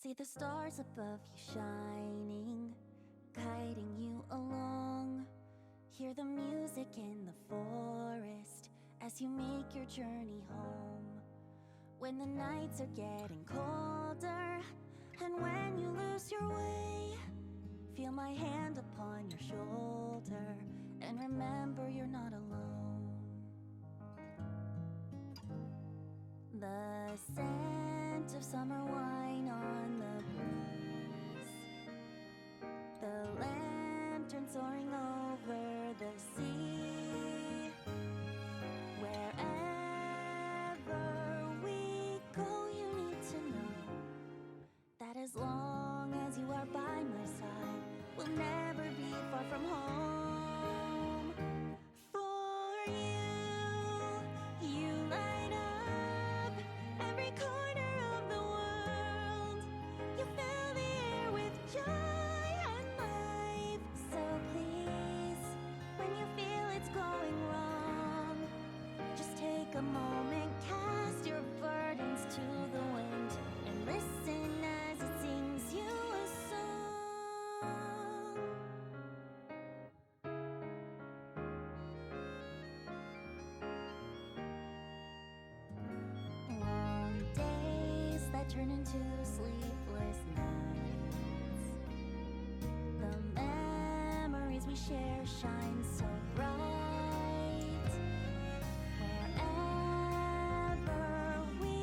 See the stars above you shining, guiding you along. Hear the music in the forest as you make your journey home. When the nights are getting colder, and when you lose your way, feel my hand upon your shoulder, and remember you're not alone. The scent of summer wine on the breeze, the lantern soaring over the sea. Wherever we go, you need to know that as long as you are by my side, we'll never be far from home. For you light up every corner of the world. You fill the air with joy and life. So please, when you feel it's going wrong, just take a moment, cast your burdens to the wind, and listen as it sings you a song. Long days that turn into sleepless nights. The memories we share shine so bright. Wherever we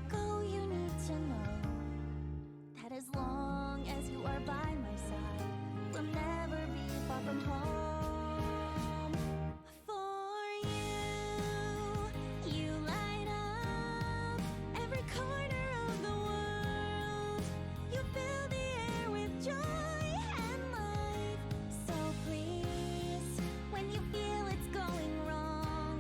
go, you need to know that as long as you are by my side, we'll never be far from home. For you light up every corner of the world. You fill the air with joy and life. So please, when you feel it's going wrong,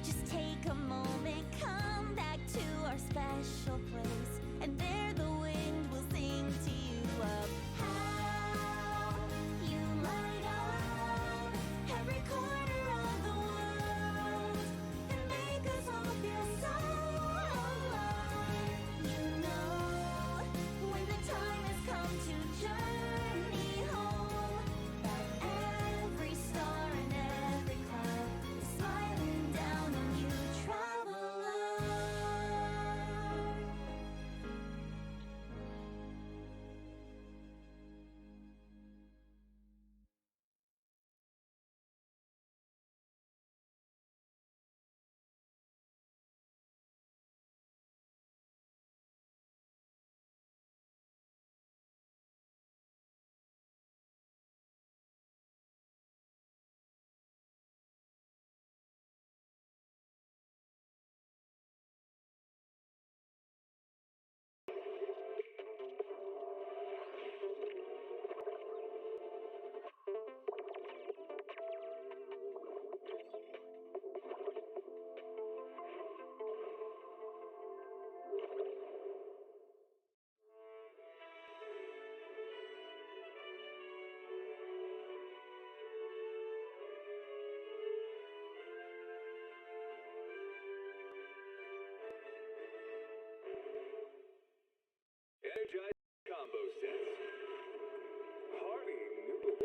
just take a moment, come back to our special place, and there the wind will sing to you of how you light up every corner of the world and make us all feel so alive. You know, when the time has come to journey home, that every star and every cloud is smiling down on you, traveler. Energize combo sets. Hearty noodles.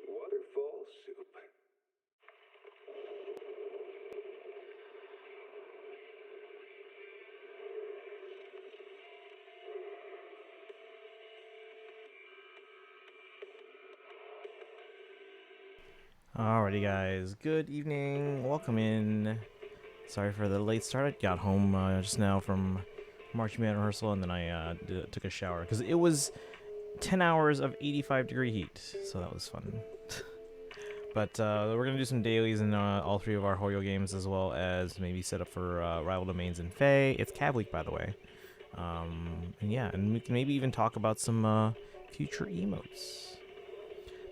Waterfall soup. Alrighty guys, good evening, welcome in. Sorry for the late start. I got home just now from marching band rehearsal, and then I took a shower because it was 10 hours of 85-degree heat, so that was fun. But we're going to do some dailies in all three of our Hoyo games, as well as maybe set up for Rival Domains in Fae. It's Cav Week, by the way. And yeah, and we can maybe even talk about some future emotes.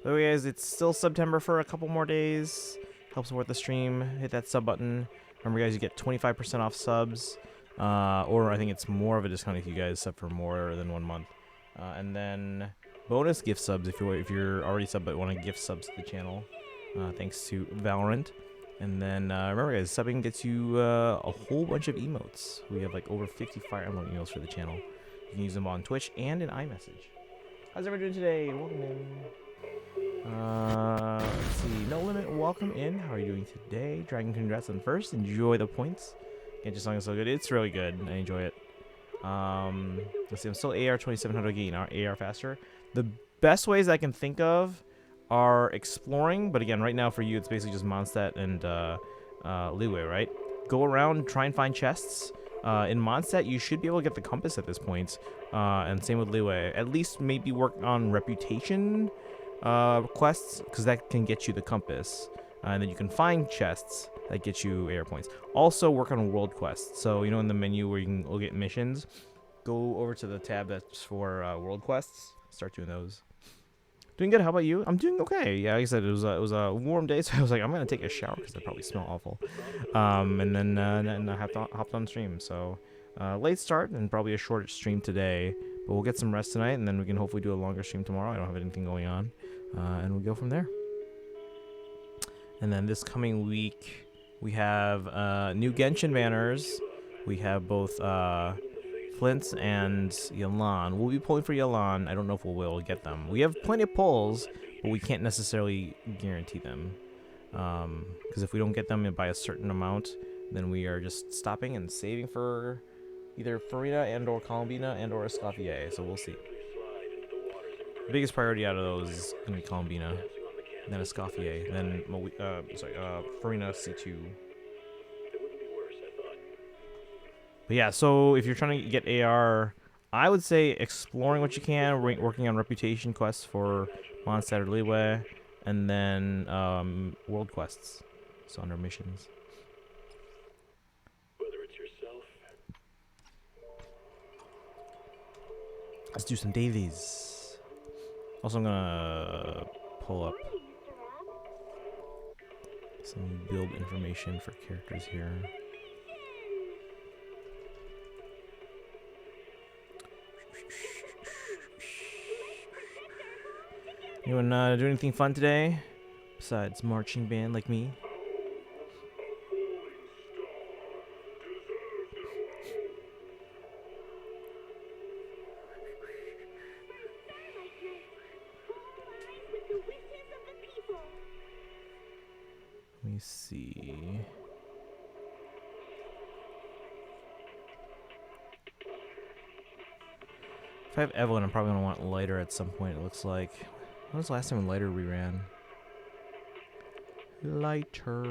By the way, guys, it's still September for a couple more days. Help support the stream. Hit that sub button. Remember, guys, you get 25% off subs. Or I think it's more of a discount if you guys sub for more than 1 month. And then bonus gift subs if you're already subbed but want to gift subs to the channel. Thanks to Valorant. And then remember, guys, subbing gets you a whole bunch of emotes. We have like over 50 Fire Emblem emotes for the channel. You can use them on Twitch and in iMessage. How's everyone doing today? Welcome in. Let's see. No Limit, welcome in. How are you doing today? Dragon, congrats on first. Enjoy the points. Genshin song is so good. It's really good. I enjoy it. Let's see. I'm still AR 2700 gain. AR faster. The best ways I can think of are exploring, but again, right now for you, it's basically just Mondstadt and Leeway, right? Go around, try and find chests. In Mondstadt, you should be able to get the compass at this point, and same with Leeway. At least maybe work on reputation quests, because that can get you the compass, and then you can find chests that get you AR points. Also, work on world quests. So you know, in the menu where you can go get missions, go over to the tab that's for world quests. Start doing those. Doing good. How about you? I'm doing okay. Yeah, like I said, it was a warm day, so I was like, I'm gonna take a shower because I probably smell awful. And then I hopped on stream. So late start and probably a short stream today, but we'll get some rest tonight, and then we can hopefully do a longer stream tomorrow. I don't have anything going on, and we'll go from there. And then this coming week, we have new Genshin banners. We have both Flint's and Yalan. We'll be pulling for Yalan. I don't know if we'll be able to get them. We have plenty of pulls, but we can't necessarily guarantee them. Because if we don't get them by a certain amount, then we are just stopping and saving for either Farina and or Colombina and or Escoffier. So we'll see. The biggest priority out of those is going to be Colombina, then Escoffier, then Farina C2. But yeah, so if you're trying to get AR, I would say exploring what you can, working on reputation quests for Mondstadt or Leeway, and then world quests, so under missions. Whether it's yourself. Let's do some dailies. Also, I'm gonna pull up some build information for characters here. Anyone do anything fun today besides marching band like me? Let me see. If I have Evelyn, I'm probably going to want lighter at some point, it looks like. When was the last time lighter reran? Lighter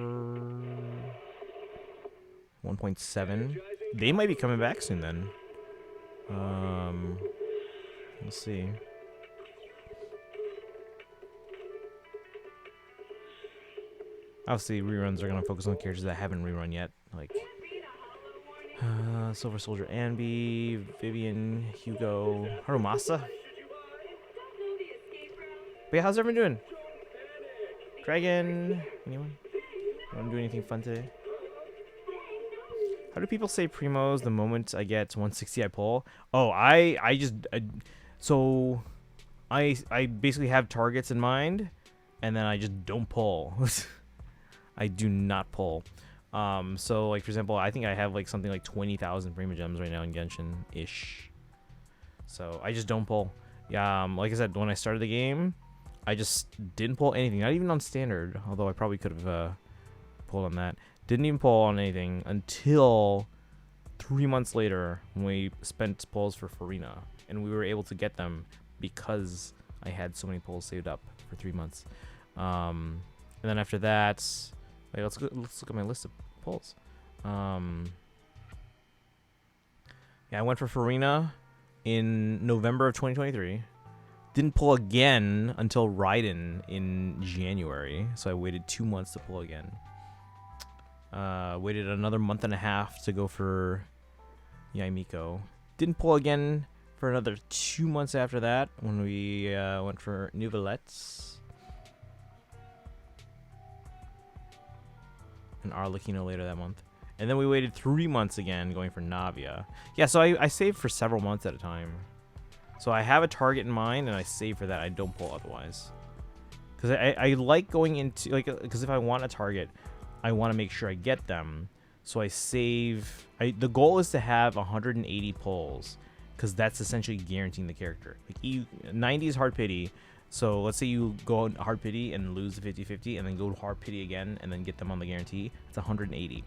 1.7. They might be coming back soon then. Let's see. Obviously, reruns are gonna focus on characters that haven't rerun yet, like Silver Soldier, Anby, Vivian, Hugo, Harumasa. But yeah, how's everyone doing? Dragon, anyone? Want to do anything fun today? How do people say primos the moment I get 160 I pull? Oh, I basically have targets in mind, and then I just don't pull. I do not pull. So like for example, I think I have like something like 20,000 prima gems right now in Genshin-ish. So I just don't pull. Yeah, like I said, when I started the game, I just didn't pull anything, not even on standard, although I probably could have pulled on that. Didn't even pull on anything until 3 months later when we spent pulls for Farina, and we were able to get them because I had so many pulls saved up for 3 months. And then after that, wait, let's look at my list of pulls. Yeah, I went for Farina in November of 2023. Didn't pull again until Raiden in January, so I waited 2 months to pull again. Waited another month and a half to go for Yaimiko. Didn't pull again for another 2 months after that when we went for Nouvelettes. And Arlecchino later that month. And then we waited 3 months again going for Navia. Yeah, so I saved for several months at a time. So I have a target in mind and I save for that. I don't pull otherwise. Because I like going into, like, because if I want a target, I want to make sure I get them. So I save. The goal is to have 180 pulls, because that's essentially guaranteeing the character. Like 90 is hard pity. So let's say you go on hard pity and lose the 50-50, and then go to hard pity again, and then get them on the guarantee. It's 180.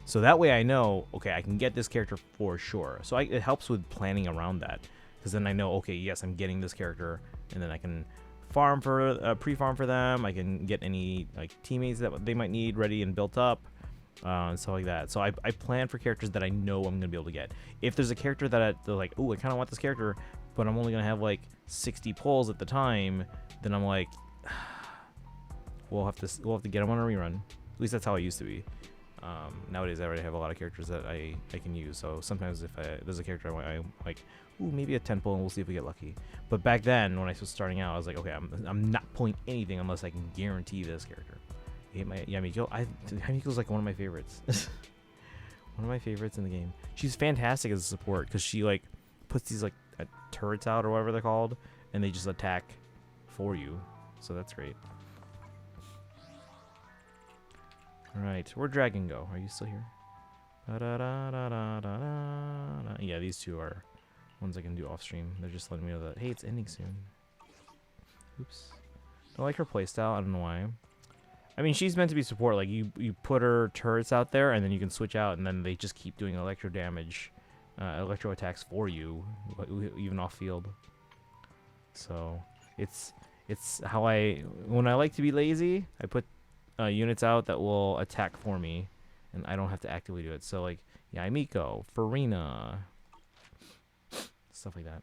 So that way I know, okay, I can get this character for sure. So it helps with planning around that, because then I know, okay, yes, I'm getting this character, and then I can farm for pre-farm for them. I can get any like teammates that they might need ready and built up, and stuff like that. So I plan for characters that I know I'm gonna be able to get. If there's a character that they're like, oh, I kind of want this character, but I'm only gonna have like 60 pulls at the time, then I'm like, we'll have to get them on a rerun. At least that's how I used to be. Nowadays, I already have a lot of characters that I can use. So sometimes if there's a character I like, ooh, maybe a 10 pull, and we'll see if we get lucky. But back then, when I was starting out, I was like, okay, I'm not pulling anything unless I can guarantee this character. Yamiko's like one of my favorites. One of my favorites in the game. She's fantastic as a support, because she like puts these like turrets out or whatever they're called, and they just attack for you. So that's great. Alright, where'd Dragon go? Are you still here? Yeah, these two are ones I can do off stream. They're just letting me know that, hey, it's ending soon. Oops. I like her playstyle. I don't know why. I mean, she's meant to be support. Like, you put her turrets out there, and then you can switch out, and then they just keep doing electro damage, electro attacks for you, even off field. So, it's how when I like to be lazy, I put units out that will attack for me, and I don't have to actively do it. So like Yaimiko, Farina, stuff like that.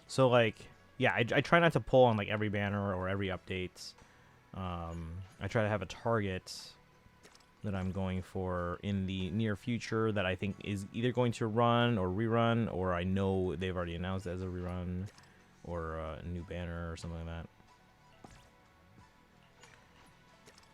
So like, yeah, I try not to pull on like every banner or every update. I try to have a target that I'm going for in the near future that I think is either going to run or rerun, or I know they've already announced as a rerun, or a new banner or something like that.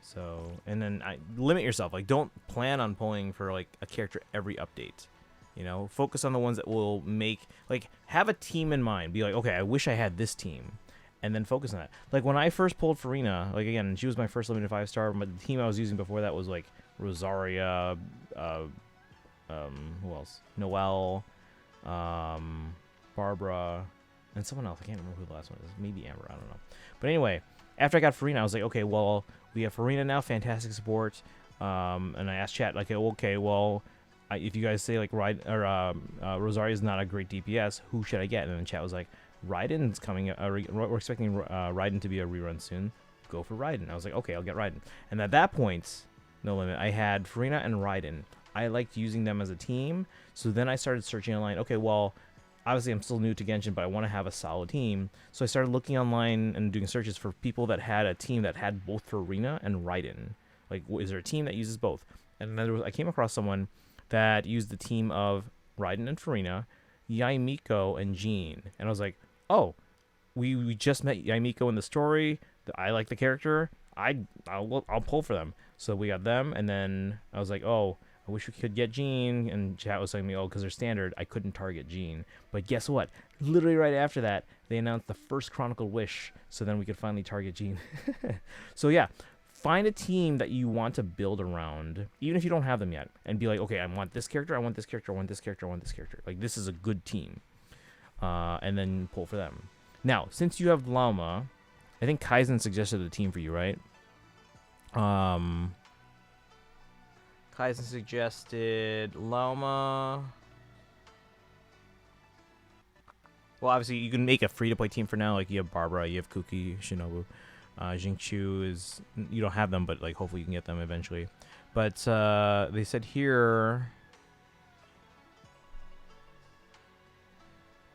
So, and then limit yourself. Like, don't plan on pulling for like a character every update. You know, focus on the ones that will make, like, have a team in mind. Be like, okay, I wish I had this team, and then focus on that. Like, when I first pulled Farina, like, again, she was my first limited 5-star, but the team I was using before that was, like, Rosaria, who else? Noelle, Barbara, and someone else. I can't remember who the last one is. Maybe Amber, I don't know. But anyway, after I got Farina, I was like, okay, well, we have Farina now, fantastic support, and I asked chat, like, okay, well, if you guys say like Rosaria is not a great DPS, who should I get? And then chat was like, Raiden's coming. We're expecting Raiden to be a rerun soon. Go for Raiden. I was like, okay, I'll get Raiden. And at that point, no limit, I had Farina and Raiden. I liked using them as a team. So then I started searching online. Okay, well, obviously I'm still new to Genshin, but I want to have a solid team. So I started looking online and doing searches for people that had a team that had both Farina and Raiden. Like, is there a team that uses both? And then I came across someone that used the team of Raiden and Farina, Yaimiko and Jean. And I was like, oh, we just met Yaimiko in the story. I like the character. I'll pull for them. So we got them, and then I was like, oh, I wish we could get Jean. And chat was telling me, oh, because they're standard, I couldn't target Jean. But guess what? Literally right after that, they announced the first Chronicle Wish, so then we could finally target Jean. So yeah. Find a team that you want to build around, even if you don't have them yet, and be like, okay, I want this character, I want this character, I want this character, I want this character. Like, this is a good team. And then pull for them. Now, since you have Llama, I think Kaizen suggested a team for you, right? Kaizen suggested Llama. Well, obviously, you can make a free-to-play team for now. Like, you have Barbara, you have Kuki, Shinobu. Jingchu is, you don't have them, but like hopefully you can get them eventually. But they said here,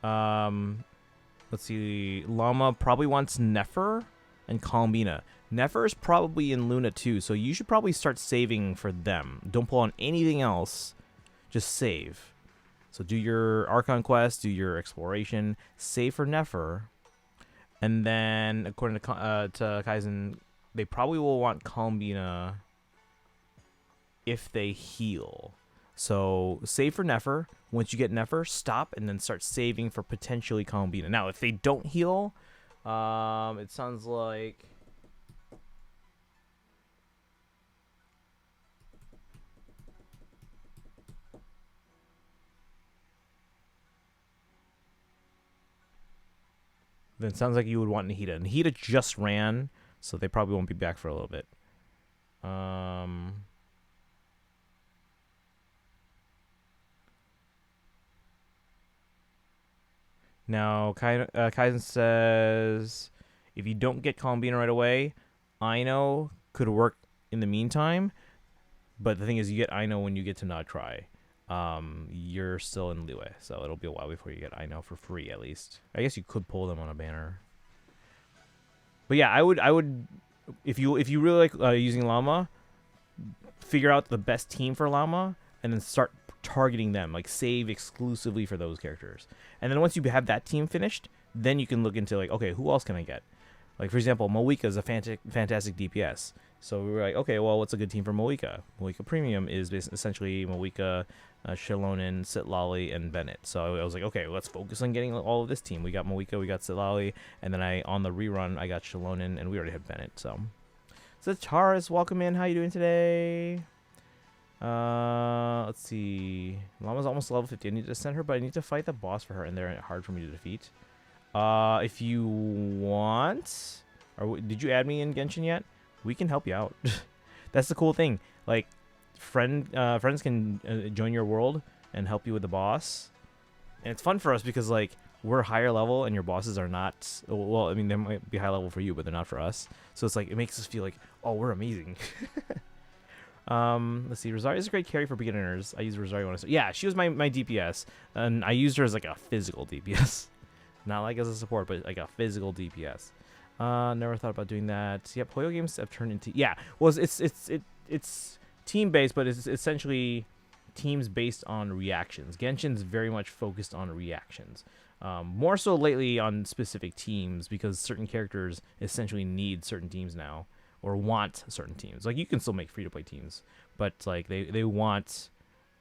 let's see, Llama probably wants Nefer and Kalmbina. Nefer is probably in Luna too, so you should probably start saving for them. Don't pull on anything else, just save. So do your Archon quest, do your exploration, save for Nefer. And then, according to Kaizen, they probably will want Columbina if they heal. So save for Nefer. Once you get Nefer, stop and then start saving for potentially Columbina. Now, if they don't heal, it sounds like then it sounds like you would want Nahida. Nahida just ran, so they probably won't be back for a little bit. Now, Kaizen says if you don't get Columbina right away, Ino could work in the meantime. But the thing is, you get Ino when you get to Not Cry. You're still in Liyue, so it'll be a while before you get Ino for free, at least. I guess you could pull them on a banner. But yeah, I would, if you really like using Llama, figure out the best team for Llama, and then start targeting them. Like save exclusively for those characters. And then once you have that team finished, then you can look into like, okay, who else can I get? Like for example, Moika is a fantastic DPS. So we were like, okay, well, what's a good team for Moika? Moika Premium is essentially Moika, Shilonen, Sitlali, and Bennett. So I was like, okay, let's focus on getting all of this team. We got Moika, we got Sitlali, and then on the rerun, I got Shilonen, and we already had Bennett. So Taurus, welcome in. How you doing today? Let's see. Llama's almost level 50. I need to send her, but I need to fight the boss for her, and they're hard for me to defeat. If you want, or did you add me in Genshin yet? We can help you out. That's the cool thing. Like, friends can join your world and help you with the boss. And it's fun for us because, like, we're higher level and your bosses are not... Well, I mean, they might be high level for you, but they're not for us. So it's like, it makes us feel like, oh, we're amazing. Let's see. Rosario is a great carry for beginners. I use Rosario when I... Yeah, she was my DPS. And I used her as, like, a physical DPS. Not, like, as a support, but, like, a physical DPS. Never thought about doing that. Yep, Hoyo games have turned into... Yeah, well, it's team-based, but it's essentially teams based on reactions. Genshin's very much focused on reactions. More so lately on specific teams, because certain characters essentially need certain teams now, or want certain teams. Like, you can still make free-to-play teams, but, like, they want...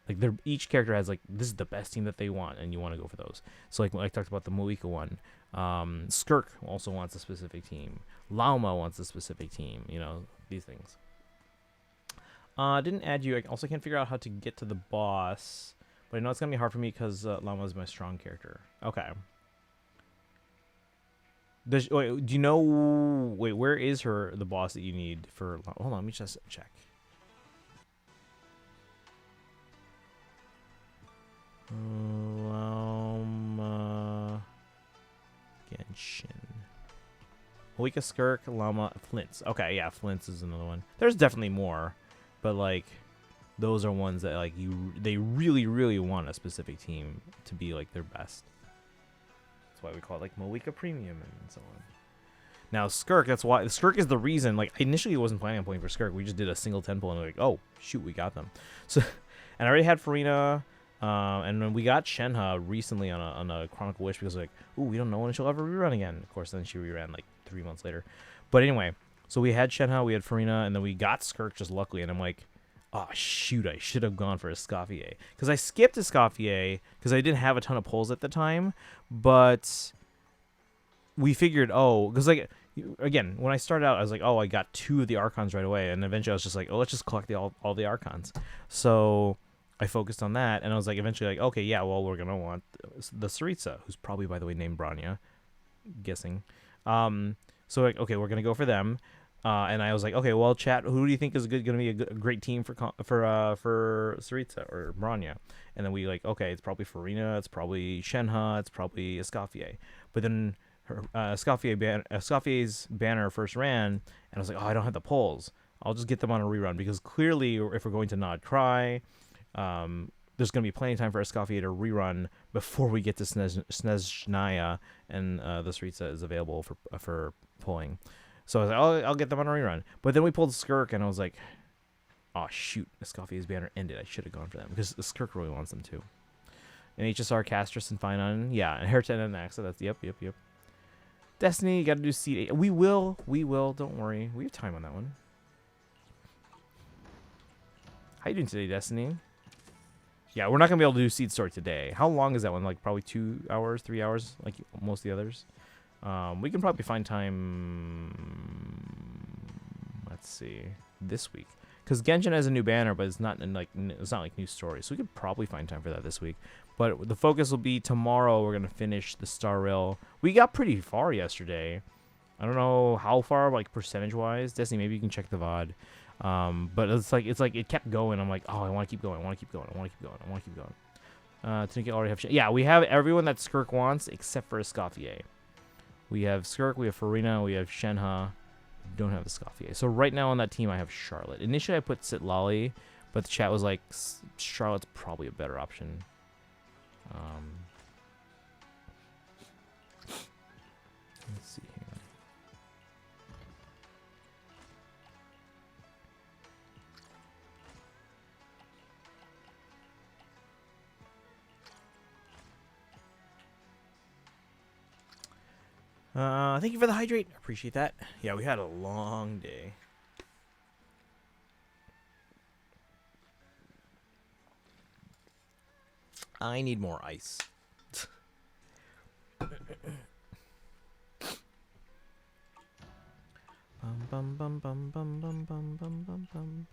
Like, each character has, like, this is the best team that they want, and you want to go for those. So, like, when I talked about the Moika one, Skirk also wants a specific team. Lauma wants a specific team, you know, these things. Didn't add you. I also can't figure out how to get to the boss, but I know it's going to be hard for me because Lauma is my strong character. Okay. Wait, do you know... Wait, where is the boss that you need for... Hold on, let me just check. Genshin. Moika, Skirk, Llama, Flints. Okay, yeah, Flints is another one. There's definitely more, but like those are ones that like they really, really want a specific team to be like their best. That's why we call it like Moika Premium and so on. Now Skirk, that's why Skirk is the reason. Like I initially wasn't planning on playing for Skirk. We just did a single 10 pull and we're like, oh shoot, we got them. So, and I already had Farina. And then we got Shenhe recently on a Chronicle Wish because like, ooh, we don't know when she'll ever rerun again. Of course, then she reran like 3 months later. But anyway, so we had Shenhe, we had Farina, and then we got Skirk just luckily. And I'm like, oh shoot, I should have gone for Escoffier because I skipped Escoffier because I didn't have a ton of pulls at the time. But we figured, oh, because like again, when I started out, I was like, oh, I got 2 of the Archons right away, and eventually I was just like, oh, let's just collect all the Archons. So I focused on that, and I was like, eventually, like, okay, yeah, well, we're gonna want the Saritsa, who's probably, by the way, named Branya, guessing. So like, okay, we're gonna go for them, and I was like, okay, well, chat, who do you think is gonna be a great team for Saritsa or Branya? And then we like, okay, it's probably Farina, it's probably Shenhe, it's probably Escoffier, but then Escoffier's banner first ran, and I was like, oh, I don't have the pulls. I'll just get them on a rerun because clearly, if we're going to Nod Cry. There's going to be plenty of time for Escoffier to rerun before we get to Snezhnaya, and the Saritsa is available for pulling. So I was like, oh, I'll get them on a rerun. But then we pulled Skirk, and I was like, oh, shoot, Escoffier's banner ended. I should have gone for them, because Skirk really wants them too. And HSR, Castris, and Finon. Yeah, and Herten and Axa, that's, yep. Destiny, you got to do seed 8. We will. Don't worry. We have time on that one. How you doing today, Destiny? Yeah, we're not gonna be able to do seed story today. How long is that one? Like probably 2 hours, 3 hours, like most of the others. We can probably find time. Let's see, this week, because Genshin has a new banner, but it's not like new stories. So we could probably find time for that this week. But the focus will be tomorrow. We're gonna finish the Star Rail. We got pretty far yesterday. I don't know how far, like percentage wise. Destiny, maybe you can check the VOD. But it's like it kept going. I'm like, oh, I want to keep going. I want to keep going. I want to keep going. I want to keep going. Tanuki already have. Yeah, we have everyone that Skirk wants except for Escoffier. We have Skirk. We have Farina. We have Shenhe. Don't have Escoffier. So right now on that team, I have Charlotte. Initially, I put Sitlali, but the chat was like, Charlotte's probably a better option. Let's see here. Thank you for the hydrate. Appreciate that. Yeah, we had a long day. I need more ice. Bum bum bum bum bum bum bum bum bum bum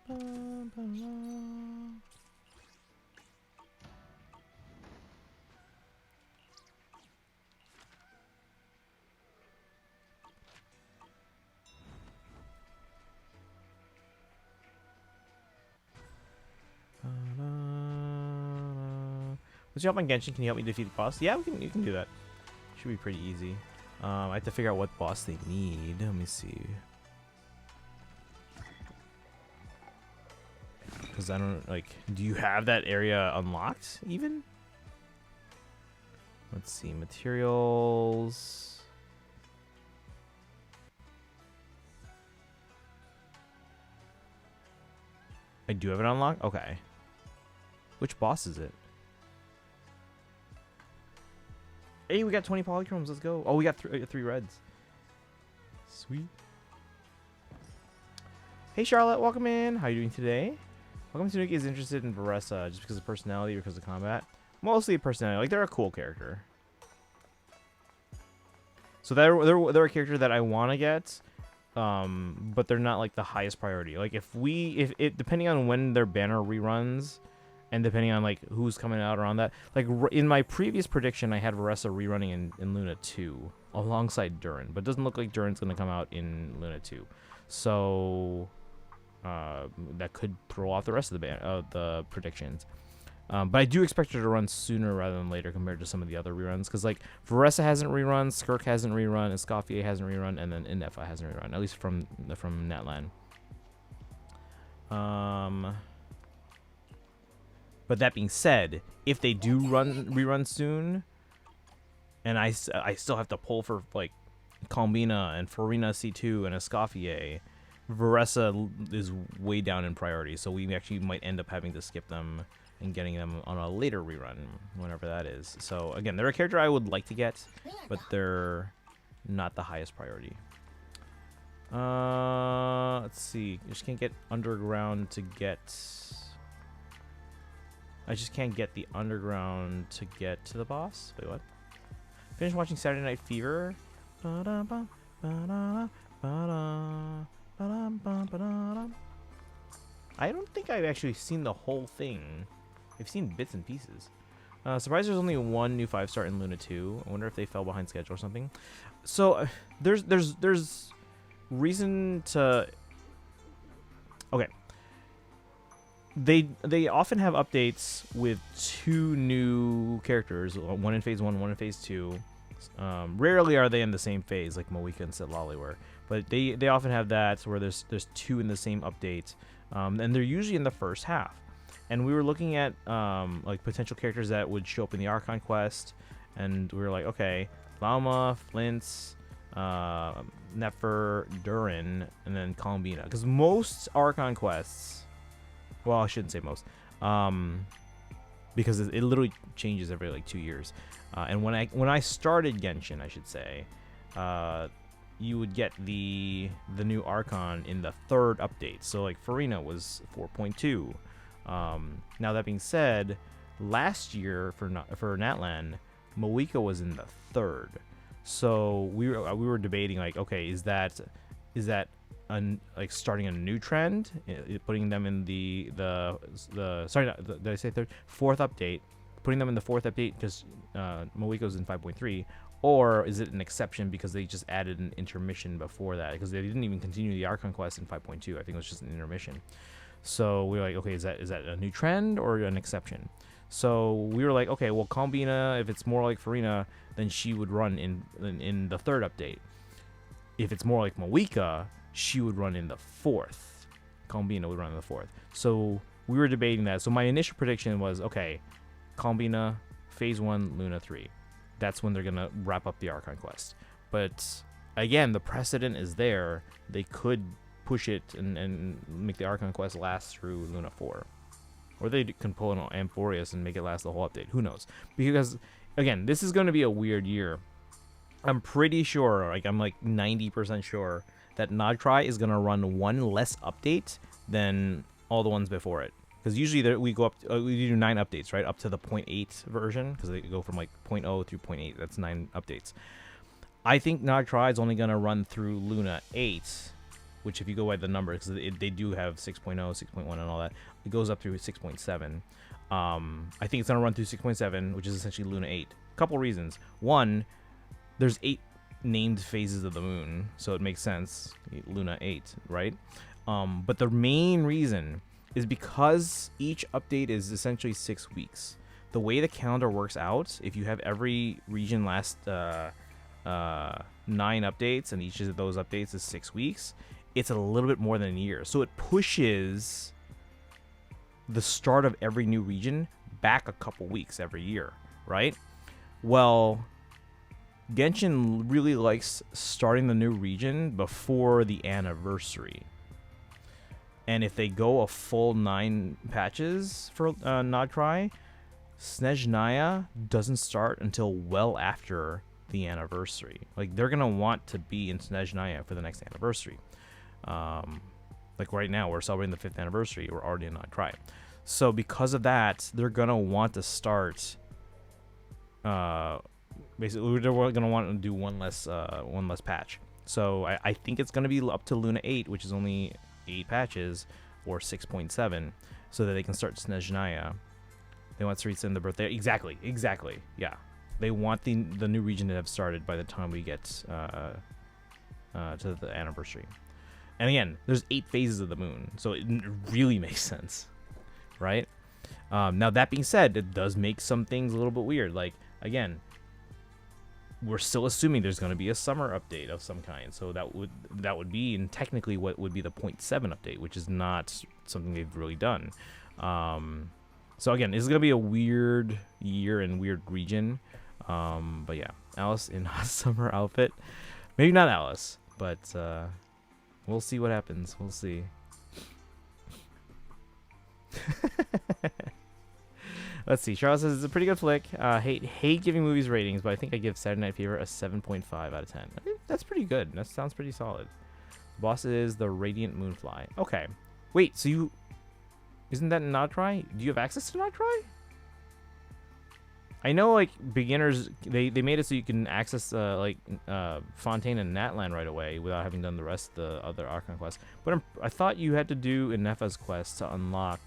bum bum bum. Let's jump on Genshin. Can you help me defeat the boss? Yeah, you can do that. Should be pretty easy. I have to figure out what boss they need. Let me see. Because I don't, like, do you have that area unlocked even? Let's see, materials. I do have it unlocked? Okay. Which boss is it? Hey, we got 20 polychromes. Let's go. Oh, we got three reds. Sweet. Hey, Charlotte. Welcome in. How are you doing today? Welcome to Nuki is interested in Varessa just because of personality or because of combat. Mostly personality. Like, they're a cool character. So they're a character that I want to get, but they're not like the highest priority. Like if depending on when their banner reruns, and depending on like who's coming out around that, like in my previous prediction, I had Varessa rerunning in Luna 2 alongside Durin, but it doesn't look like Durin's gonna come out in Luna 2, so that could throw off the rest of the predictions. But I do expect her to run sooner rather than later compared to some of the other reruns. Because, like, Varessa hasn't rerun, Skirk hasn't rerun, Escoffier hasn't rerun, and then Indefa hasn't rerun. At least from Natlan. But that being said, if they do rerun soon, and I still have to pull for, like, Kalmbina and Farina C2 and Escoffier, Varessa is way down in priority. So we actually might end up having to skip them and getting them on a later rerun, whenever that is. So again, they're a character I would like to get, but they're not the highest priority. Let's see. I just can't get underground to get... I just can't get the underground to get to the boss. Wait, what? Finished watching Saturday Night Fever. I don't think I've actually seen the whole thing. I've seen bits and pieces. Surprised there's only one new 5-star in Luna 2. I wonder if they fell behind schedule or something. So there's reason to... Okay. They often have updates with 2 new characters, one in phase 1, one in phase 2. Rarely are they in the same phase like Moeka and Sitlali were, but they often have that where there's 2 in the same update, and they're usually in the first half. And we were looking at like potential characters that would show up in the Archon quest, and we were like, okay, Lauma, Flint's, Nefer, Durin, and then Kalmbina. Because most Archon quests, well, I shouldn't say most, because it literally changes every like 2 years. And when I started Genshin, I should say, you would get the new Archon in the 3rd update. So like Farina was 4.2. Now that being said, last year for Natlan, Moika was in the 3rd. So we were debating like, okay, is that like starting a new trend, putting them in the sorry, did I say 3rd? 4th update, putting them in the 4th update because Moika's in 5.3, or is it an exception because they just added an intermission before that, because they didn't even continue the Archon quest in 5.2. I think it was just an intermission. So we were like, okay, is that a new trend or an exception? So we were like, okay, well, Kalmbina, if it's more like Farina, then she would run in the 3rd update. If it's more like Moika, she would run in the 4th. Kalmbina would run in the 4th. So we were debating that. So my initial prediction was, okay, Kalmbina, Phase 1, Luna 3. That's when they're going to wrap up the Archon quest. But again, the precedent is there. They could push it and make the Archon quest last through Luna 4. Or they can pull an Amphorius and make it last the whole update. Who knows? Because, again, this is going to be a weird year. I'm pretty sure, like I'm like 90% sure, that Nodtry is going to run one less update than all the ones before it. Because usually we go up, we do 9 updates, right? Up to the 0.8 version. Because they go from like 0.0 through 0.8. That's 9 updates. I think Nodtry is only going to run through Luna 8. Which if you go by the number, because they do have 6.0, 6.1 and all that, it goes up through 6.7. I think it's going to run through 6.7, which is essentially Luna 8. Couple reasons. One, there's 8 named phases of the moon, so it makes sense. Luna 8, right? But the main reason is because each update is essentially 6 weeks. The way the calendar works out, if you have every region last 9 updates, and each of those updates is 6 weeks, it's a little bit more than a year. So it pushes the start of every new region back a couple weeks every year, right? Well, Genshin really likes starting the new region before the anniversary. And if they go a full 9 patches for Nodtry, Snezhnaya doesn't start until well after the anniversary. Like, they're going to want to be in Snezhnaya for the next anniversary. Like right now, we're celebrating the 5th anniversary. We're already in Nodtry. So because of that, they're going to want to start... basically, they're going to want to do one less patch. So I think it's going to be up to Luna 8, which is only 8 patches, or 6.7, so that they can start Snezhnaya. They want to resend the birthday. Exactly. Yeah. They want the new region to have started by the time we get to the anniversary. And again, there's 8 phases of the moon, so it really makes sense, right? Now, that being said, it does make some things a little bit weird. Like, again, we're still assuming there's going to be a summer update of some kind. So that would be, and technically what would be the 0.7 update, which is not something they've really done. So again, this is going to be a weird year and weird region. But yeah, Alice in hot summer outfit. Maybe not Alice, but we'll see what happens. We'll see. Let's see. Charles says it's a pretty good flick. Hate giving movies ratings, but I think I give Saturday Night Fever a 7.5 out of 10. I think that's pretty good. That sounds pretty solid. Boss is the Radiant Moonfly. Okay. Wait, so you... Isn't that Nodtry? Do you have access to Nodtry? I know, like, beginners, they made it so you can access, Fontaine and Natlan right away without having done the rest of the other Archon quests. But I thought you had to do Innefa's quest to unlock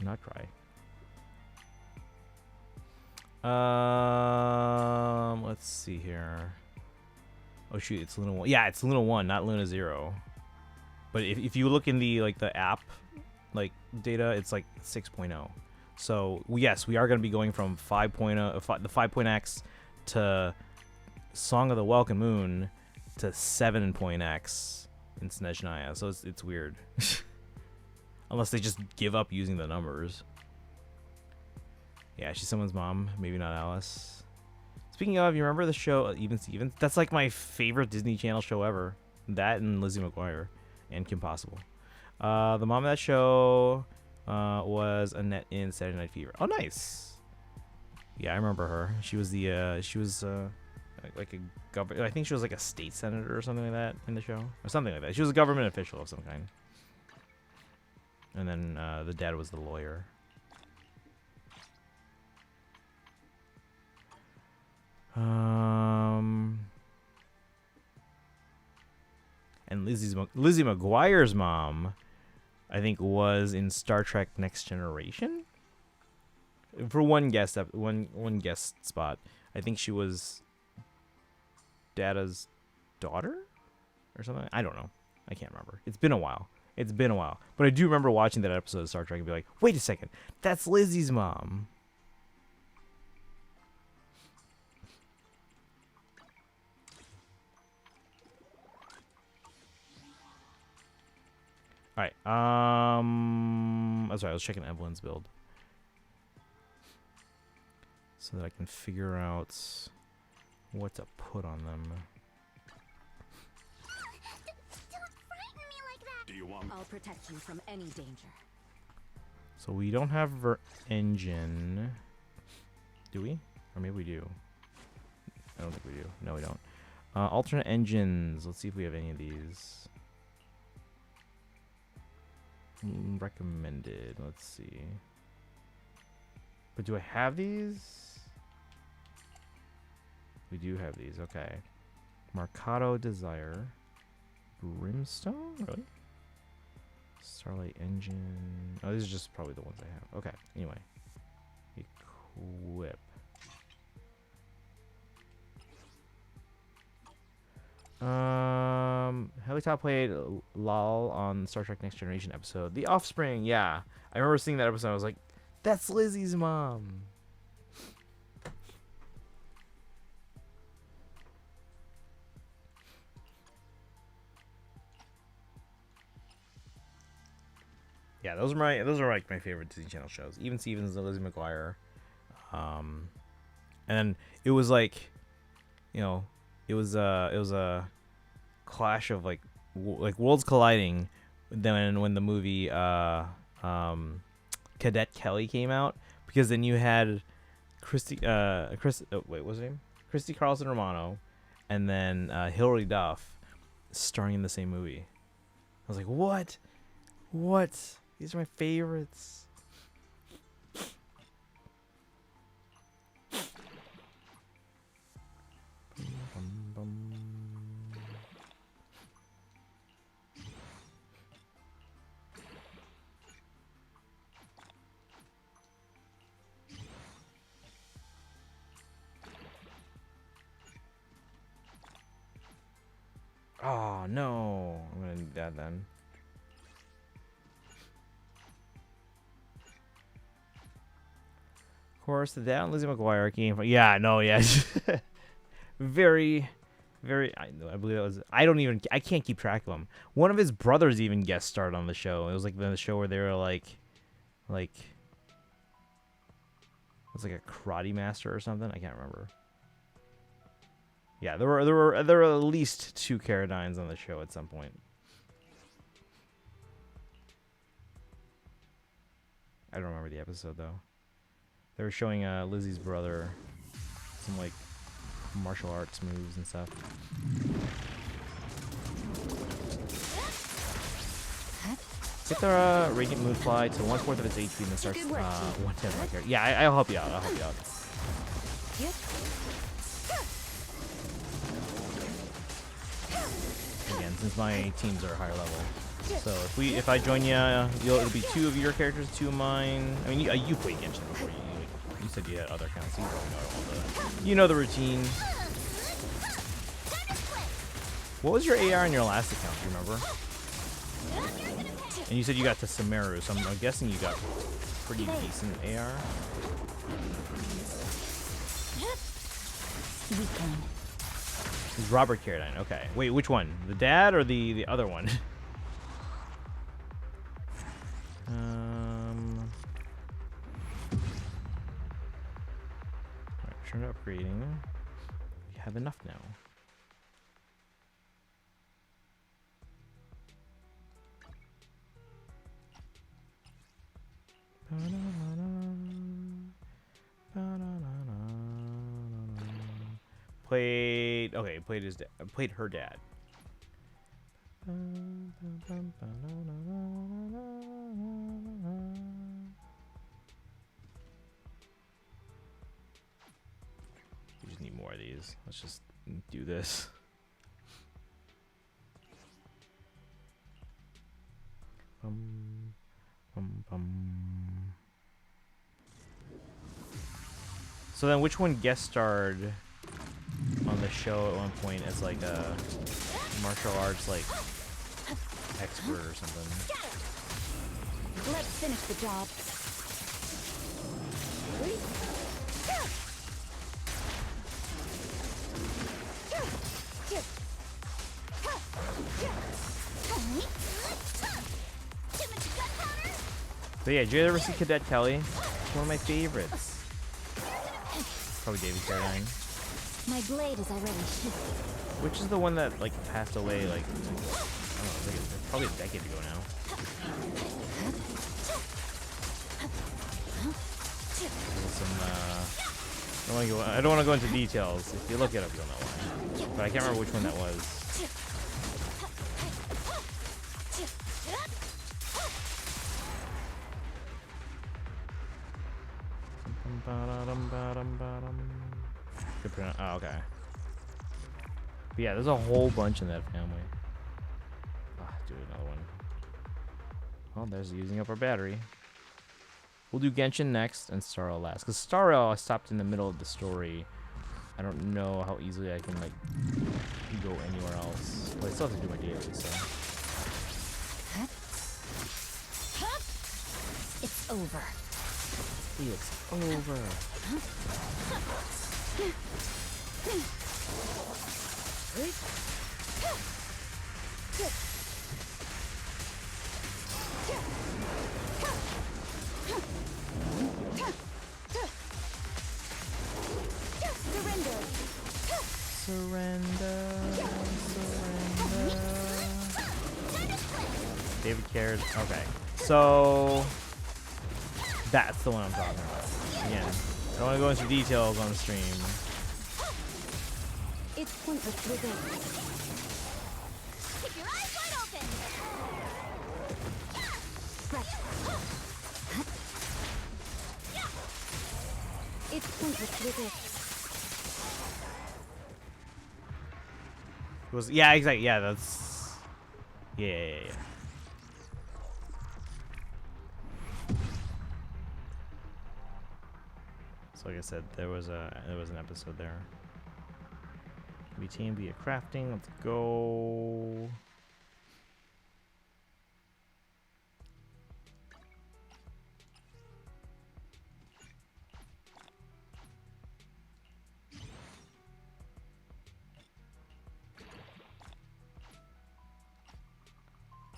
Nodtry. Let's see here. Oh shoot, it's Luna 1. Yeah, it's Luna 1, not Luna 0. But if you look in the the app data, it's like 6.0. So yes, we are going to be going from 5.0, the 5.x to Song of the Welcome Moon to 7.x in Snezhnaya. So it's weird. Unless they just give up using the numbers. Yeah, she's someone's mom. Maybe not Alice. Speaking of, you remember the show Even Stevens? That's like my favorite Disney Channel show ever. That and Lizzie McGuire and Kim Possible. The mom of that show was Annette in Saturday Night Fever. Oh, nice. Yeah, I remember her. She was like a I think she was like a state senator or something like that in the show, or something like that. She was a government official of some kind. And then the dad was the lawyer. And Lizzie McGuire's mom, I think, was in Star Trek Next Generation. For one guest spot, I think she was Data's daughter or something. I don't know. I can't remember. It's been a while. But I do remember watching that episode of Star Trek and be like, wait a second, that's Lizzie's mom. All right. I'm sorry. I was checking Evelyn's build so that I can figure out what to put on them. Don't frighten me like that. Do you want? I'll protect you from any danger. So we don't have her engine, do we? Or maybe we do. I don't think we do. No, we don't. Alternate engines. Let's see if we have any of these. Recommended. Let's see. But do I have these? We do have these. Okay. Mercado Desire. Brimstone? Really? Starlight Engine. Oh, these are just probably the ones I have. Okay. Anyway. Equip. Helitop played Lal on Star Trek Next Generation episode. The Offspring, yeah. I remember seeing that episode. I was like, that's Lizzie's mom. Yeah, those are like my favorite Disney Channel shows. Even Stevens and Lizzie McGuire. And then it was like, you know, it was a clash of like worlds colliding. Then when the movie Cadet Kelly came out, because then you had Christy what was her name? Christy Carlson Romano, and then Hilary Duff starring in the same movie. I was like, what? These are my favorites. Oh no, I'm gonna need that then. Of course, the dad and Lizzie McGuire came from. Yeah, no, yeah. very. I believe that was. I can't keep track of them. One of his brothers even guest starred on the show. It was like the show where they were like, it was like a karate master or something. I can't remember. Yeah, there were at least 2 Caradines on the show at some point. I don't remember the episode though. They were showing Lizzie's brother some like martial arts moves and stuff. Get the Radiant Moonfly to 1/4 of its HP and then starts 1/10 right here. Yeah, I'll help you out. Yep. Again, since my teams are higher level. So if I join you, it'll be 2 of your characters, 2 of mine. I mean, you played Genshin before. You said you had other accounts. So you know the routine. What was your AR in your last account? Do you remember? And you said you got to Sumeru, so I'm guessing you got pretty decent AR. It's Robert Carradine. Okay. Wait, which one? The dad or the other one? Alright, turn to upgrading. We have enough now. Played. Okay, played his. Played her dad. We just need more of these. Let's just do this. So then, which one guest starred on the show at one point as like a martial arts like expert or something? Let's finish the job. But yeah, did you ever see Cadet Kelly? It's one of my favorites. Probably David Carradine. My blade is already shifted. Which is the one that like passed away like I don't know, I think it's probably a decade ago now. There's some I don't want to go into details. If you look it up, you'll know why. But I can't remember which one that was. Oh, okay. But yeah, there's a whole bunch in that family. Do another one. Well, there's using up our battery. We'll do Genshin next and Starro last. Because Starro, I stopped in the middle of the story. I don't know how easily I can, like, go anywhere else. But I still have to do my daily, so. It's over. It's over. Surrender. David cared. Okay. So that's the one I'm talking about. Again, I don't want to go into details on the stream. It's pointless with it. Keep your eyes wide open. Right. It's pointless with it. It was exactly. Yeah, that's yeah. So like I said, there was an episode there. Be team, be a crafting. Let's go.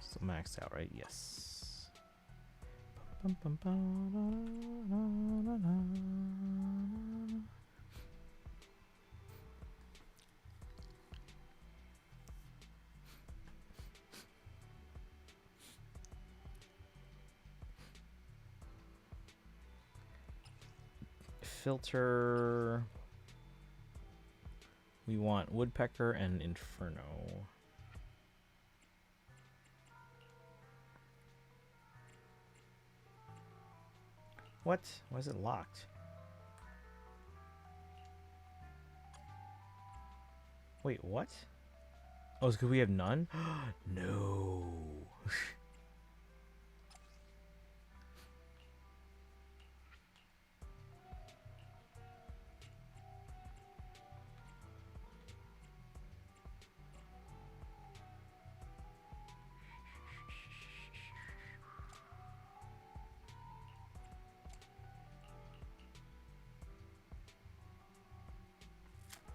Still maxed out, right? Yes. Filter. We want Woodpecker and Inferno. What? Why is it locked? Wait, what? Oh, it's because we have none? No.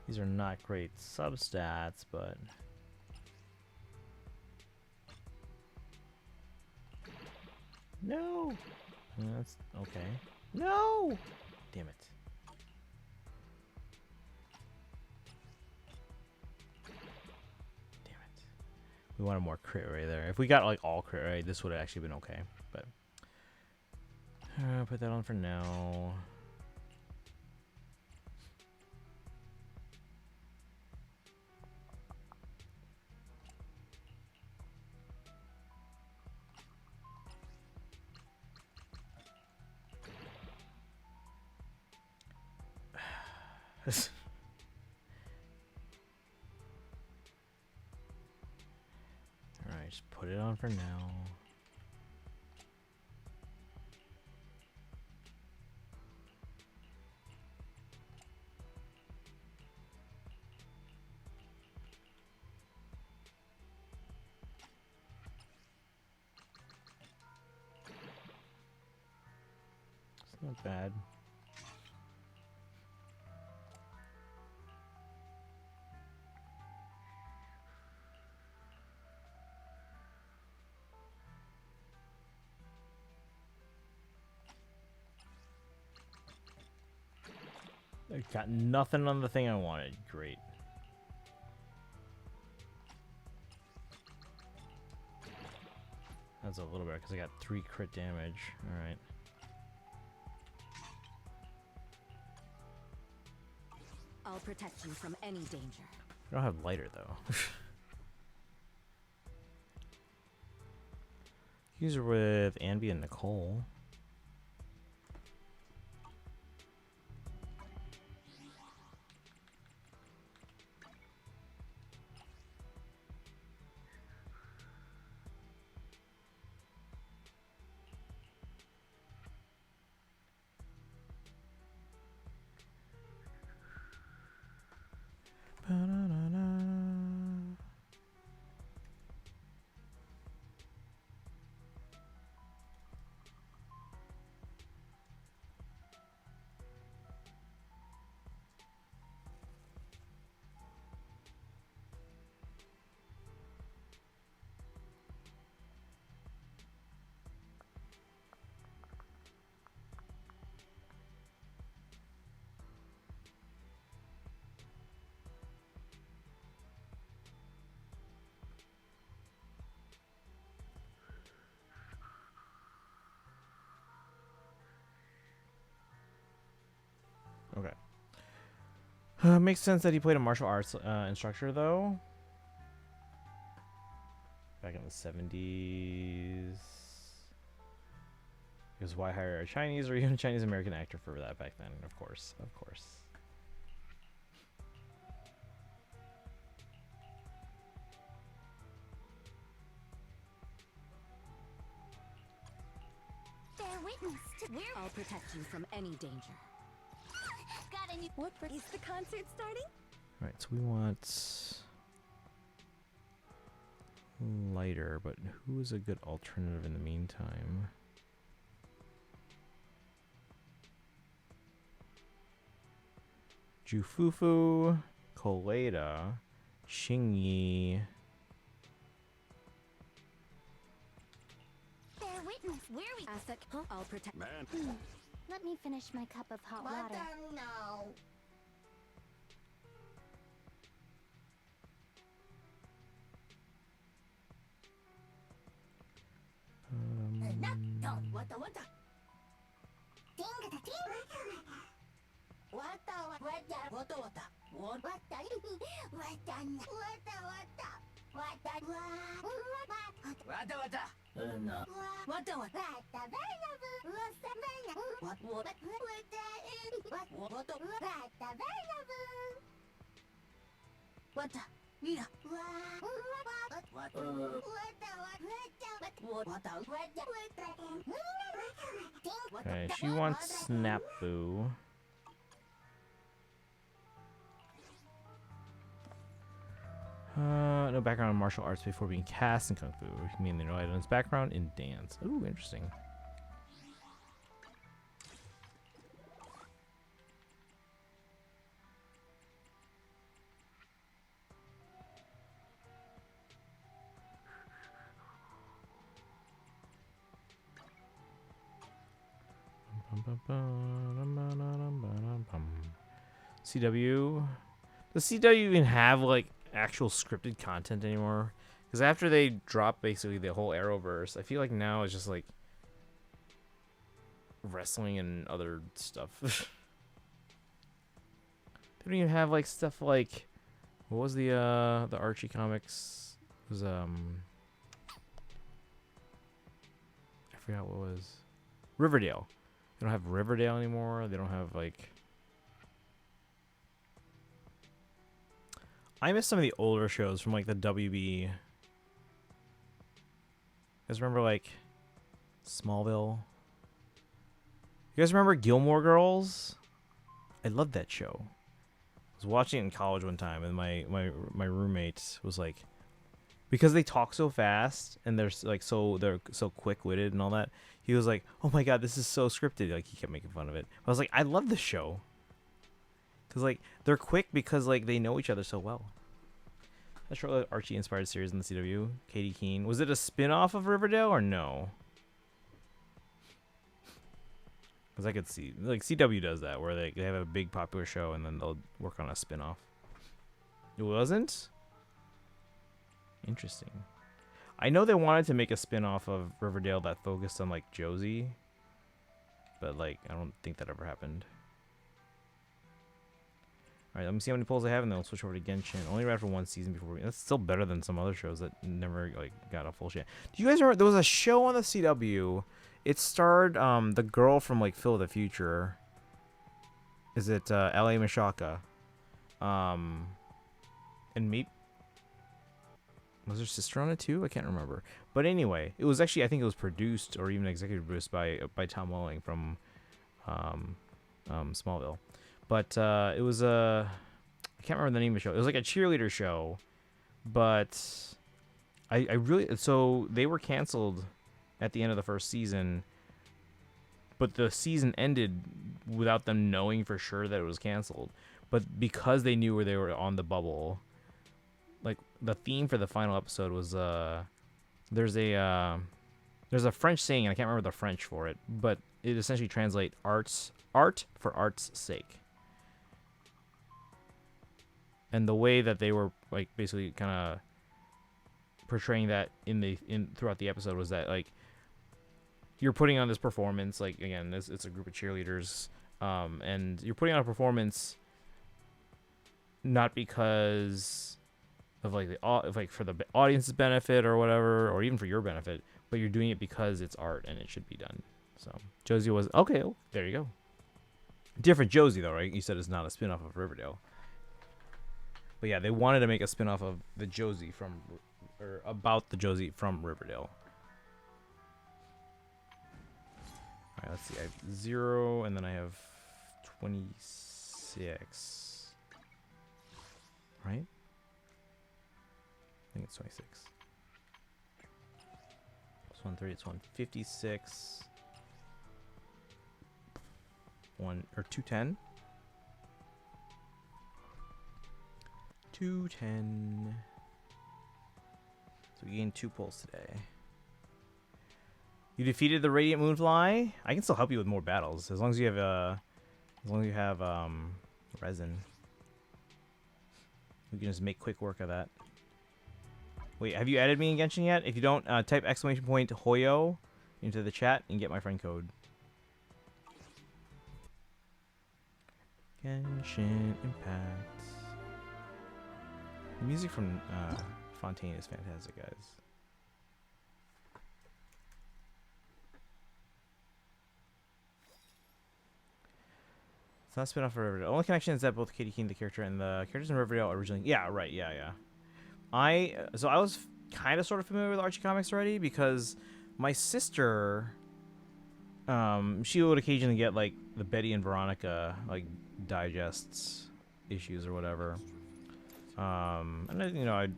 These are not great substats, but no. That's okay. No. Damn it. Damn it. We wanted more crit rate there. If we got like all crit rate, this would have actually been okay. But Put that on for now. Alright, just put it on for now. It's not bad. I got nothing on the thing I wanted. Great. That's a little bit because I got 3 crit damage. All right. I'll protect you from any danger. I don't have lighter though. User with Anby and Nicole. Okay. Makes sense that he played a martial arts instructor, though. Back in the 70s. Because why hire a Chinese or even a Chinese American actor for that back then? Of course, of course. Bear witness to I'll protect you from any danger. got a new. What is the concert starting? Alright, so we want lighter, but who is a good alternative in the meantime? Jufufu, Koleda, Xingyi. Bear witness. Where we? Asek, I'll protect. Let me finish my cup of hot water. No. Okay, she wants Snapfu. No background in martial arts before being cast in Kung Fu. Mainly no items. Background in dance. Ooh, interesting. CW. Does CW even have like actual scripted content anymore? Because after they dropped basically the whole Arrowverse, I feel like now it's just like wrestling and other stuff. They don't even have like stuff like what was the Archie comics? It was I forgot what it was. Riverdale. They don't have Riverdale anymore. They don't have like. I miss some of the older shows from like the WB. You guys remember like Smallville? You guys remember Gilmore Girls? I loved that show. I was watching it in college one time, and my roommate was like, because they talk so fast and they're so quick-witted and all that. He was like, "Oh my god, this is so scripted." Like he kept making fun of it. I was like, "I love this show." Cause like they're quick because like they know each other so well. That's really Archie inspired series in the CW. Katie Keene. Was it a spin-off of Riverdale or no? Cause I could see like CW does that where they have a big popular show and then they'll work on a spin-off. It wasn't? Interesting. I know they wanted to make a spin-off of Riverdale that focused on like Josie, but like I don't think that ever happened. Alright, let me see how many polls I have, and then we'll switch over to Genshin. Only ran for one season before. That's still better than some other shows that never like got a full shot. Do you guys remember there was a show on the CW? It starred the girl from like Phil of the Future. Is it L.A. Mashaka? And me. Was her sister on it too? I can't remember. But anyway, it was actually I think it was produced or even executive produced by Tom Welling from Smallville. But it was I can't remember the name of the show. It was like a cheerleader show, but I really so they were canceled at the end of the first season. But the season ended without them knowing for sure that it was canceled. But because they knew where they were on the bubble, like the theme for the final episode was there's a French saying, and I can't remember the French for it, but it essentially translates art for art's sake. And the way that they were like basically kind of portraying that throughout the episode was that like you're putting on this performance, like again, it's a group of cheerleaders, and you're putting on a performance not because of like for the audience's benefit or whatever, or even for your benefit, but you're doing it because it's art and it should be done. So Josie was okay. Oh, there you go. Different Josie though, right? You said it's not a spin-off of Riverdale. But yeah, they wanted to make a spin-off of the Josie or about the Josie from Riverdale. All right, let's see. I have 0, and then I have 26. Right? I think it's 26. It's 130. It's 156. 210. 210. So we gained 2 pulls today. You defeated the Radiant Moonfly. I can still help you with more battles as long as you have resin. We can just make quick work of that. Wait, have you added me in Genshin yet? If you don't, type !Hoyo into the chat and get my friend code. Genshin Impact. The music from Fontaine is fantastic, guys. It's not a spin-off for Riverdale. The only connection is that both Katie Keene, the character, and the characters in Riverdale originally... Yeah, right, yeah. So I was kind of sort of familiar with Archie comics already because my sister... she would occasionally get, like, the Betty and Veronica, like, digests issues or whatever. And I'd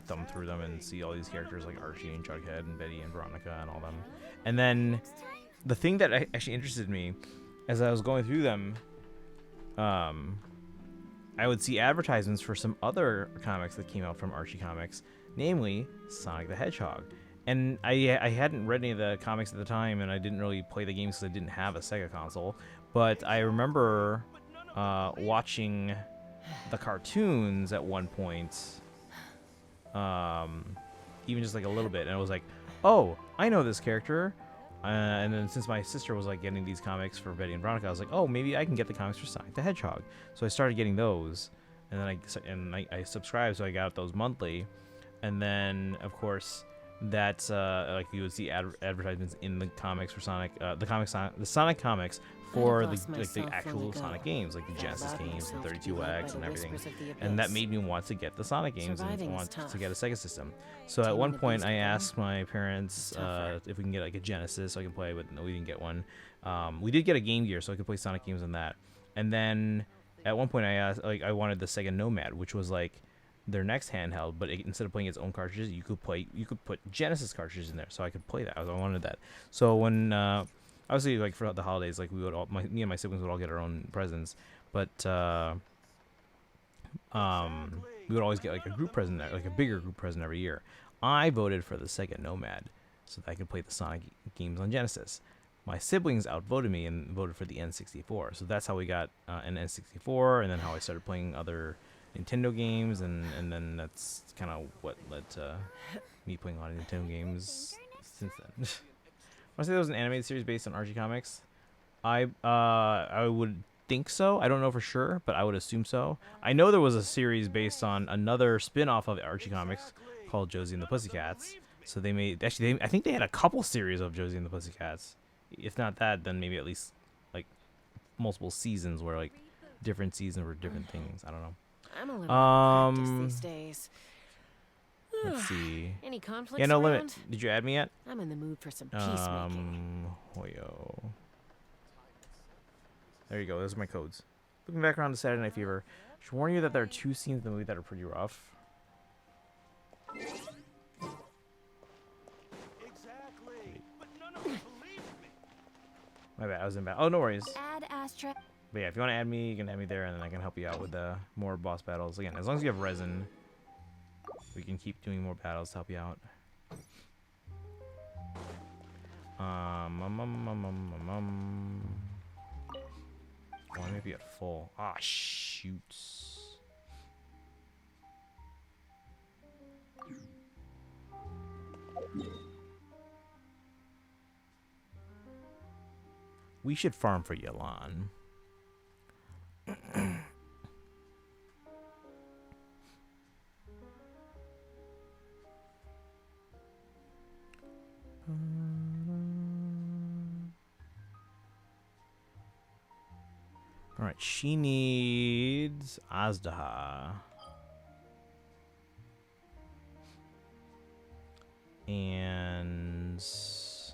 thumb through them and see all these characters like Archie and Jughead and Betty and Veronica and all them. And then the thing that actually interested me as I was going through them, I would see advertisements for some other comics that came out from Archie Comics, namely Sonic the Hedgehog. And I hadn't read any of the comics at the time, and I didn't really play the games because I didn't have a Sega console. But I remember watching the cartoons at one point, even just like a little bit, and I was like, oh, I know this character. And then since my sister was like getting these comics for Betty and Veronica, I was like, oh, maybe I can get the comics for Sonic the Hedgehog. So I started getting those, and then I subscribed, so I got those monthly. And then of course that's like you would see advertisements in the comics for Sonic, the Sonic comics for the actual Sonic games, like the Genesis games, the 32X, and everything. And that made me want to get the Sonic games and want to get a Sega system. So at one point, I asked my parents if we can get like a Genesis so I can play, but no, we didn't get one. We did get a Game Gear, so I could play Sonic games on that. And then at one point, I asked, like, I wanted the Sega Nomad, which was like their next handheld, but instead of playing its own cartridges, you could put Genesis cartridges in there, so I could play that. I wanted that. So when obviously, like, for the holidays, like, me and my siblings would all get our own presents, but we would always get like a group present, like a bigger group present every year. I voted for the Sega Nomad so that I could play the Sonic games on Genesis. My siblings outvoted me and voted for the N64, so that's how we got an N64, and then how I started playing other Nintendo games, and then that's kind of what led to me playing a lot of Nintendo games since then. I want to say there was an animated series based on Archie comics. I would think so. I don't know for sure, but I would assume so. I know there was a series based on another spin-off of Archie comics called Josie and the Pussycats. So they made, actually, I think they had a couple series of Josie and the Pussycats. If not that, then maybe at least like multiple seasons where like different seasons were different things. I don't know. I'm a little practiced these days. Let's see. Any conflicts Yeah, no around? limit. Did you add me yet? I'm in the mood for some peacemaking. Hoyo. There you go. Those are my codes. Looking back around to Saturday Night Fever, I should warn you that there are 2 scenes in the movie that are pretty rough. Exactly. But none of them believe me. My bad. I was in bad. Oh, no worries. Add Astra. But yeah, if you want to add me, you can add me there, and then I can help you out with more boss battles. Again, as long as you have resin, we can keep doing more battles to help you out. Why may be at full? Ah, shoots. We should farm for Yelan. All right, she needs Azdaha. And see,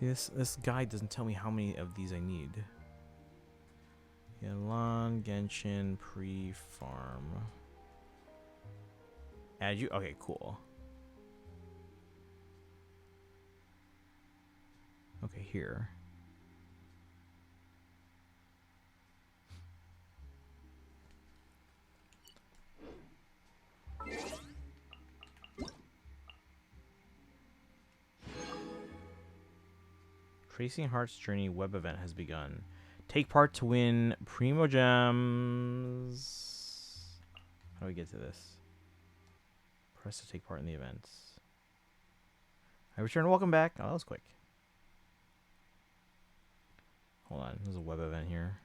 this guide doesn't tell me how many of these I need. Yelan, Genshin, pre-farm. Add you? Okay, cool. Okay, here. Tracing Heart's Journey web event has begun. Take part to win Primo Gems. How do we get to this? Press to take part in the events. I return. Welcome back. Oh, that was quick. Hold on. There's a web event here.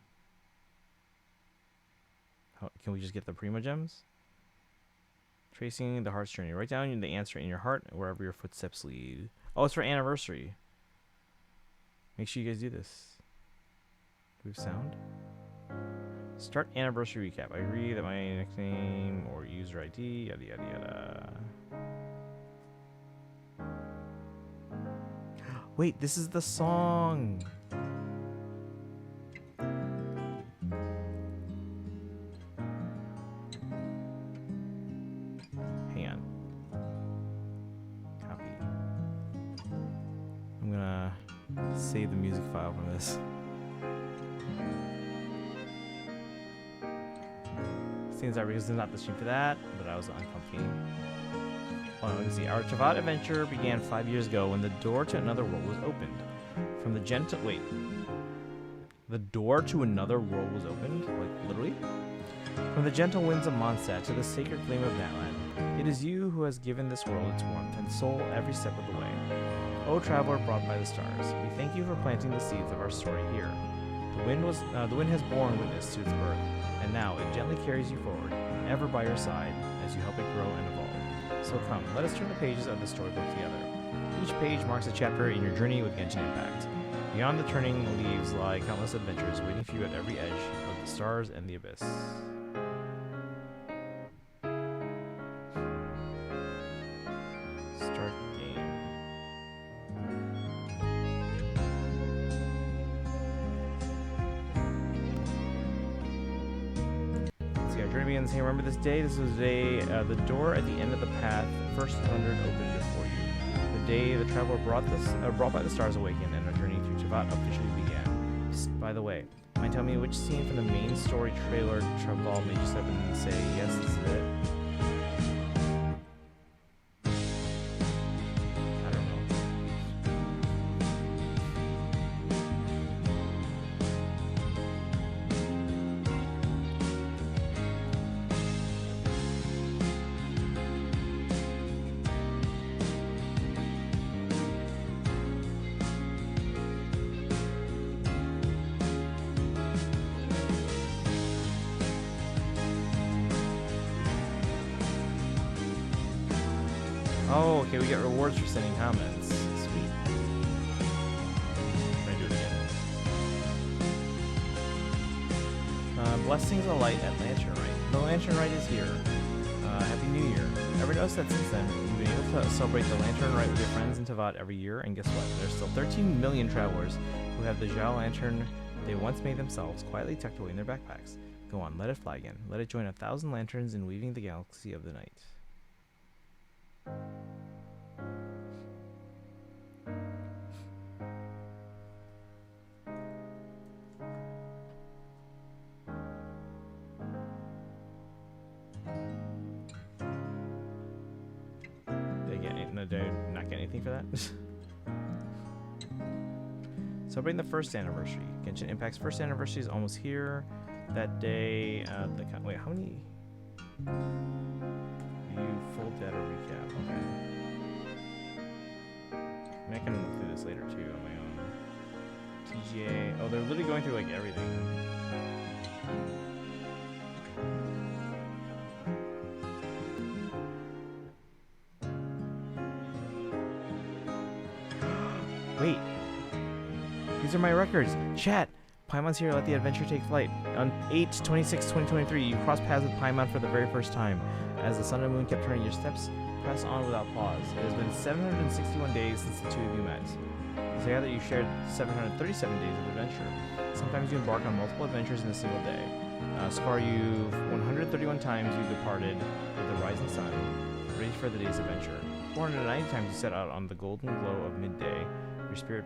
How, can we just get the Primo Gems? Tracing the Heart's Journey. Write down the answer in your heart wherever your footsteps lead. Oh, it's for anniversary. Make sure you guys do this. Do we have sound? Start anniversary recap. I agree that my nickname or user ID, yada yada yada. Wait, this is the song. Hang on. Copy. I'm gonna save the music file from this. Seems that because it's not the stream for that, but I was uncomfy. Hold on, let me see. Our Travat adventure began 5 years ago when the door to another world was opened. From the The door to another world was opened? Like, literally? From the gentle winds of Mondstadt to the sacred flame of Natlan, it is you who has given this world its warmth and soul every step of the way. O traveler brought by the stars, we thank you for planting the seeds of our story here. The wind has borne witness to its birth, and now it gently carries you forward, ever by your side, as you help it grow and evolve. So come, let us turn the pages of the storybook together. Each page marks a chapter in your journey with Genshin Impact. Beyond the turning leaves lie countless adventures waiting for you at every edge of the stars and the abyss. Start game. Let's see, our journey begins here. Remember this day? This was the day the door at the end of the path, first thundered opened before you. The day the traveler brought by the stars awakened and our journey through Tavat officially began. Psst, by the way, mind telling me which scene from the main story trailer Traval made you step in and say, yes, this is it? I don't know. Oh, okay, we get rewards for sending comments. Sweet. Can I do it again? Blessings of light at Lantern Rite. The Lantern Rite is here. Happy New Year. Ever noticed that since then, you've been able to celebrate the Lantern Rite with your friends in Tavat every year, and guess what? There's still 13 million travelers who have the Zhao Lantern they once made themselves quietly tucked away in their backpacks. Go on, let it fly again. Let it join 1,000 lanterns in weaving the galaxy of the night. Did I not get anything for that? Celebrating the first anniversary. Genshin Impact's first anniversary is almost here. That day, wait, how many? View full data recap. Okay. I mean, I can look through this later too on my own. TGA. Oh, they're literally going through like everything. Wait. These are my records. Chat. Paimon's here. Let the adventure take flight. On 8/26/2023, you crossed paths with Paimon for the very first time. As the sun and moon kept turning your steps, press on without pause. It has been 761 days since the two of you met. Together you shared 737 days of adventure. Sometimes you embark on multiple adventures in a single day. So far, 131 times you departed with the rising sun, ready for the day's adventure. 490 times you set out on the golden glow of midday, your spirit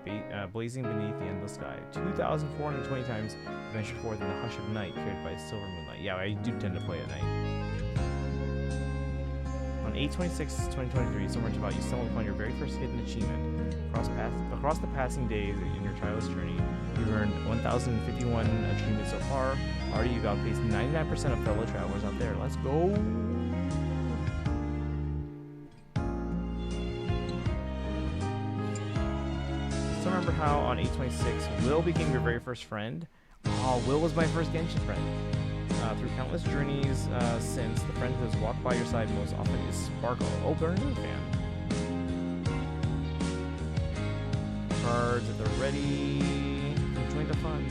blazing beneath the endless sky. 2,420 times you ventured forth in the hush of night, carried by silver moonlight. Yeah, I do tend to play at night. On 8/26/2023, somewhere about you stumbled upon your very first hidden achievement. Across the passing days in your tireless journey, you've earned 1,051 achievements so far. Already you've outpaced 99% of fellow travelers out there. Let's go! So remember how on 8/26, Will became your very first friend? Oh, Will was my first Genshin friend. Through countless journeys since, the friend who has walked by your side most often is Sparkle. Oh, Bernard fan. Cards, if they're ready, join the fun.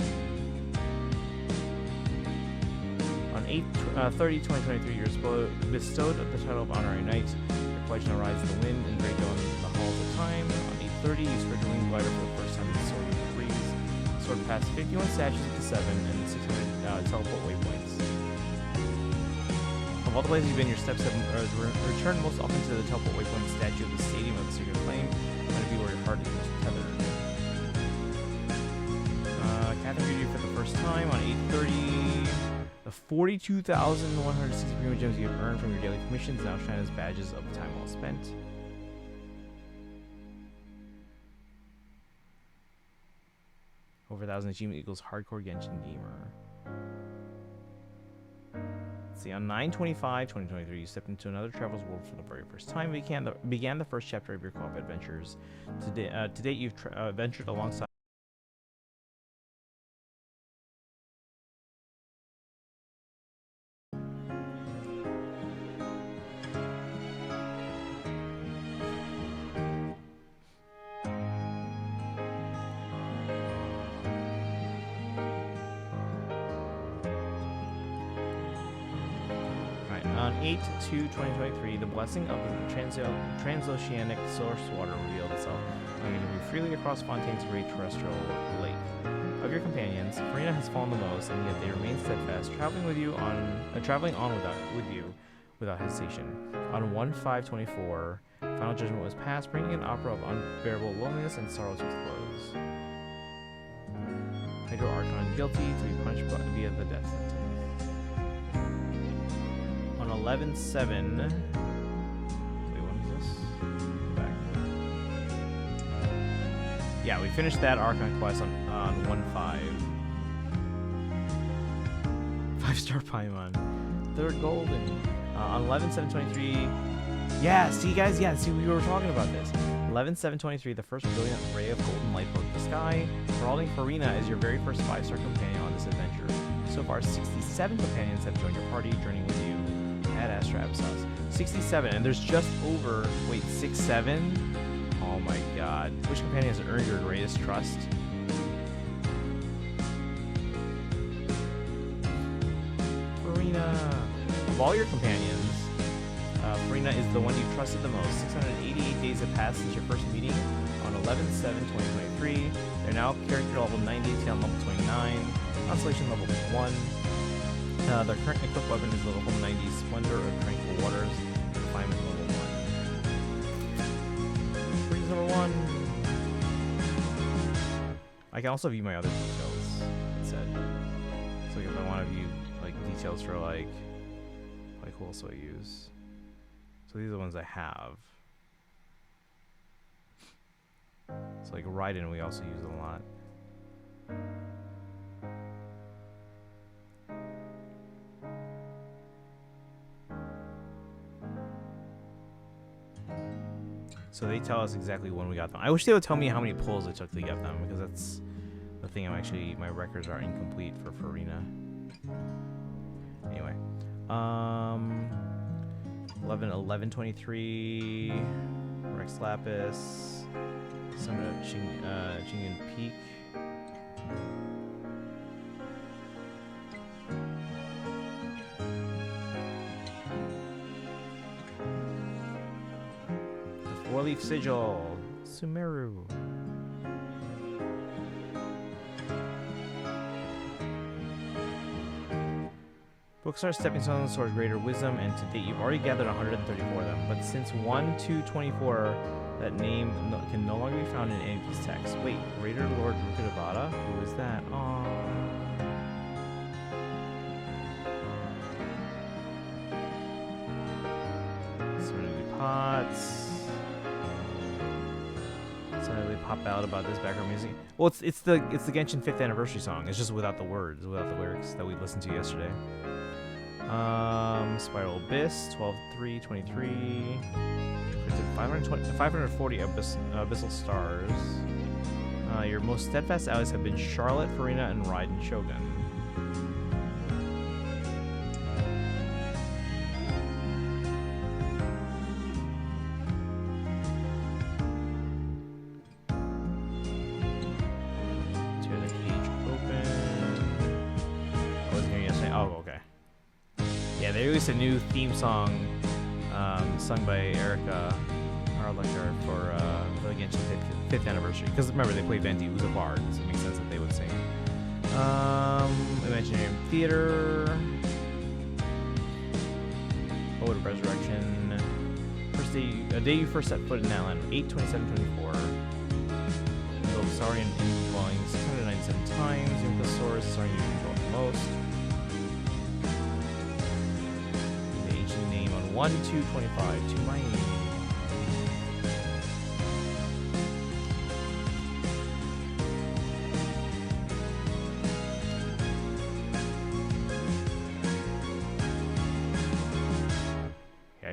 On 8/30/2023, you're bestowed the title of Honorary Knight. Your pledge now rides the wind and break down the halls of time. On 8/30, you spread your wing glider for the first time in the Sword of the Breeze. Sword past 51 statues of the 7 and 600 teleport waypoints. Of all the places you've been, your steps have returned most often to the teleport waypoint statue of the Stadium of the Sacred Flame. Might be where your heart is most tethered. Catherine greeted you for the first time on 8/30. The 42,160 premium gems you have earned from your daily commissions now shine as badges of the time well spent. over 1,000 achievement equals hardcore Genshin gamer. Let's see, on 9/25/2023, you stepped into another traveler's world for the very first time. Began the first chapter of your co-op adventures. To date, you've ventured alongside. On 8/2/2023, the blessing of the transoceanic source water revealed itself, allowing you to move freely across Fontaine's great terrestrial lake. Of your companions, Farina has fallen the most, and yet they remain steadfast, traveling on with you without hesitation. On 1/5/24, final judgment was passed, bringing an opera of unbearable loneliness and sorrow to its close. Hydro Archon guilty to be punished via the death sentence. On 11/7. Wait, when was this? Go back. Yeah, we finished that Archon quest on 1/5. 5-star Paimon. Third golden. On 11/7/23. Yeah, see guys, see we were talking about this. 11/7/23, the first brilliant ray of golden light broke the sky. Heralding Farina is your very first 5-star companion on this adventure. So far, 67 companions have joined your party, journeying with you at Astra Abyssos. 67, and there's just over, 6-7? Oh my god. Which companion has earned your greatest trust? Farina. Of all your companions, Farina is the one you've trusted the most. 688 days have passed since your first meeting on 11/7/2023. They're now character level 90, tail level 29, constellation level 1. Their current equipped weapon is level 90, Splendor of Tranquil Waters, Refinement level 1. Freeze number 1. I can also view my other details, it said. So if I want to view details for who else do I use? So these are the ones I have. So Raiden we also use a lot. So they tell us exactly when we got them. I wish they would tell me how many pulls it took to get them, because that's the thing. My records are incomplete for Farina. Anyway, 11/11/23, Rex Lapis, Summit of Chingan Peak. Four-leaf sigil, Sumeru. Books are stepping stones towards greater wisdom, and to date you've already gathered 134 of them. But since 1/2/24, that name can no longer be found in any of these texts. Wait, Raider Lord Rukadavada? Who is that? Aww. Serenity Pots. Suddenly pop out about this background music. Well, it's the Genshin 5th anniversary song. It's just without the words, without the lyrics that we listened to yesterday. Spiral Abyss, 12/3/23. 540 abyssal stars. Your most steadfast allies have been Charlotte, Farina, and Raiden Shogun. Tear the cage open. I wasn't here yesterday. Oh, okay. Yeah, they released a new theme song sung by Erica Arlector for the Genshin 5th anniversary. Because remember, they play Venti, who's a bard, so it makes sense that they would sing. Imaginary Theater. Ode of Resurrection. First day, a day you first set foot in that land, 8/27/24. Invoke Saurian dwelling 697 times. Invoke the source, Saurian you control the most. 1/2/25 to Miami.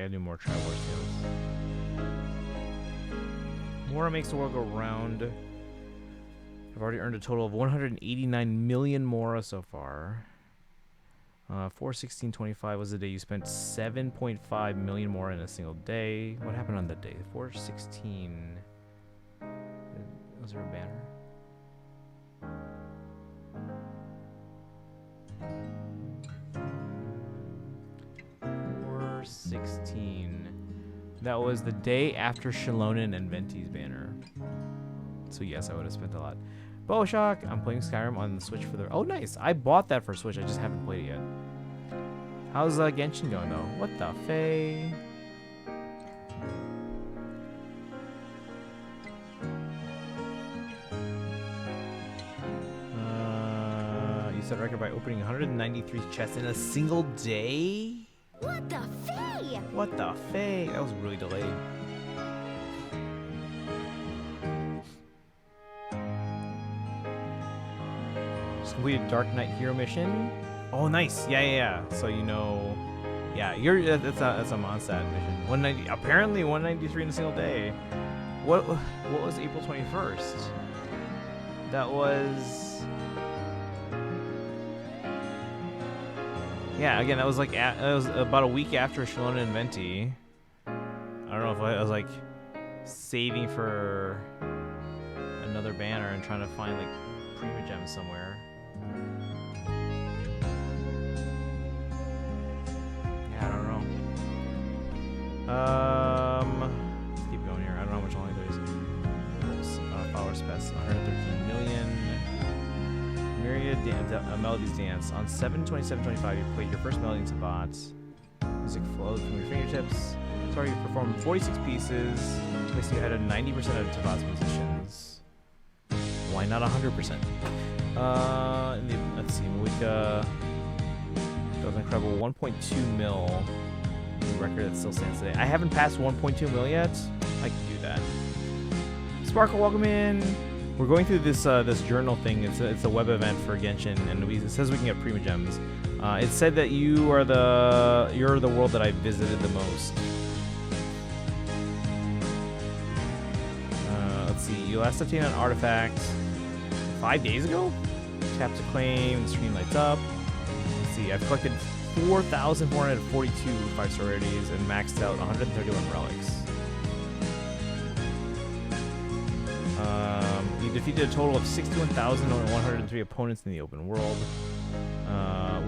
gotta do more Traveler skills. Mora makes the world go round. I've already earned a total of 189 million Mora so far. 4/16/25 was the day you spent 7.5 million Mora in a single day. What happened on that day? 4/16. Was there a banner? That was the day after Shalonen and Venti's banner. So yes, I would have spent a lot. Bowshock, I'm playing Skyrim on the Switch for the... Oh, nice. I bought that for Switch. I just haven't played it yet. How's Genshin going, though? What the fey? You set a record by opening 193 chests in a single day? What the fey? What the fey? That was really delayed. Just completed Dark Knight Hero mission. Oh, nice. Yeah. So you know, yeah, that's a Mondstadt mission. 190. Apparently 193 in a single day. What was April 21st? That was. Yeah, again, that was like that was about a week after Shalonen and Venti. I don't know if I was like saving for another banner and trying to find like Prima Gems somewhere. Yeah, I don't know. Let's keep going here. I don't know how much longer there is. Follower spec 113 million. Myriad Melodies Dance. On 7/27/25, you played your first melody into bots. Music flows from your fingertips. Sorry, you performed 46 pieces. Placing you ahead of 90% of Tabat's musicians. Why not 100%? Let's see, Malika. That was an incredible 1.2 mil. New record that still stands today. I haven't passed 1.2 mil yet. I can do that. Sparkle, welcome in. We're going through this this journal thing. It's a web event for Genshin, and it says we can get Prima Gems. It said that you're the world that I visited the most. Let's see. You last obtained an artifact 5 days ago. Tap to claim. The screen lights up. Let's see. I've collected 4,442 5-star rarities and maxed out 131 relics. You defeated a total of 61,103 opponents in the open world.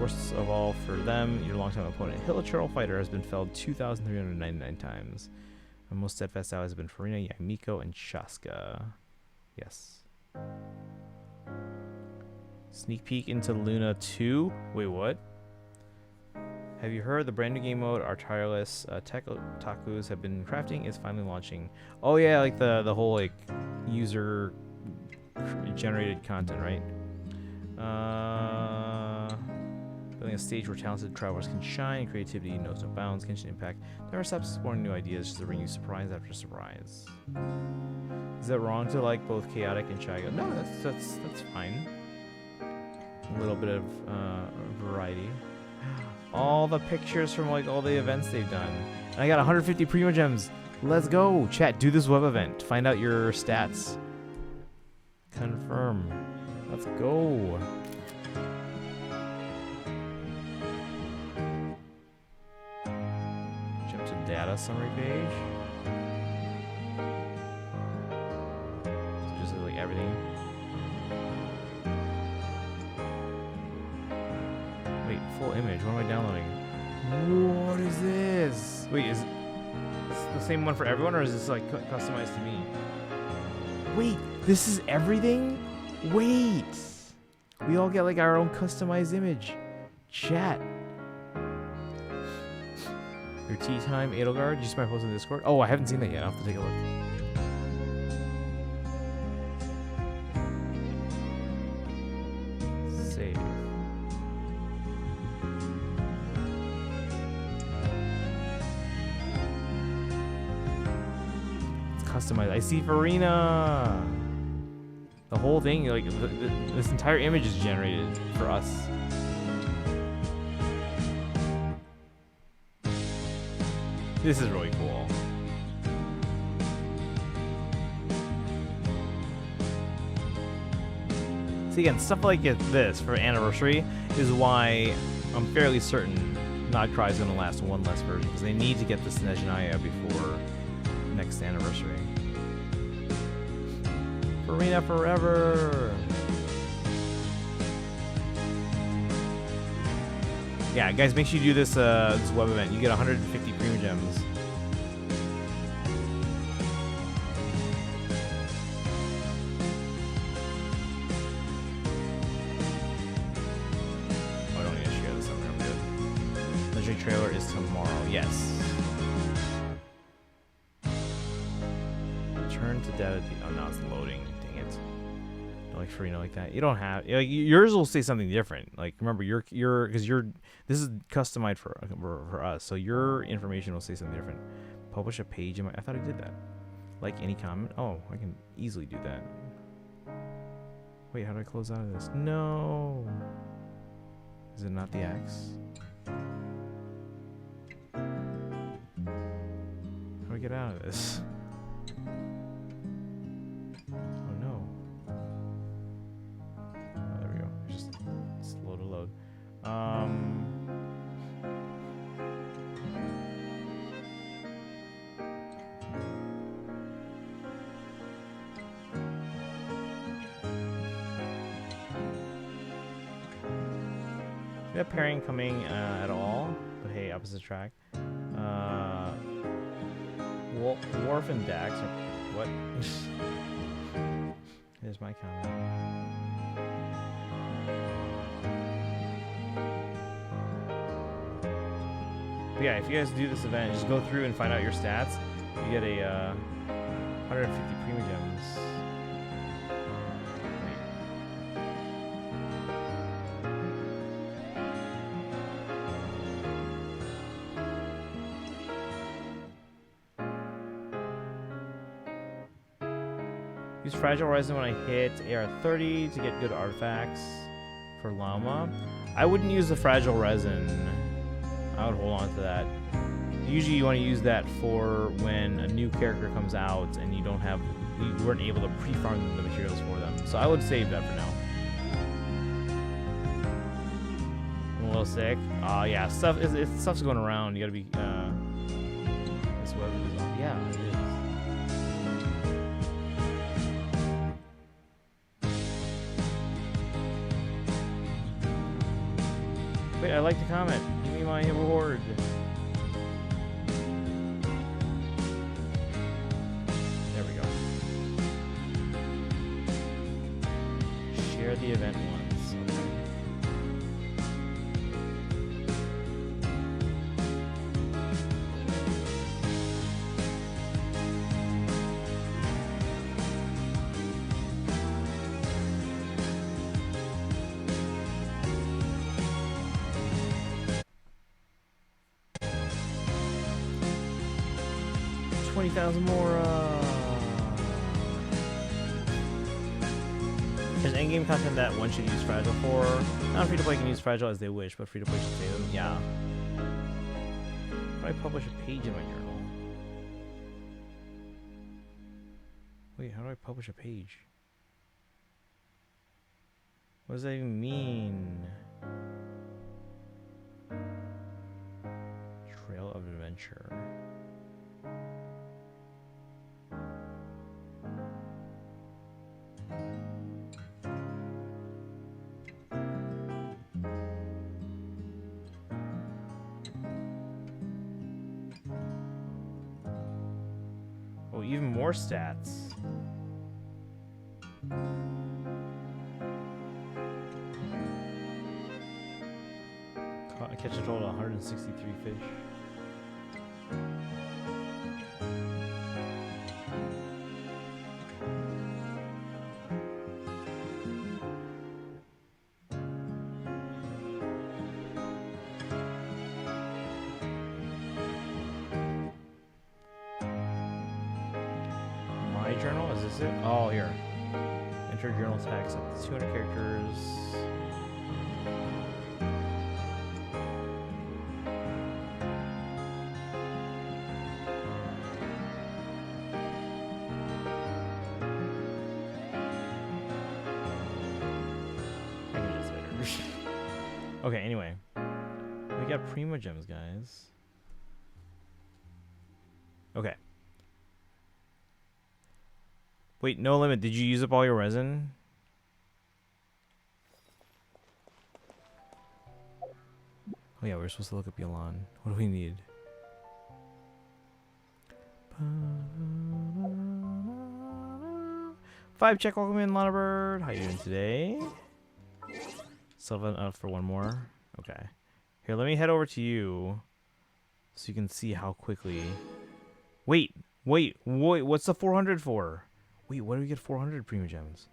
Worst of all for them, your longtime opponent, Hilichurl Fighter, has been felled 2,399 times. My most steadfast allies have been Farina, Yamiko, and Shaska. Yes. Sneak peek into Luna 2. Wait, what? Have you heard the brand new game mode our tireless tech otakus have been crafting is finally launching? Oh yeah, like the whole like user generated content, right? Building a stage where talented travelers can shine and creativity knows no bounds. Genshin Impact never stops exploring new ideas just to bring you surprise after surprise. Is that wrong to like both chaotic and shy? No, that's fine. A little bit of variety. All the pictures from like all the events they've done. And I got 150 Prima Gems. Let's go. Chat, do this web event. Find out your stats. Confirm. Let's go. Jump to data summary page. So just like everything. Wait, full image. What am I downloading? What is this? Wait, is this the same one for everyone, or is this like customized to me? Wait, this is everything? Wait. We all get like our own customized image. Chat. Your tea time, Edelgard. Did you see my post in Discord? Oh, I haven't seen that yet. I'll have to take a look. Save. Customized. I see Farina. The whole thing, like this entire image is generated for us. This is really cool. See, again, stuff like this for anniversary is why I'm fairly certain Nodcry is going to last one less version, because they need to get this Snezhnaya before next anniversary. Farina forever! Yeah, guys, make sure you do this this web event. You get 150 premium gems. Oh, I don't need to share this. I'm good. Legendary trailer is tomorrow. Yes. Return to data. Oh, now it's loading. Dang it. Like Farina like that. You don't have like yours will say something different. Like remember because this is customized for us, so your information will say something different. Publish a page in my. I thought I did that. Like any comment. Oh, I can easily do that. Wait, how do I close out of this? No. Is it not the X? How do I get out of this? Oh no. Oh, there we go. It's just slow to load. We have pairing coming at all, but hey, opposite track. Worf and Dax. What? Here's my comment. But yeah, if you guys do this event, just go through and find out your stats. You get a 150 premium gems. Use Fragile Resin when I hit AR30 to get good artifacts for Llama. I wouldn't use the Fragile Resin. I would hold on to that. Usually you want to use that for when a new character comes out and you weren't able to pre-farm the materials for them. So I would save that for now. I'm a little sick. Yeah, stuff's going around. You gotta be, this web is, yeah, it is. Wait, I like the comment. Give me my reward. There we go. Share the event once. Okay. 20,000 more. There's endgame content that one should use Fragile for. Non-free-to-play can use Fragile as they wish, but free-to-play should save them. Yeah. How do I publish a page in my journal? Wait, how do I publish a page? What does that even mean? Trail of Adventure. Oh, even more stats. I catch a total of 163 fish. My journal? Is this it? Oh, here. Enter journal text up to 200 characters. Okay, anyway. We got Prima Gems, guys. Okay. Wait, no limit. Did you use up all your resin? Oh yeah, we were supposed to look up Yalan. What do we need? 5 check, welcome in, Lana Bird. How you doing today? Still have enough for one more. Okay. Here, let me head over to you so you can see how quickly. Wait. What's the 400 for? Wait, what do we get 400 Prima Gems?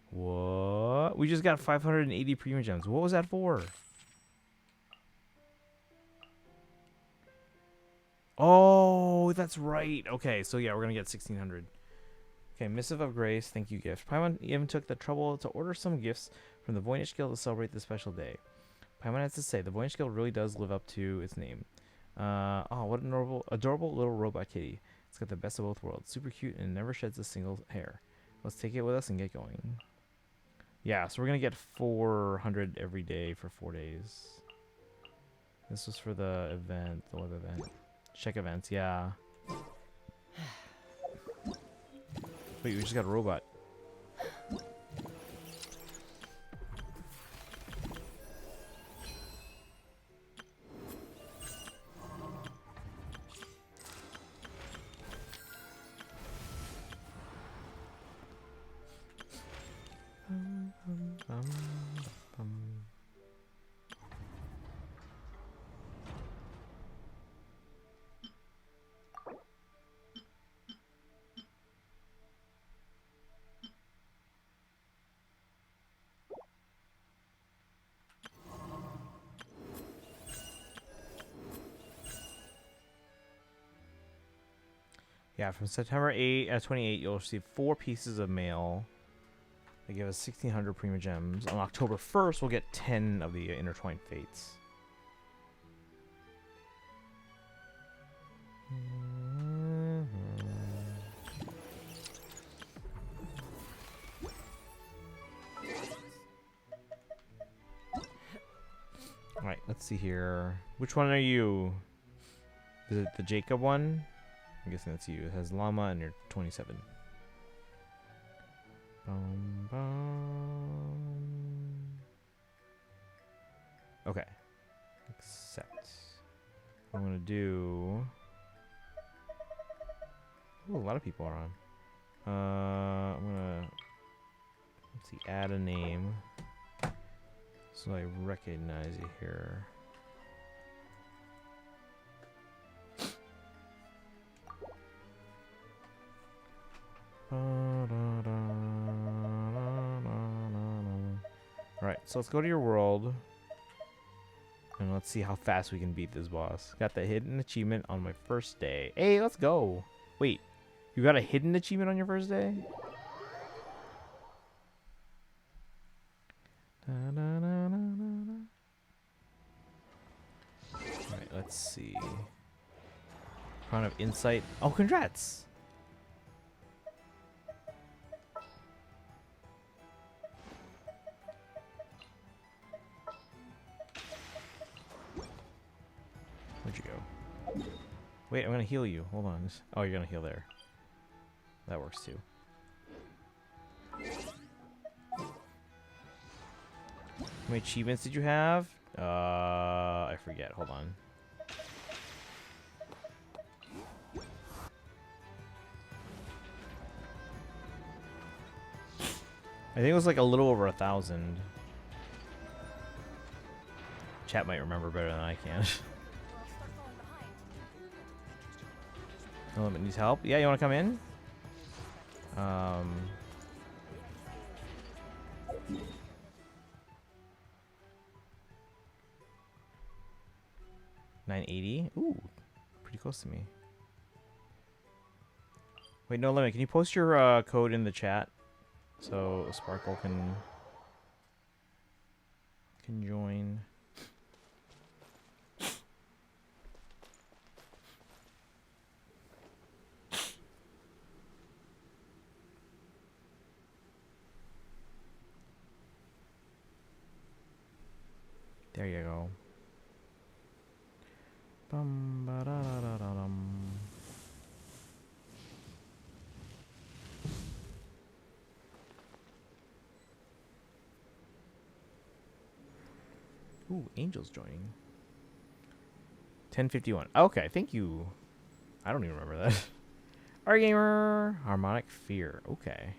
What? We just got 580 Prima Gems. What was that for? Oh, that's right. Okay, so yeah, we're gonna get 1600. Okay, Missive of Grace, thank you, gift. Paimon even took the trouble to order some gifts from the Voynich Guild to celebrate this special day. Paimon has to say, the Voynich Guild really does live up to its name. Oh, what an adorable little robot kitty. It's got the best of both worlds. Super cute and never sheds a single hair. Let's take it with us and get going. Yeah, so we're gonna get 400 every day for 4 days. This was for the event, the web event. Check events, yeah. Wait, we just got a robot. Yeah, from September 28, you'll receive 4 pieces of mail. They give us 1,600 Prima Gems. On October 1st, we'll get 10 of the Intertwined Fates. Alright, let's see here. Which one are you? Is it the Jacob one? I'm guessing that's you. It has llama and you're 27. Okay. Accept. I'm gonna do. Ooh, a lot of people are on. I'm gonna. Let's see. Add a name. So I recognize you here. Alright, so let's go to your world. And let's see how fast we can beat this boss. Got the hidden achievement on my first day. Hey, let's go. Wait, you got a hidden achievement on your first day? Alright, let's see. Crown of Insight. Oh, congrats! Where'd you go? Wait, I'm gonna heal you. Hold on. Oh, you're gonna heal there. That works too. How many achievements did you have? I forget. Hold on. I think it was like a little over 1,000. Chat might remember better than I can. No limit needs help. Yeah, you want to come in? 980. Ooh, pretty close to me. Wait, no limit. Can you post your code in the chat so Sparkle can join? There you go. Bum, ba, da, da, da, da, dum. Ooh, Angel's joining. 10:51. Okay, thank you. I don't even remember that. Alright, gamer. Harmonic Fear. Okay.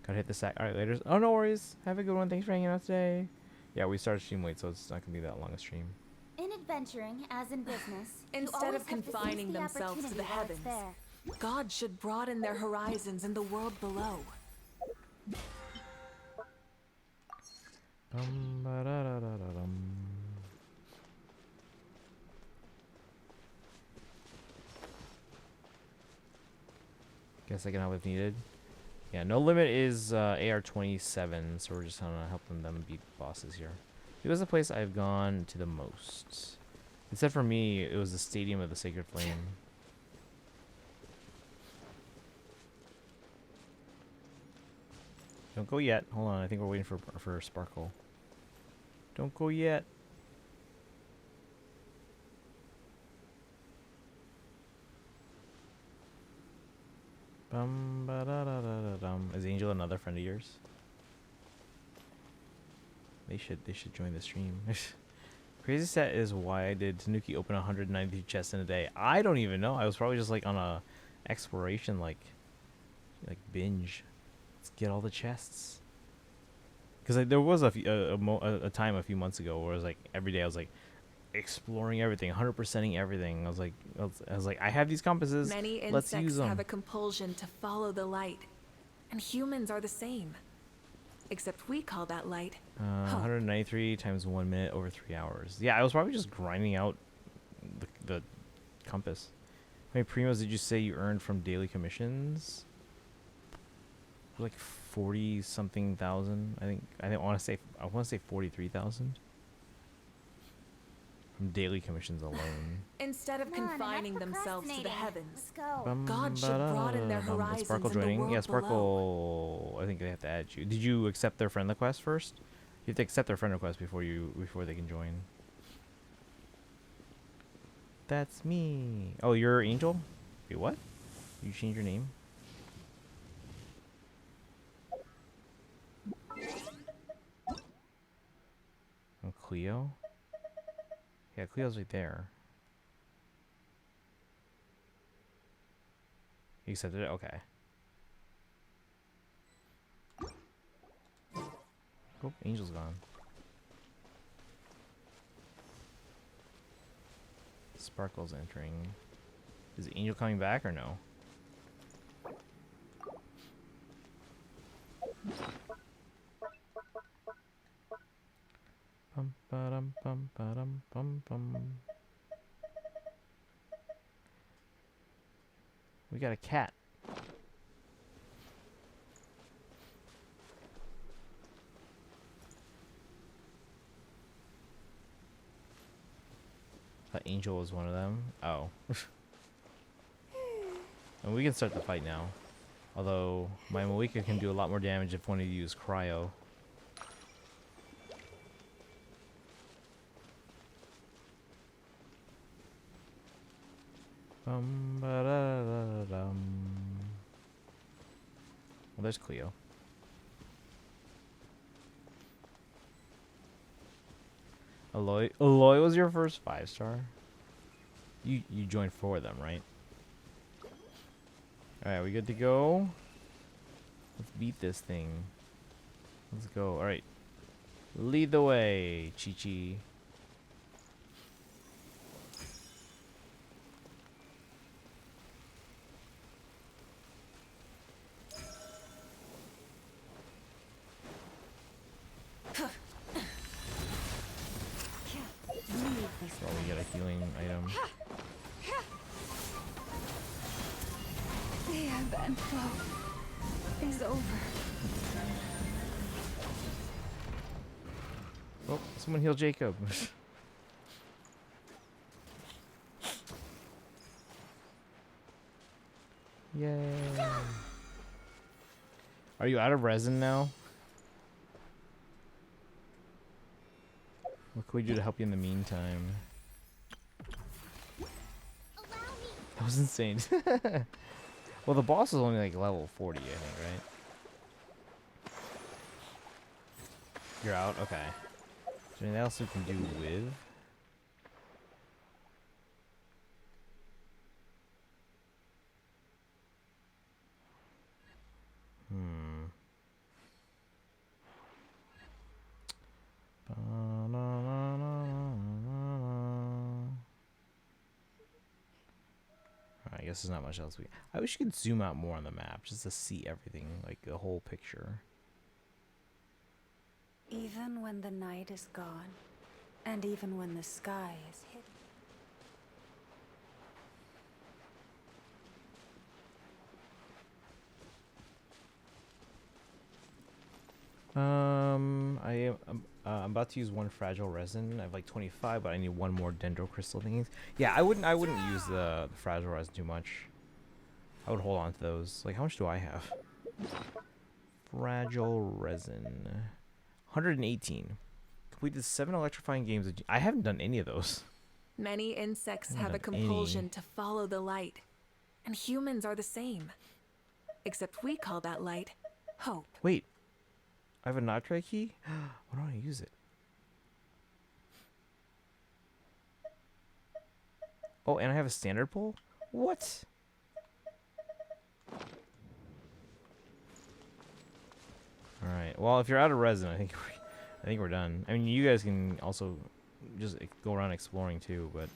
Gotta hit the sack. Alright, later. Oh, no worries. Have a good one. Thanks for hanging out today. Yeah, we started stream late, so it's not gonna be that long a stream. In adventuring, as in business, you Instead always of have to seize confining the themselves to opportunity the while it's heavens, there. God should broaden their horizons in the world below. Ba, da, da, da, da, dum. Guess I can help if needed. Yeah, no limit is AR-27, so we're just gonna helping them beat bosses here. It was the place I've gone to the most. Except for me, it was the Stadium of the Sacred Flame. Don't go yet. Hold on, I think we're waiting for Sparkle. Don't go yet. Bum, ba, da, da, da, da, dum. Is Angel another friend of yours? They should join the stream. Crazy set is why I did Tanuki open 192 chests in a day. I don't even know. I was probably just like on a exploration like binge. Let's get all the chests. Because like, there was a time a few months ago where it was like every day I was like exploring everything, 100%ing everything. I was like, I have these compasses. Many Let's use insects them. have a compulsion to follow the light, and humans are the same. Except we call that light hope. 193 times 1 minute over 3 hours. Yeah, I was probably just grinding out the compass. How many primos did you say you earned from daily commissions? Like 40 something thousand. I want to say 43,000 from daily commissions alone. Instead of Come on, enough confining themselves to the procrastinating. heavens, Let's go. God should broaden their Is horizons Sparkle in the joining? world Yeah, below. Sparkle. I think they have to add you. Did you accept their friend request first? You have to accept their friend request before they can join. That's me. Oh, you're Angel? Wait, what? You changed your name? Oh, Cleo? Yeah, Cleo's right there. You accepted it? Okay. Oh, Angel's gone. Sparkle's entering. Is Angel coming back or no? Bum ba-dum bum ba-dum bum bum. We got a cat. Thought Angel was one of them. Oh. And we can start the fight now. Although my Moika can do a lot more damage if one of you use Cryo. Bum, ba, da, da, da, dum. Well, there's Cleo. Aloy was your first 5-star? You joined 4 of them, right? Alright, we good to go? Let's beat this thing. Let's go. Alright. Lead the way, Chi-Chi. Probably get a healing item. The event flow is over. Oh, someone heal Jacob. Yay. Are you out of resin now? What can we do to help you in the meantime? That was insane. Well, the boss is only like level 40, I think, right? You're out? Okay. Is there anything else we can do with? I guess there's not much else I wish you could zoom out more on the map just to see everything, like the whole picture. Even when the night is gone, and even when the sky is hidden. I'm about to use one fragile resin. I have like 25, but I need one more dendro crystal thingies. Yeah, I wouldn't use the fragile resin too much. I would hold on to those. Like, how much do I have? Fragile resin, 118. Completed 7 electrifying games. I haven't done any of those. Many insects I have a haven't done compulsion any. to follow the light, and humans are the same. Except we call that light hope. Wait, I have a nitrate key. Why don't I use it? Oh, and I have a standard pull. What? All right. Well, if you're out of resin, I think we're done. I mean, you guys can also just go around exploring too, but.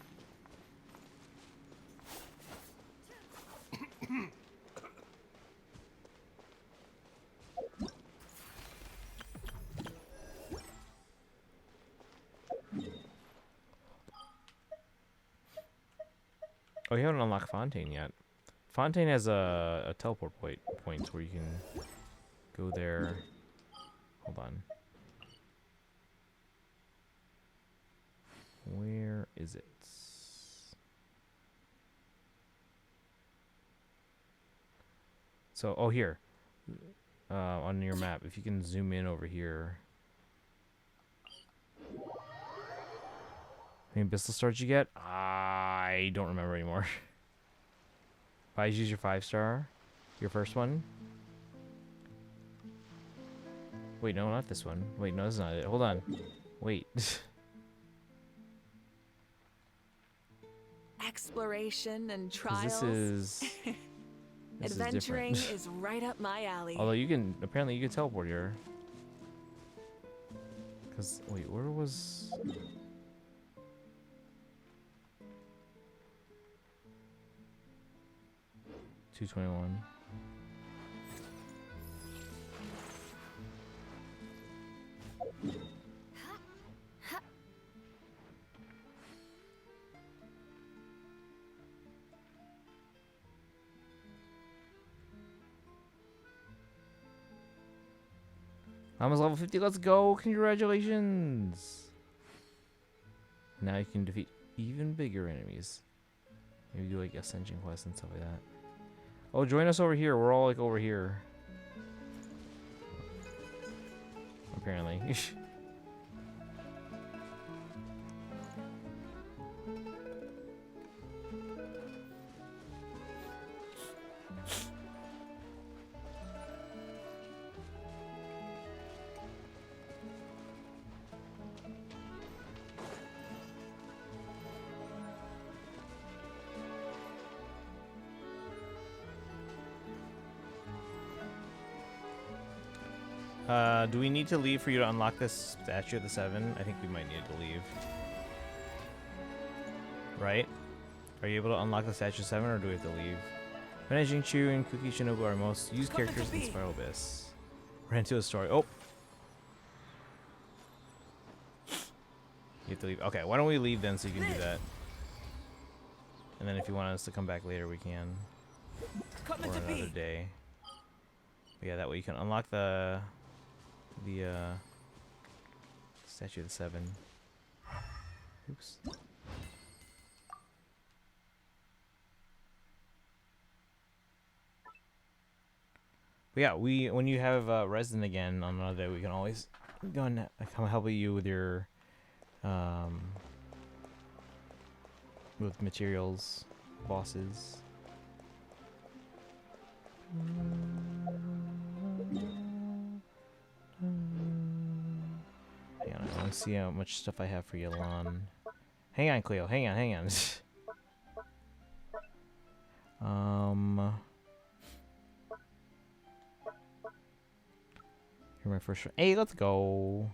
Oh, you haven't unlocked Fontaine yet. Fontaine has a teleport point where you can go there. Hold on. Where is it? So, oh, here. On your map, if you can zoom in over here. How many pistol stars you get? I don't remember anymore. Guys, use your 5-star. Your first one. Wait, no, not this one. Wait, no, that's not it. Hold on. Wait. Exploration and 'Cause trials. this is Adventuring different. is right up my alley. Although you can, apparently you can teleport here. Cause, wait, where was... 221. Almost level 50. Let's go. Congratulations. Now you can defeat even bigger enemies. Maybe do like ascension quests and stuff like that. Oh, join us over here. We're all like over here. Apparently. Do we need to leave for you to unlock this statue of the 7? I think we might need to leave. Right? Are you able to unlock the statue of 7, or do we have to leave? Managing Chu and Cookie Shinobu are most used characters in Spiral Abyss. Ran into a story. Oh! You have to leave. Okay, why don't we leave then so you can do that. And then if you want us to come back later, we can. Or another day. But yeah, that way you can unlock the statue of the 7. Oops. But yeah, when you have resin again on another day, we can always go and come help you with your with materials, bosses. Hang on, I want to see how much stuff I have for Yalan. Hang on, Cleo. Hang on, hang on. You're my first friend. Hey, let's go.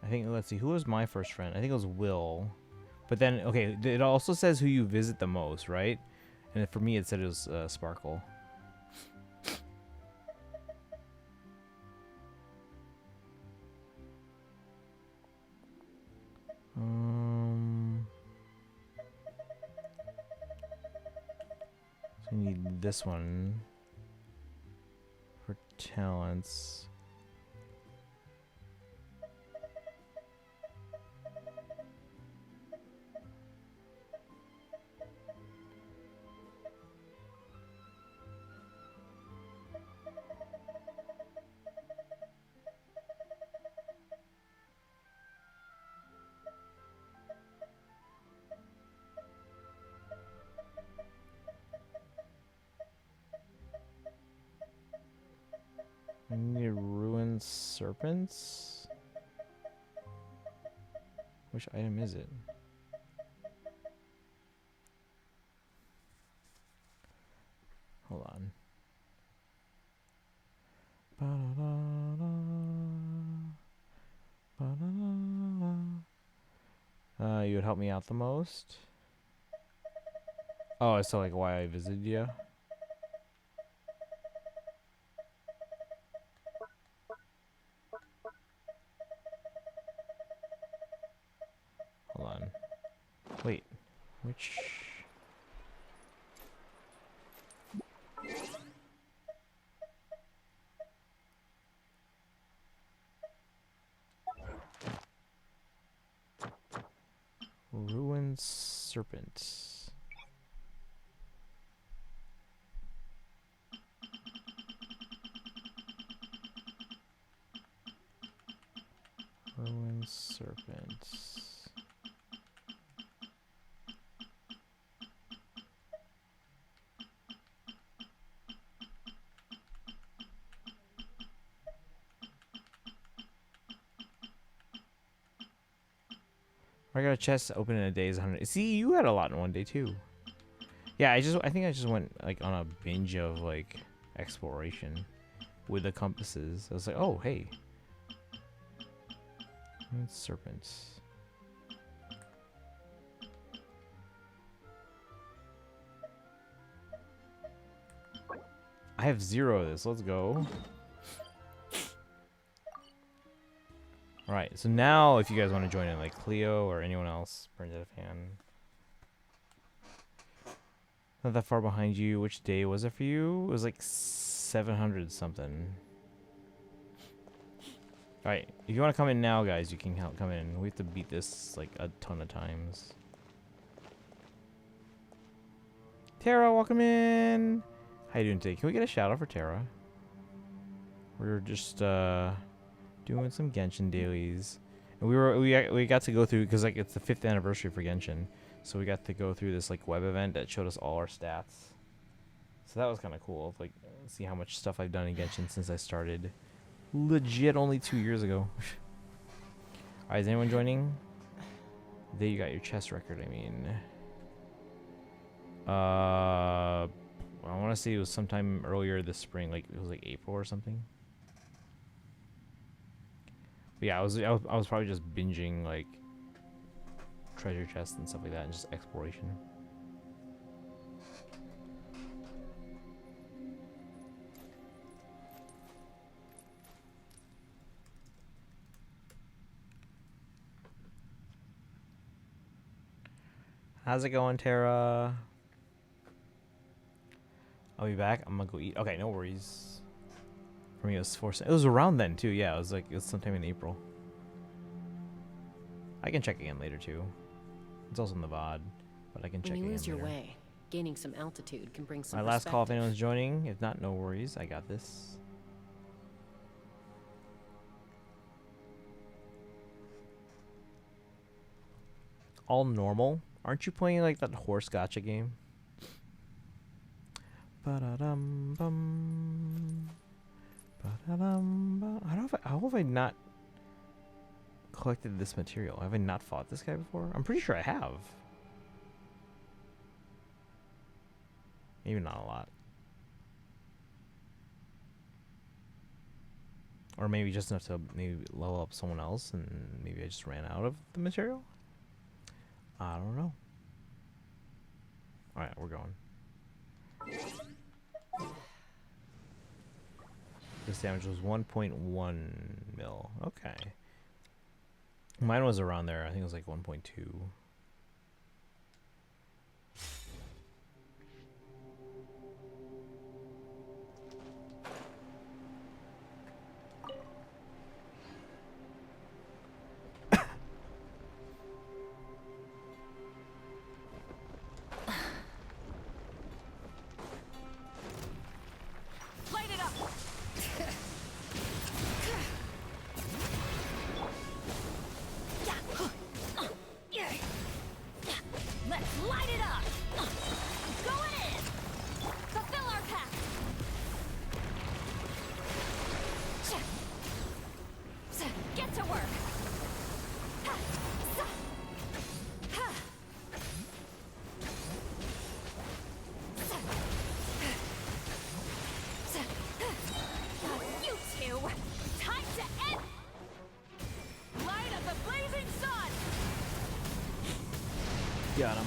I think, let's see, who was my first friend? I think it was Will. But then, okay, it also says who you visit the most, right? And for me, it said it was Sparkle. So we need this one for talents. I need ruined serpents. Which item is it? Hold on. You would help me out the most. Oh, it's so like why I visited you. Hold on. Wait. Which? Ruined serpent. Ruined serpent. I got a chest open in a day is 100. See, you had a lot in one day too. Yeah, I think I just went like on a binge of like exploration with the compasses. I was like, oh hey, serpents. I have 0 of this. Let's go. Alright, so now if you guys want to join in, like Cleo or anyone else, Bernadette fan. Not that far behind you. Which day was it for you? It was like 700 something. Alright, if you want to come in now, guys, you can come in. We have to beat this like a ton of times. Tara, welcome in. How you doing today? Can we get a shout out for Tara? We're just doing some Genshin dailies, and we got to go through because like it's the 5th anniversary for Genshin, so we got to go through this like web event that showed us all our stats. So that was kind of cool. Like see how much stuff I've done in Genshin since I started. Legit, only 2 years ago. Alright, is anyone joining? There you got your chess record. I mean, I want to say it was sometime earlier this spring, like it was like April or something. But yeah, I was probably just binging like treasure chests and stuff like that, and just exploration. How's it going, Tara? I'll be back. I'm gonna go eat. Okay, no worries. For me, it was 4 cents. It was around then too. Yeah, it was sometime in April. I can check again later too. It's also in the VOD, but I can check again. When you lose your later. way, gaining some altitude can bring some My last call if perspective. anyone's joining. If not, no worries. I got this. all normal. Aren't you playing like that horse gotcha game? Ba-da-dum bum. Ba-da-dum bum. How have I not collected this material? Have I not fought this guy before? I'm pretty sure I have. Maybe not a lot. Or maybe just enough to maybe level up someone else, and maybe I just ran out of the material? I don't know. Alright, we're going. This damage was 1.1 mil. Okay. Mine was around there. I think it was like 1.2. Light it up! Let's light it up! Going in! Fulfill our pact! Get to work! You two! Time to end! Light of the blazing sun! Got him.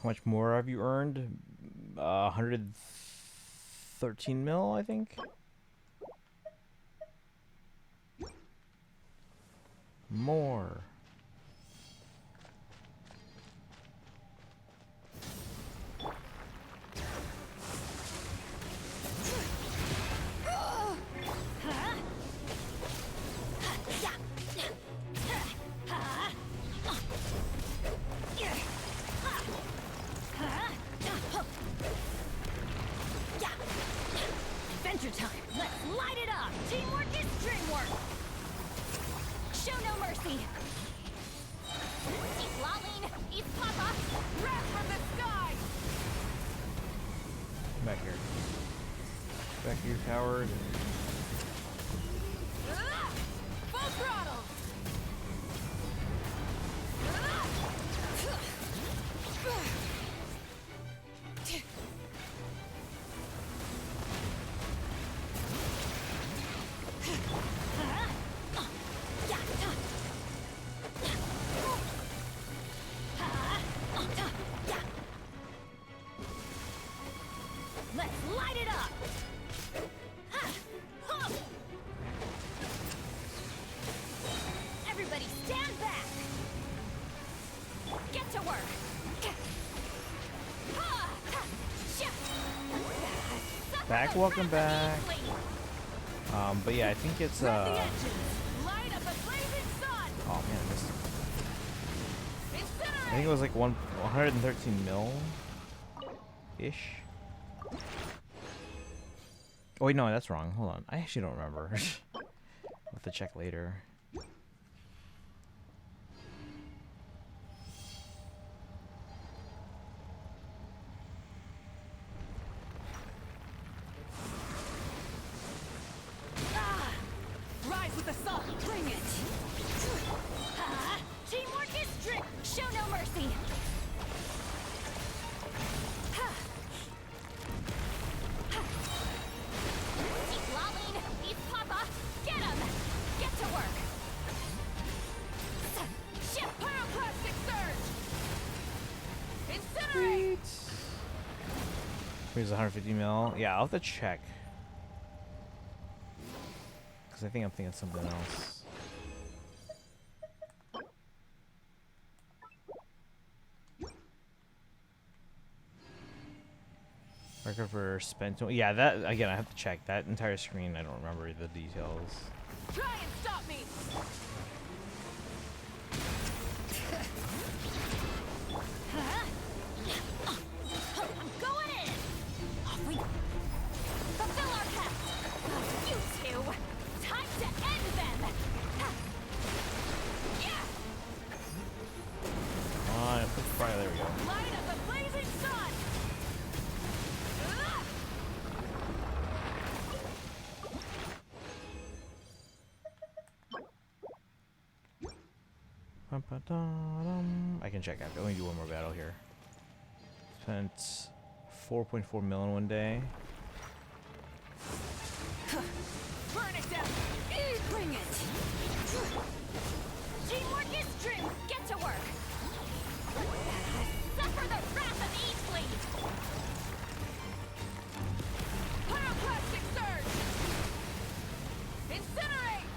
How much more have you earned? 113 mil, I think. More. Adventure time! Let's light it up! Teamwork is dreamwork! Show no mercy! Eat Laline! Eat Papa! Wrath from the sky! Back here. Back here, coward. Full throttle! Let's light it up! Everybody stand back! Get to work! Back, welcome back. But yeah, I think it's Light up a blazing sun! oh man, I missed it. Incinerate! I think it was like 113 mil ish. Oh wait, no, that's wrong. Hold on, I actually don't remember. I'll have to check later. Rise with the sun! Bring it! Teamwork is strict! Show no mercy! Eat Laline! Eat Papa! Get him! Get to work! Ship pyroclastic surge! Incinerate! Here's 150 mil. Yeah, I'll have to check. Because I think I'm thinking something else. Record for spent. Yeah, that again. I have to check that entire screen. I don't remember the details. Try and stop me! I'm going in! Fulfill our pact! You two! I can check after. Let me do one more battle here. Spent 4.4 million one day. Burn it down! Bring it! Teamwork is strength! Get to work! Suffer the wrath of Eastlead! Pyroclastic surge! Incinerate!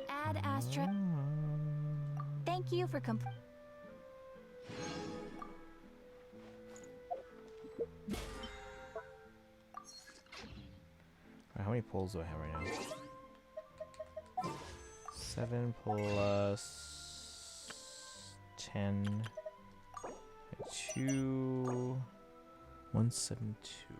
Add Astra. Thank you for How many pulls do I have right now? 7 plus 10. 2. 172.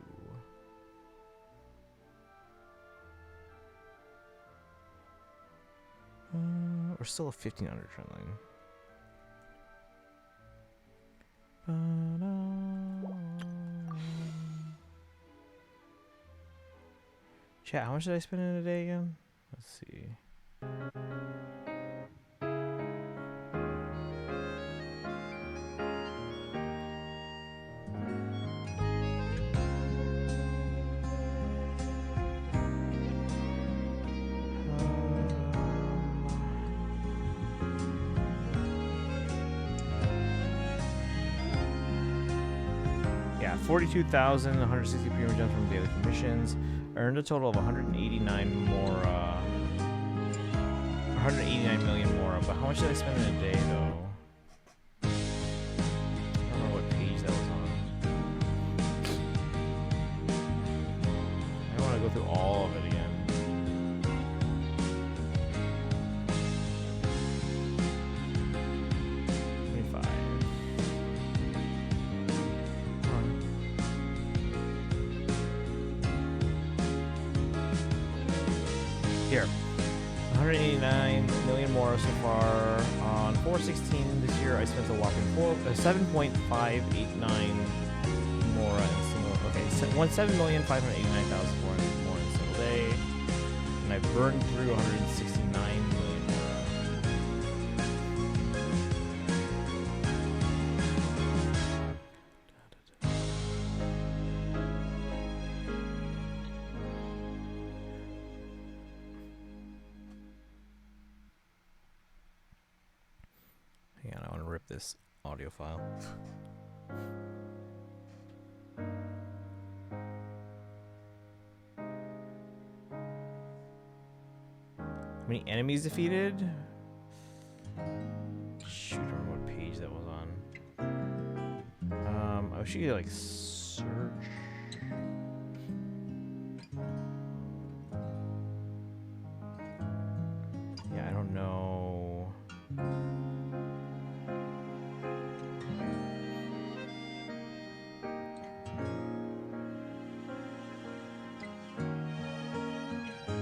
We're still a 1500 trend line. Chat, how much did I spend in a day again? Let's see. Yeah, 42,160 premium gems from daily commissions. Earned a total of 189 more, 189 million more. But how much did I spend in a day, though? I don't know what page that was on. I don't want to go through all of it again. Here, 189 million more so far. On 4/16 this year, I spent a whopping 7.589 more in a single. Okay, 7,589,000 more in a single day, and I burned through 169 million more. Hang on, I want to rip this audio file. How many enemies defeated? Shoot, I don't remember what page that was on. I wish you could like search. Yeah, I don't know.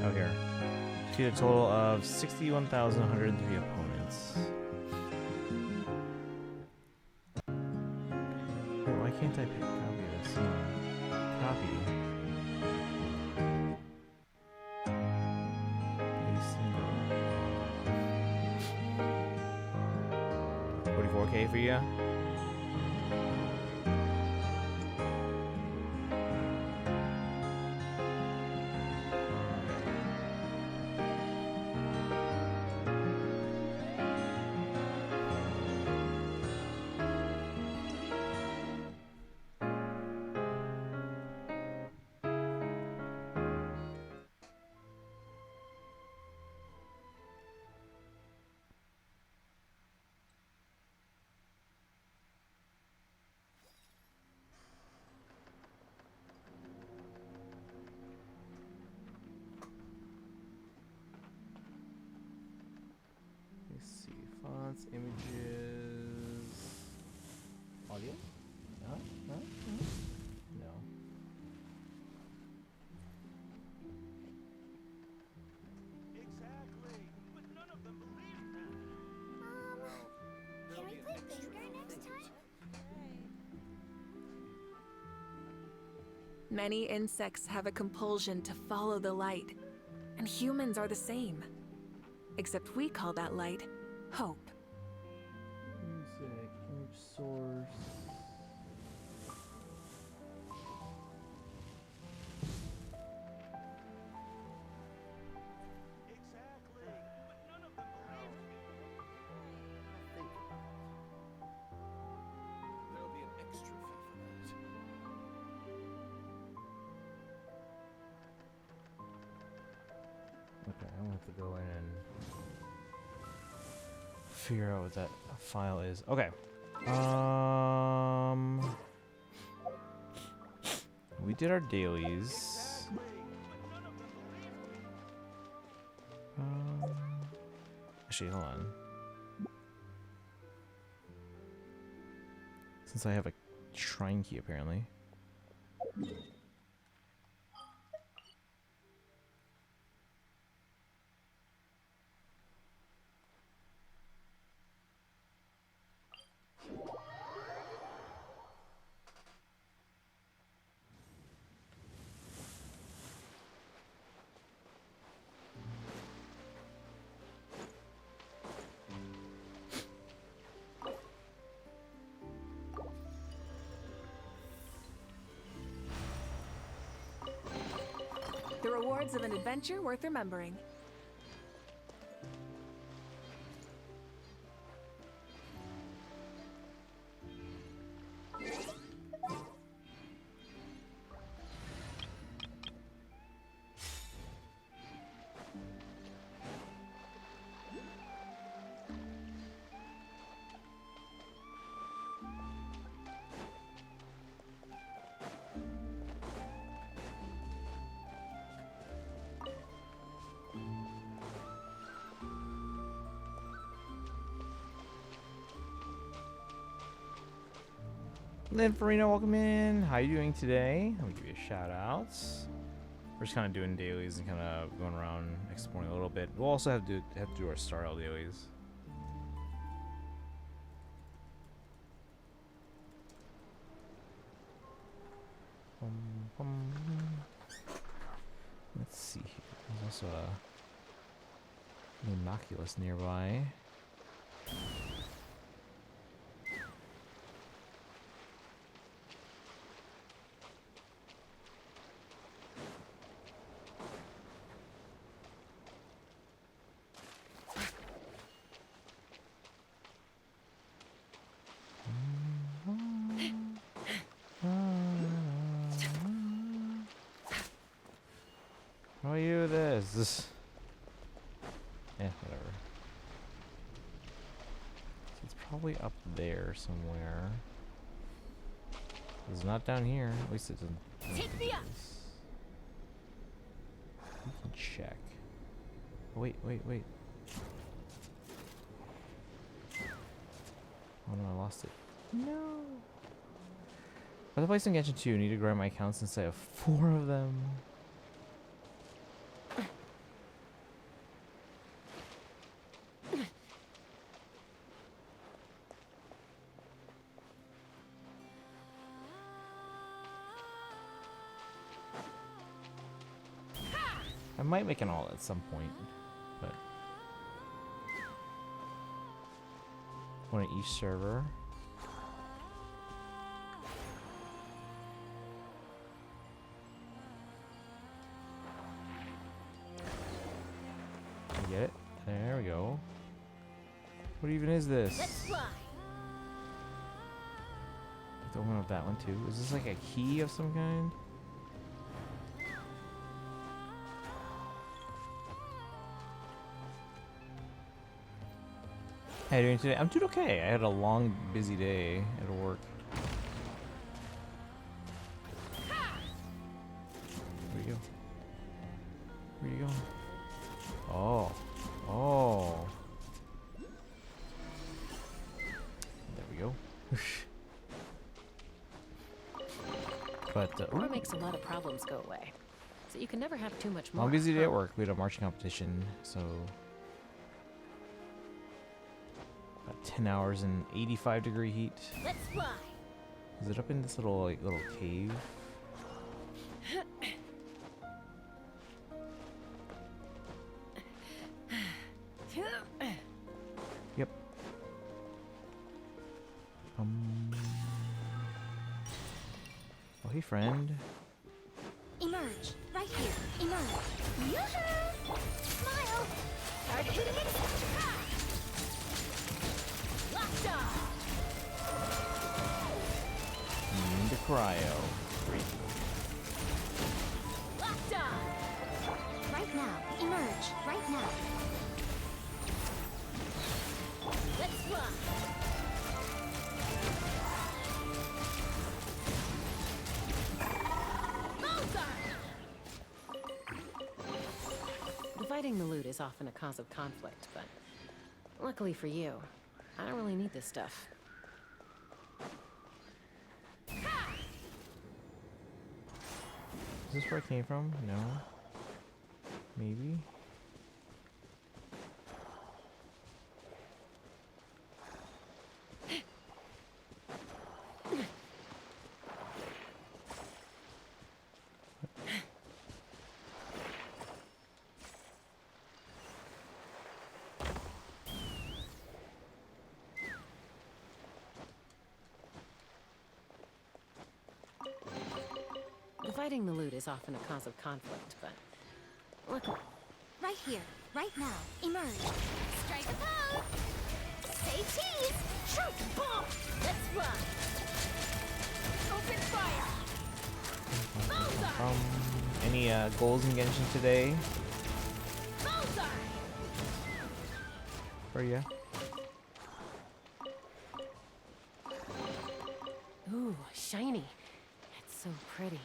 Oh, here. Defeated a total of 61,103 opponents. Wait, why can't I pick copy of this? Copy. Paste and go. 44K for you? That's images. Audio? No? No? No? No. Exactly. But none of them believe that. Can we play bingo next time? Many insects have a compulsion to follow the light, and humans are the same. Except we call that light hope. Music, image source. Exactly. But none of them believe me. Think about it. There'll be an extra fee for that. Okay, I'm gonna have to go in and figure out what that file is. Okay. We did our dailies. Exactly. But none of them believe me. Actually, hold on. Since I have a shrine key, apparently. The rewards of an adventure worth remembering. Lynn Farina, welcome in. How you doing today? Let me give you a shout out. We're just kind of doing dailies and kind of going around exploring a little bit. We'll also have to do our Star Isle dailies. Let's see here. There's also an innocuous nearby. How do you do this? Yeah, whatever. So it's probably up there somewhere. It's not down here. At least it doesn't. Take me up. We can check. Oh, wait. Oh no, I lost it. No. For the place in Genshin 2, I need to grab my accounts since I have 4 of them. I might make an alt at some point, but one at each server. I get it. There we go. What even is this? Let's fly. I have to open up that one too. Is this like a key of some kind? How you doing today? I'm doing okay. I had a long, busy day at work. Where'd you go? Where'd you go? Oh. Oh. But Aura ooh, makes a lot of problems go away. So you can never have too much well, more. I'm busy today at huh? work. We had a marching competition, so 10 hours in 85-degree heat. Let's fly. Is it up in this little cave? Yep. Oh, hey, friend. Emerge. Right here. Emerge. Yoo-hoo! Smile. Start hitting it. Ha! Locked on. Into cryo. Locked on. Right now. Emerge. Right now. Let's fly. Dividing the loot is often a cause of conflict, but luckily for you, I don't really need this stuff. Is this where I came from? No. Maybe. Dividing the loot is often a cause of conflict, but luckily. Right here. Right now. Emerge. Strike a pose. Say cheese. Shoot. Bomb. Let's run. Open fire. Bullseye. Any goals in Genshin today Bullseye. for you? Ooh, shiny. It's so pretty.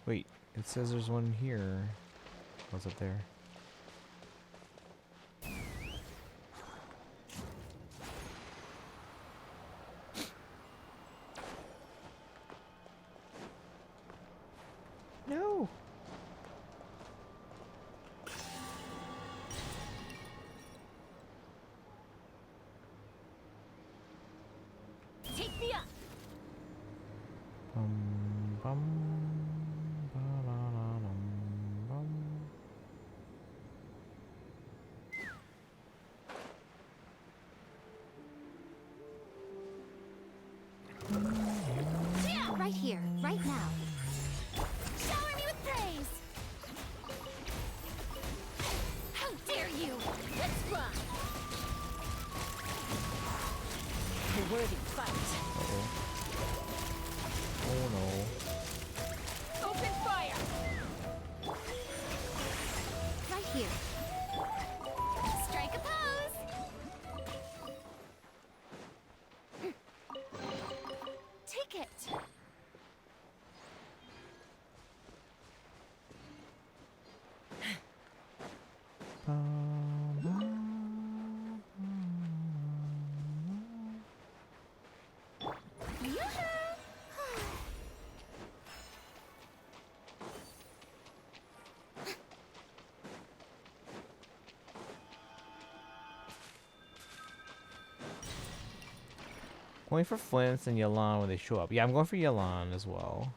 Wait, it says there's one here. What's up there? No. Take me up. Bum, ba-la-la-dum, bum. Yeah, right here, right now. Shower me with praise. How dare you? Let's run. A worthy fight. Uh-oh. Oh no. Open fire. Right here. Strike a pose. Take it. Going for Flint and Yalan when they show up. Yeah, I'm going for Yalan as well.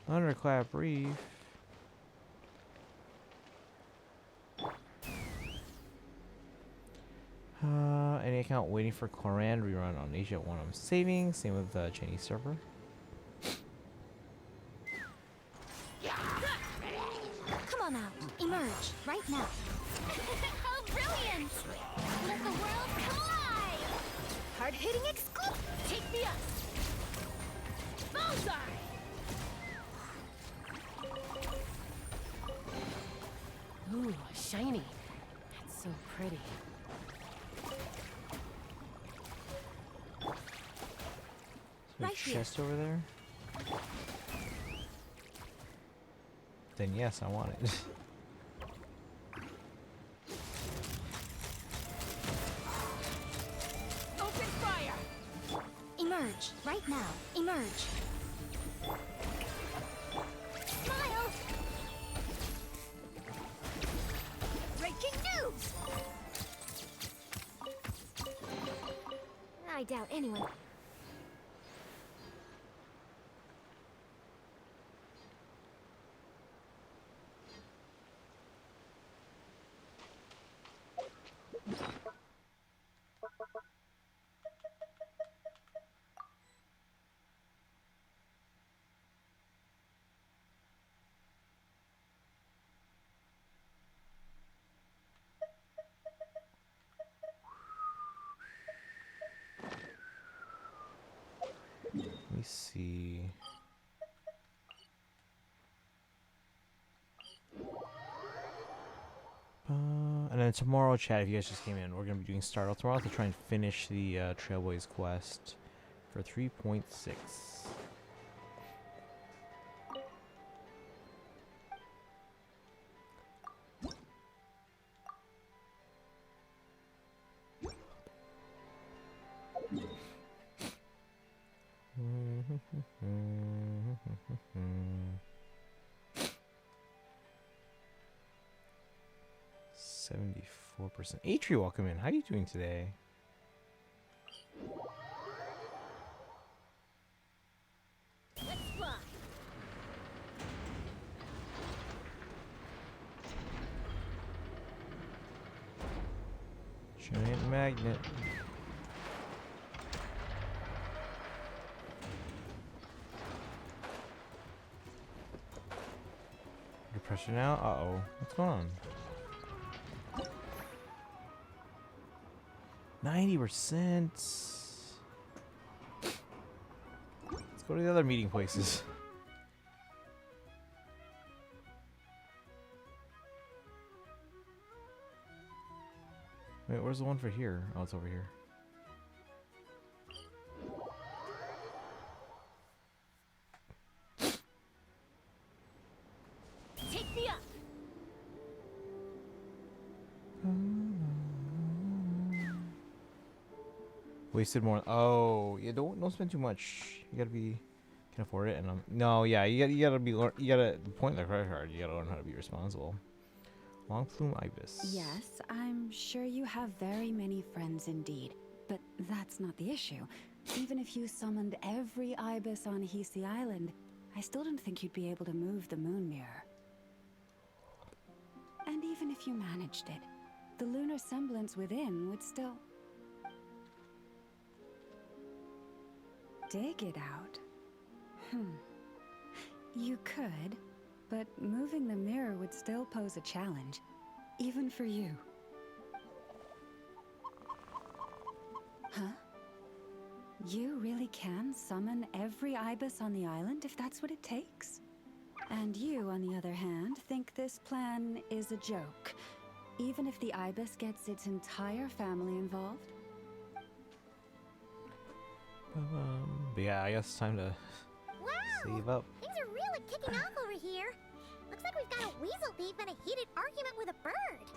Thunderclap Reef. Any account waiting for Cloran rerun on Asia 1. I'm saving. Same with the Chinese server. Come on out. Emerge right now. How brilliant! Let the world collide! Hard-hitting exclusive. Take me up. Bullseye! Ooh, shiny. It's so pretty. There's Right a here. chest over there. Then yes, I want it. Open fire! Emerge, right now. Emerge. Smile! Breaking news! I doubt anyone. Let me see. And then tomorrow, chat, if you guys just came in, we're going to be doing Startle tomorrow to try and finish the Trailboys quest for 3.6. %. Atri, welcome in. How are you doing today? Let's fly. Giant magnet. Under pressure now? Uh-oh. What's going on? 90%. Let's go to the other meeting places. Wait, where's the one for here? Oh, it's over here. Take me up. Wasted more. Oh, yeah. Don't spend too much. You gotta be can afford it. And no, yeah. You gotta be. You gotta point the credit card. You gotta learn how to be responsible. Long plume ibis. Yes, I'm sure you have very many friends indeed. But that's not the issue. Even if you summoned every ibis on Hisi Island, I still don't think you'd be able to move the moon mirror. And even if you managed it, the lunar semblance within would still... dig it out. You could, but moving the mirror would still pose a challenge, even for you. Huh? You really can summon every ibis on the island if that's what it takes? And you, on the other hand, think this plan is a joke, even if the ibis gets its entire family involved? But yeah, I guess it's time to Wow! save up. Things are really kicking off over here. Looks like we've got a weasel thief and a heated argument with a bird.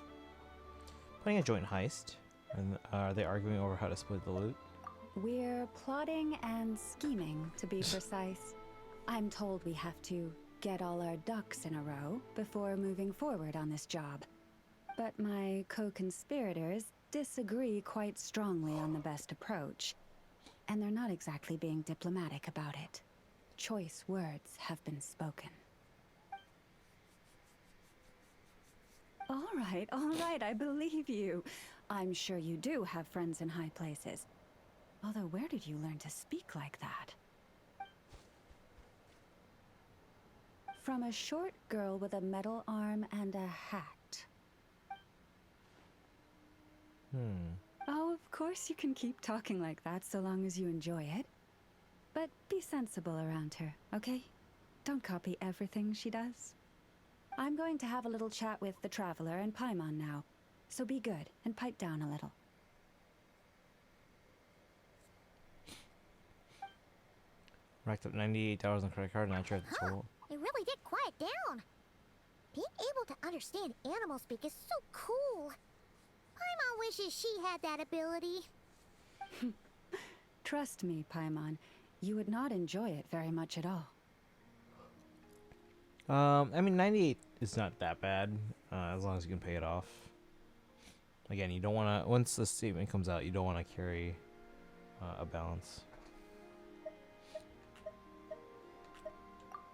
Planning a joint heist. And are they arguing over how to split the loot? We're plotting and scheming, to be precise. I'm told we have to get all our ducks in a row before moving forward on this job. But my co-conspirators disagree quite strongly on the best approach. And they're not exactly being diplomatic about it. Choice words have been spoken. All right, I believe you. I'm sure you do have friends in high places. Although, where did you learn to speak like that? From a short girl with a metal arm and a hat. Oh, of course you can keep talking like that so long as you enjoy it. But be sensible around her, okay? Don't copy everything she does. I'm going to have a little chat with the Traveler and Paimon now, so be good and pipe down a little. Racked up $98 on credit card, not sure if the total. It really did quiet down. Being able to understand animal speak is so cool. Paimon wishes she had that ability. Trust me, Paimon, you would not enjoy it very much at all. I mean, 98 is not that bad, as long as you can pay it off. Again, you don't want to, once the statement comes out, you don't want to carry a balance.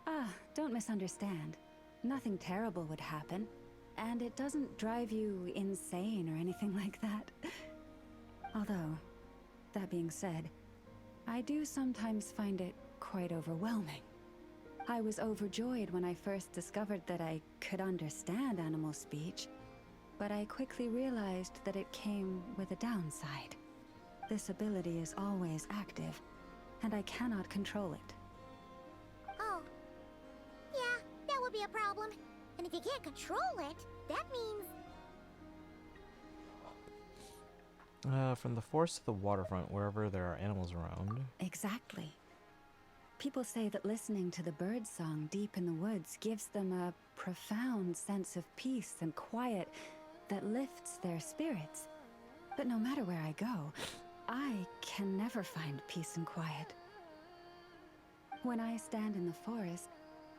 Ah, don't misunderstand. Nothing terrible would happen, and it doesn't drive you insane or anything like that. Although, that being said, I do sometimes find it quite overwhelming. I was overjoyed when I first discovered that I could understand animal speech, but I quickly realized that it came with a downside. This ability is always active, and I cannot control it. Oh. Yeah, that would be a problem. And if you can't control it, that means... From the forest to the waterfront, wherever there are animals around. Exactly. People say that listening to the bird song deep in the woods gives them a profound sense of peace and quiet that lifts their spirits. But no matter where I go, I can never find peace and quiet. When I stand in the forest,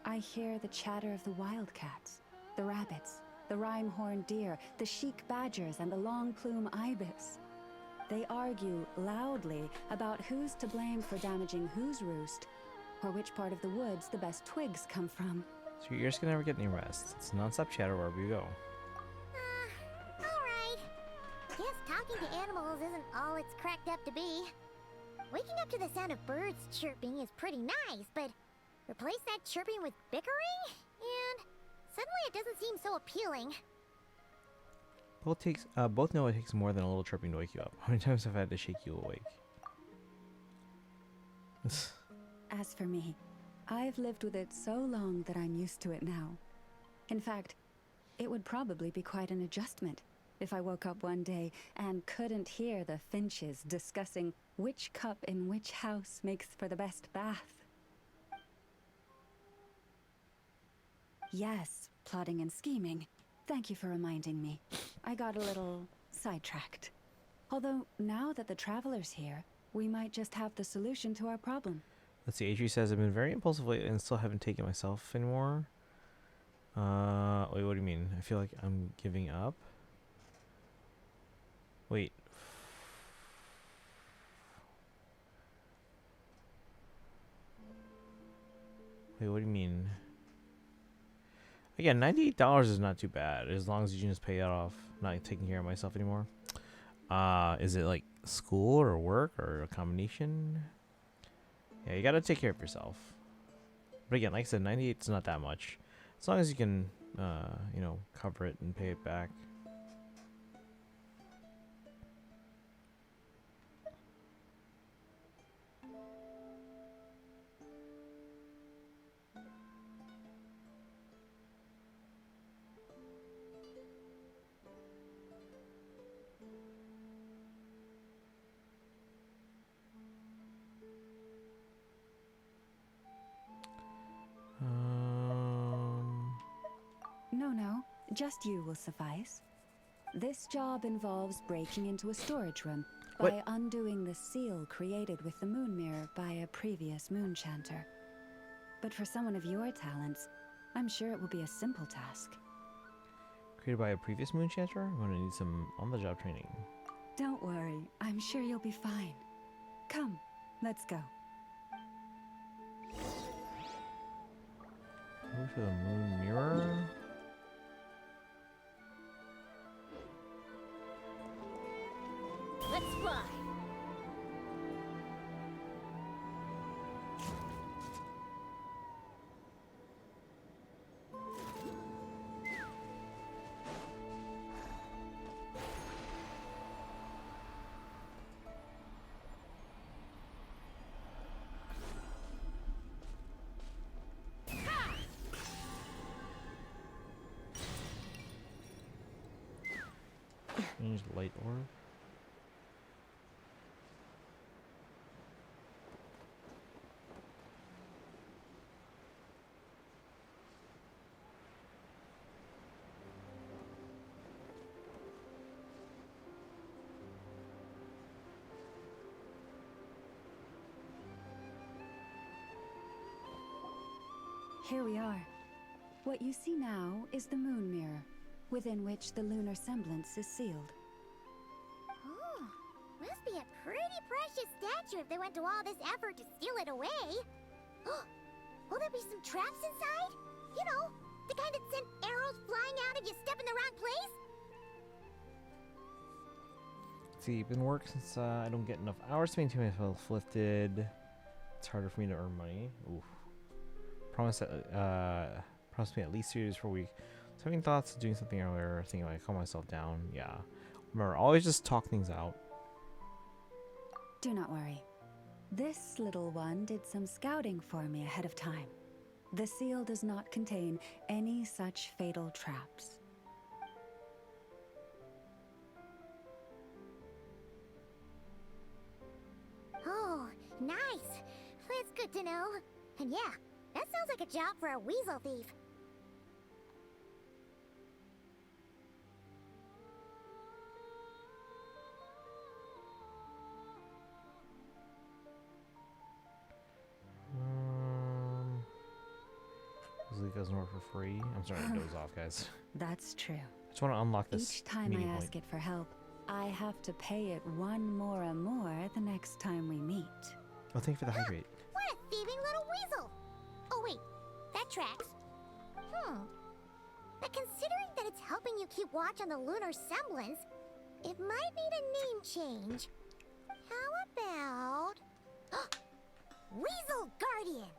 I hear the chatter of the wildcats, the rabbits, the rhyme-horned deer, the chic badgers, and the long-plume ibis. They argue loudly about who's to blame for damaging whose roost, or which part of the woods the best twigs come from. So your ears can never get any rest. It's non-stop chatter wherever you go. Alright. Guess talking to animals isn't all it's cracked up to be. Waking up to the sound of birds chirping is pretty nice, but replace that chirping with bickering? And suddenly it doesn't seem so appealing. Both know it takes more than a little chirping to wake you up. How many times have I had to shake you awake? As for me, I've lived with it so long that I'm used to it now. In fact, it would probably be quite an adjustment if I woke up one day and couldn't hear the finches discussing which cup in which house makes for the best bath. Yes, plotting and scheming. Thank you for reminding me. I got a little sidetracked. Although, now that the Traveler's here, we might just have the solution to our problem. Let's see, Adri says, I've been very impulsive lately and still haven't taken myself anymore. Wait, what do you mean? I feel like I'm giving up? Wait. Wait, what do you mean? Again, $98 is not too bad, as long as you can just pay that off. Not taking care of myself anymore. Is it like school or work or a combination? Yeah, you gotta take care of yourself. But again, like I said, 98 is not that much. As long as you can, you know, cover it and pay it back. No, just you will suffice. This job involves breaking into a storage room by What? undoing the seal created with the moon mirror by a previous moon chanter. But for someone of your talents, I'm sure it will be a simple task. Created by a previous moon chanter? I'm gonna need some on-the-job training. Don't worry, I'm sure you'll be fine. Come, let's go. Move to the moon mirror. Let's fly. Change the light orb. here we are. What you see now is the moon mirror, within which the lunar semblance is sealed. Oh, must be a pretty precious statue if they went to all this effort to steal it away. Will there be some traps inside? You know, the kind that send arrows flying out if you step in the wrong place? See, been working since I don't get enough hours to maintain myself lifted. It's harder for me to earn money. Oof. Promise me at least 2 days per week. So having thoughts of doing something earlier, thinking like calm myself down. Yeah. Remember, always just talk things out. Do not worry. This little one did some scouting for me ahead of time. The seal does not contain any such fatal traps. Oh, nice. That's good to know. And yeah, that sounds like a job for a weasel thief. Usually doesn't work for free. I'm starting to doze off, guys. That's true. I just want to unlock this. Each time meeting I point. ask it for help, I have to pay it one more and more the next time we meet. Oh, thank you for the hydrate. What a thieving little weasel! Oh wait, that tracks. But considering that it's helping you keep watch on the lunar semblance, it might need a name change. How about... Weasel Guardian!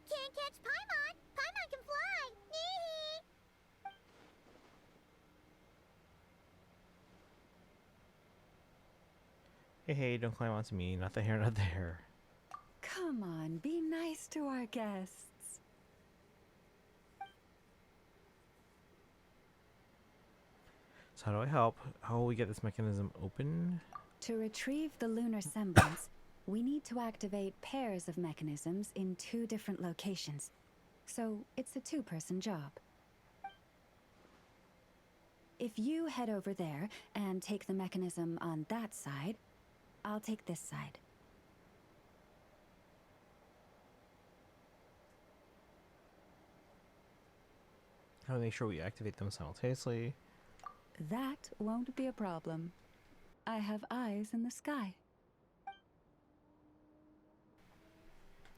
Can't catch Paimon! Paimon can fly! Hey, don't climb onto me. Not the hair, not the hair. Come on, be nice to our guests. So how do I help? How will we get this mechanism open? To retrieve the lunar semblance, we need to activate pairs of mechanisms in 2 different locations. So it's a 2-person job. If you head over there and take the mechanism on that side, I'll take this side. How do we make sure we activate them simultaneously? That won't be a problem. I have eyes in the sky.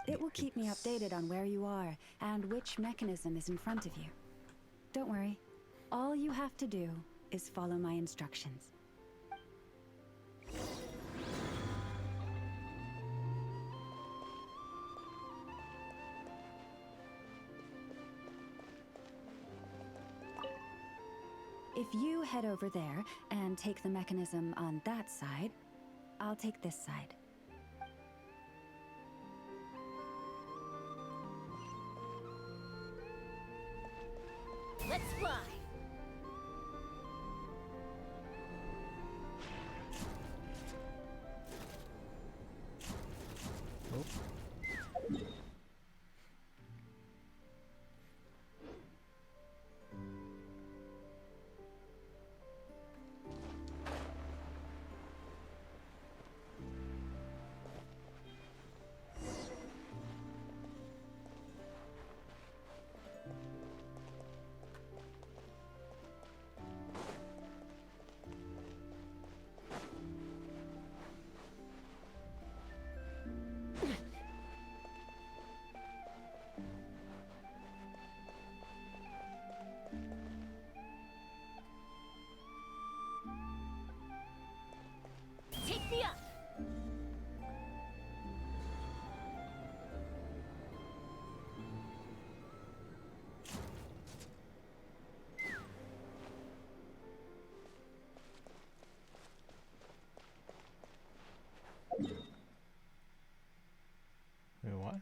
It will keep me updated on where you are and which mechanism is in front of you. Don't worry. All you have to do is follow my instructions. If you head over there and take the mechanism on that side, I'll take this side. Let's fly! Take me up! Wait, what?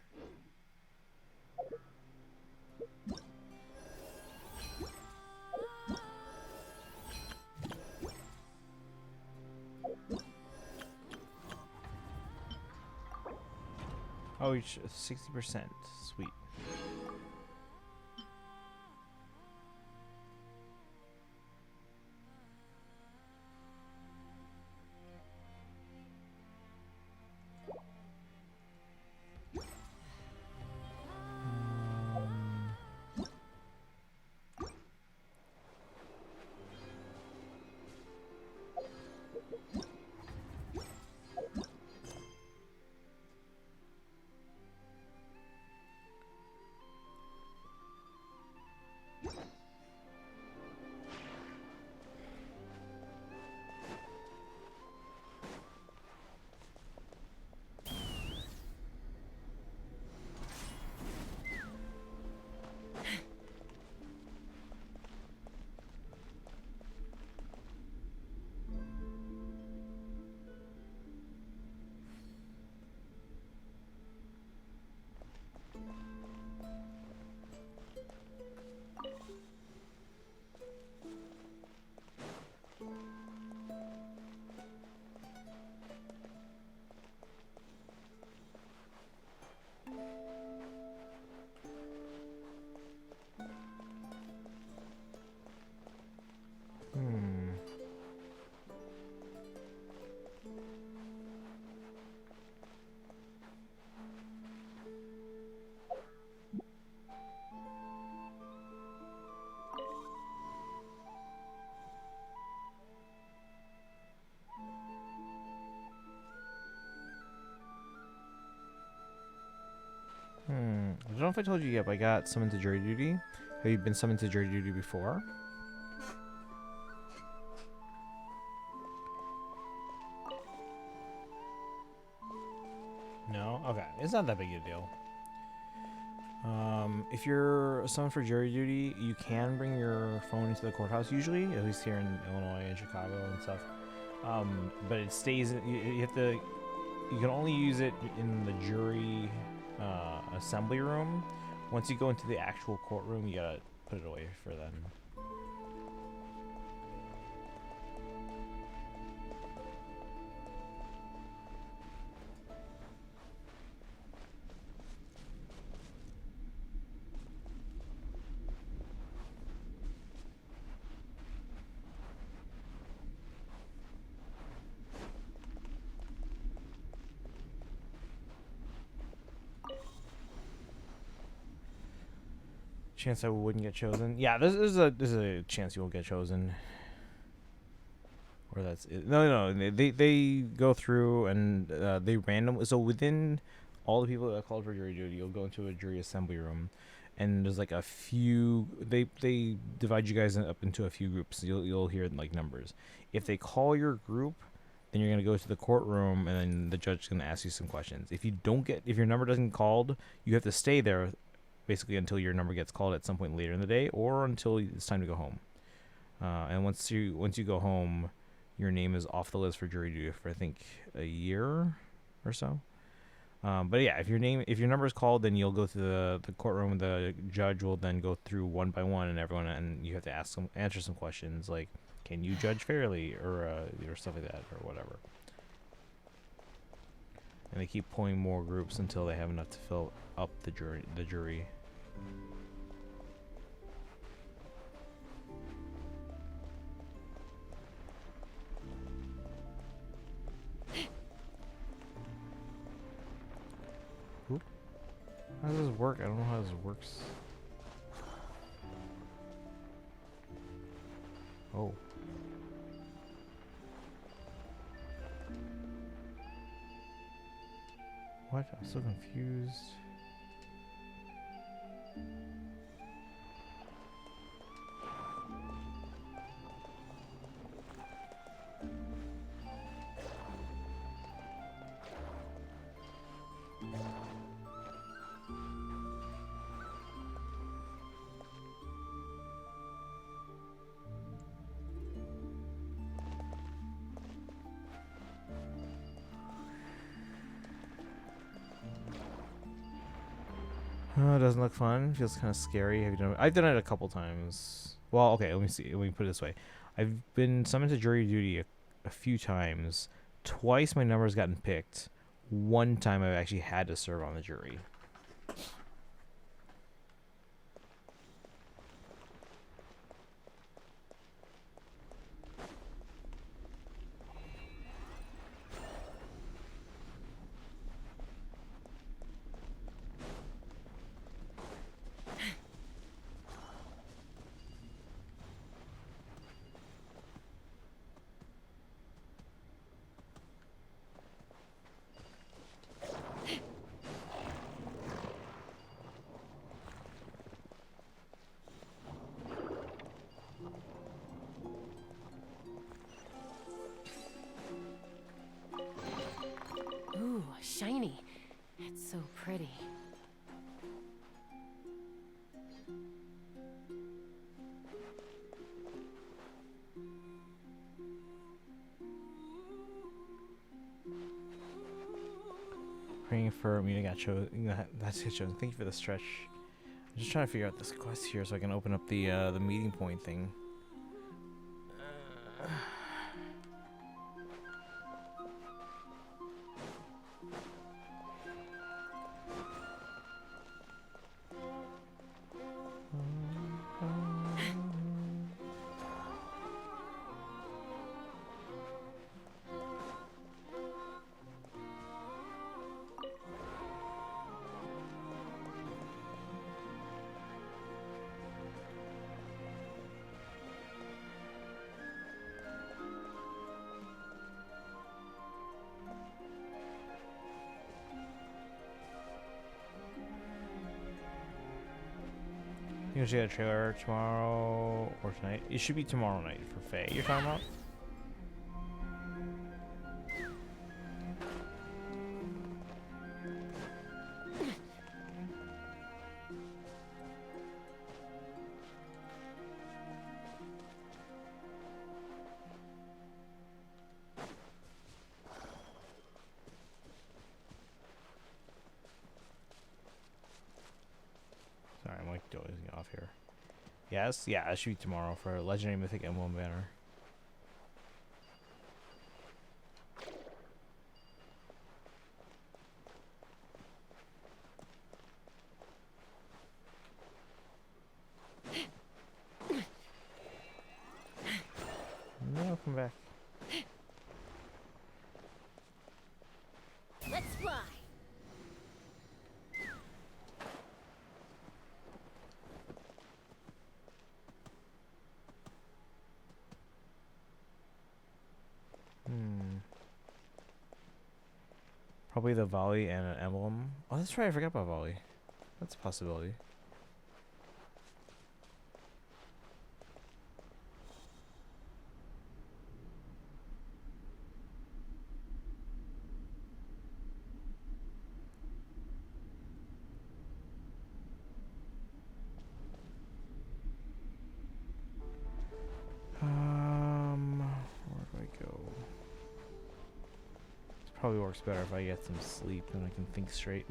Oh, 60%. Sweet. I don't know if I told you yet, but I got summoned to jury duty. Have you been summoned to jury duty before? No? Okay. It's not that big a deal. If you're summoned for jury duty, you can bring your phone into the courthouse usually, at least here in Illinois and Chicago and stuff. But it stays, you have to, you can only use it in the jury assembly room. Once you go into the actual courtroom, you gotta put it away for then. Chance I wouldn't get chosen. Yeah, there's a chance you won't get chosen. Or that's it. No, they go through and they randomly. So within all the people that are called for jury duty, you'll go into a jury assembly room, and there's like a few. They divide you guys up into a few groups. You'll hear like numbers. If they call your group, then you're gonna go to the courtroom, and then the judge is gonna ask you some questions. If your number doesn't called, you have to stay there basically until your number gets called at some point later in the day, or until it's time to go home. And once you go home, your name is off the list for jury duty for I think a year or so. But yeah, if your number is called, then you'll go to the courtroom. The judge will then go through one by one and you have to answer some questions like, can you judge fairly, or stuff like that, or whatever. And they keep pulling more groups until they have enough to fill up the jury. Oop. How does this work? I don't know how this works. Oh. What? I'm so confused. Oh, it doesn't look fun. Feels kind of scary. Have you done it? I've done it a couple times. Well, okay, let me see. Let me put it this way. I've been summoned to jury duty a few times. Twice my number's gotten picked. One time I've actually had to serve on the jury. So pretty. Praying for me to get chosen. That's get chosen. Thank you for the stretch. I'm just trying to figure out this quest here so I can open up the meeting point thing. You should get a trailer tomorrow or tonight. It should be tomorrow night for Faye. You're talking about? Sorry, I'm like dozing off here. Yes, yeah, it should be tomorrow for Legendary Mythic Emblem banner. No, come back. Let's fly. Probably the volley and an emblem. Oh, that's right. I forgot about volley. That's a possibility. Where do I go? This probably works better if I get some sleep and I can think straight.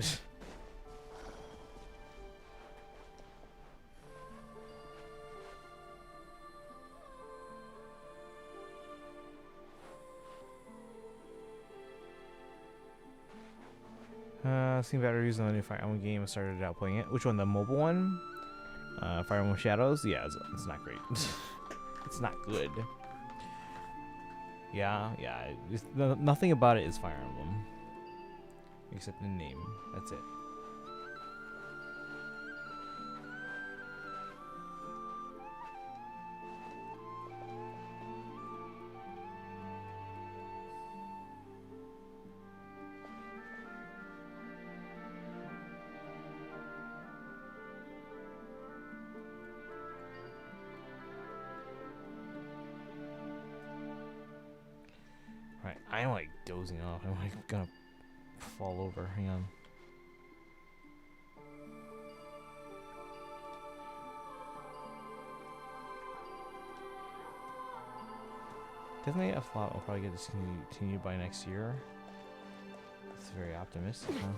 Seen better reviews on the new Fire Emblem game. I started out playing it. Which one? The mobile one? Fire Emblem Shadows? Yeah, it's not great. It's not good. Yeah. Nothing about it is Fire Emblem. Except the name. That's it. Right, I'm like dozing off. I'm like gonna fall over. Hang on. Definitely a thought will probably get discontinued by next year. It's very optimistic, huh?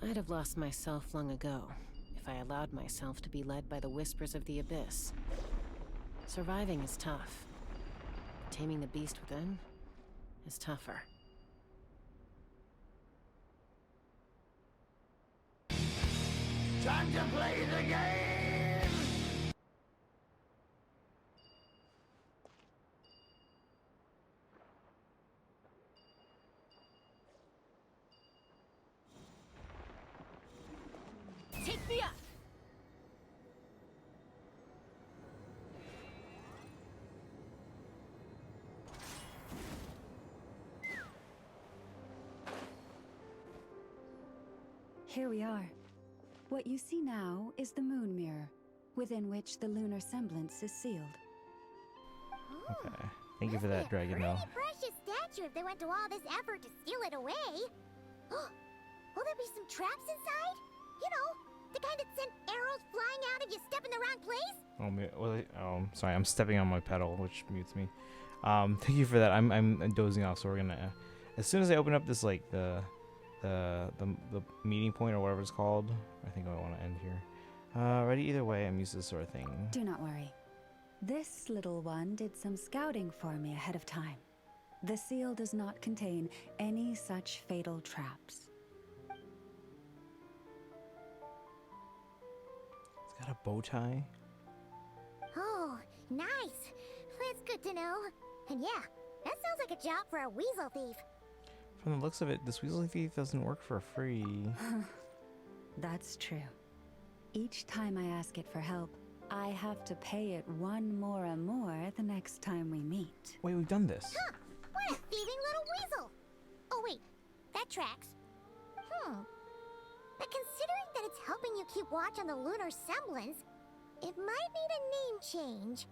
I'd have lost myself long ago if I allowed myself to be led by the whispers of the abyss. Surviving is tough. Taming the beast within is tougher. Time to play the game! Take me up! Here we are. What you see now is the moon mirror, within which the lunar semblance is sealed. Okay. Thank you for that, Dragon. Pretty Though. precious statue if they went to all this effort to steal it away. Will there be some traps inside? You know, the kind that send arrows flying out if you step in the wrong place? Sorry, I'm stepping on my pedal, which mutes me. Thank you for that. I'm dozing off, so we're gonna. As soon as I open up this the meeting point or whatever it's called, I think I want to end here. Ready? Either way, I'm used to this sort of thing. Do not worry. This little one did some scouting for me ahead of time. The seal does not contain any such fatal traps. It's got a bow tie. Oh, nice. That's good to know. And yeah, that sounds like a job for a weasel thief. From the looks of it, this weasel thief doesn't work for free. That's true. Each time I ask it for help, I have to pay it one more the next time we meet. Wait, we've done this. Huh, what a thieving little weasel. Oh wait, that tracks. But considering that it's helping you keep watch on the lunar semblance, it might need a name change.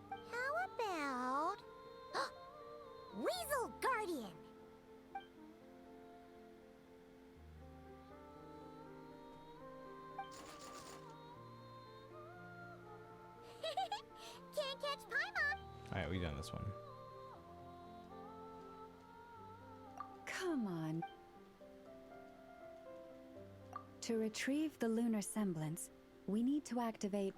How about... Weasel Guardian! Can't catch Paimon! Alright, we've done this one. Come on. To retrieve the lunar semblance, we need to activate...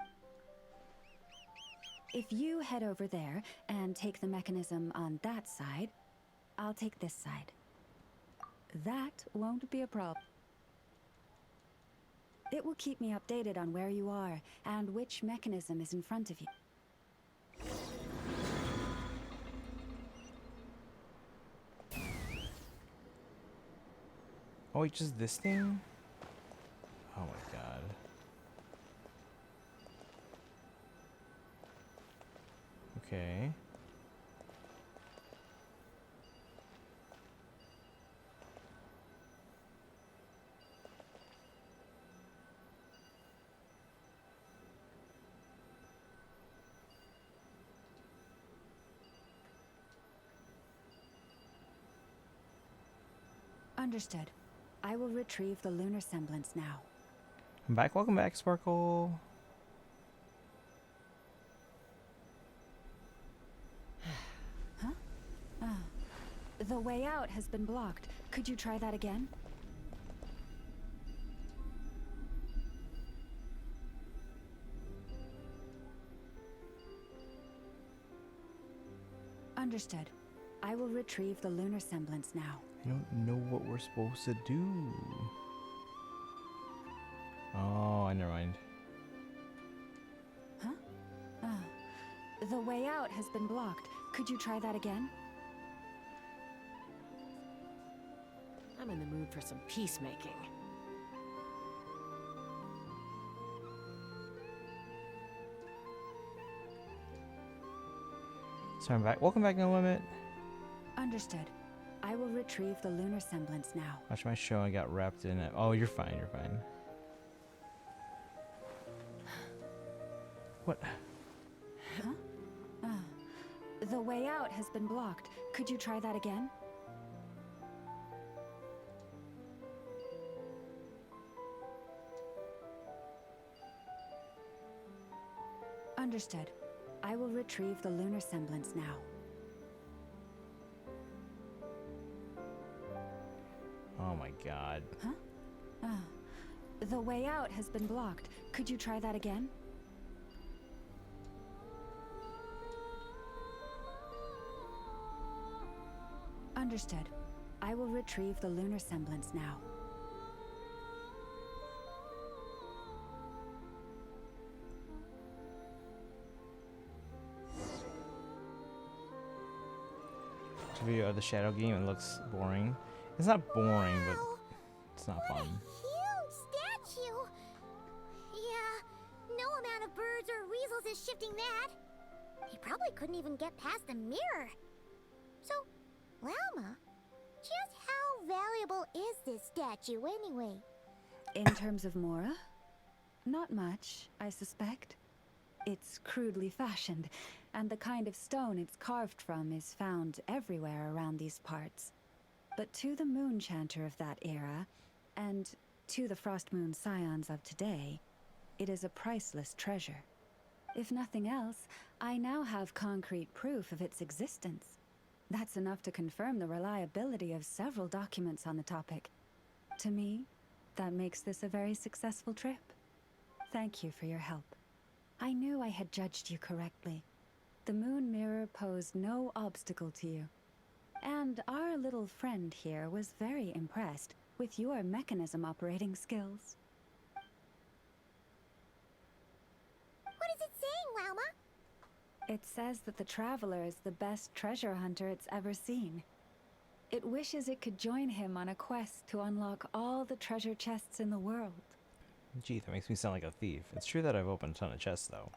If you head over there and take the mechanism on that side, I'll take this side. That won't be a problem. It will keep me updated on where you are and which mechanism is in front of you. Oh, wait, just this thing? Oh my god. Okay. Understood. I will retrieve the lunar semblance now. I'm back. Welcome back, Sparkle. The way out has been blocked. Could you try that again? Understood. I will retrieve the lunar semblance now. I don't know what we're supposed to do. Oh, never mind. The way out has been blocked. Could you try that again? I'm in the mood for some peacemaking. So I'm back. Welcome back, No Limit. Understood. I will retrieve the lunar semblance now. Watch my show. I got wrapped in it. Oh, you're fine. You're fine. What? The way out has been blocked. Could you try that again? Understood. I will retrieve the lunar semblance now. Oh my god. The way out has been blocked. Could you try that again? Understood. I will retrieve the lunar semblance now. Video of the shadow game. It looks boring. It's not boring, but Wow, it's not what a fun. huge statue! Yeah, no amount of birds or weasels is shifting that. He probably couldn't even get past the mirror. So, Llama, just how valuable is this statue anyway? In terms of Mora? Not much, I suspect. It's crudely fashioned, and the kind of stone it's carved from is found everywhere around these parts. But to the moon chanter of that era, and to the Frost Moon scions of today, it is a priceless treasure. If nothing else, I now have concrete proof of its existence. That's enough to confirm the reliability of several documents on the topic. To me, that makes this a very successful trip. Thank you for your help. I knew I had judged you correctly. The moon mirror posed no obstacle to you. And our little friend here was very impressed with your mechanism operating skills. What is it saying, Llama? It says that the Traveler is the best treasure hunter it's ever seen. It wishes it could join him on a quest to unlock all the treasure chests in the world. Gee, that makes me sound like a thief. It's true that I've opened a ton of chests, though.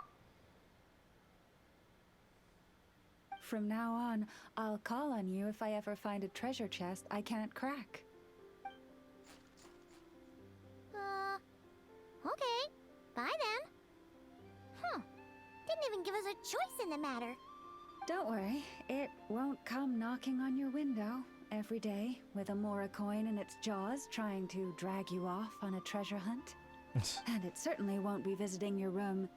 From now on, I'll call on you if I ever find a treasure chest I can't crack. Okay. Bye then. Didn't even give us a choice in the matter. Don't worry, it won't come knocking on your window every day with a Mora coin in its jaws trying to drag you off on a treasure hunt. And it certainly won't be visiting your room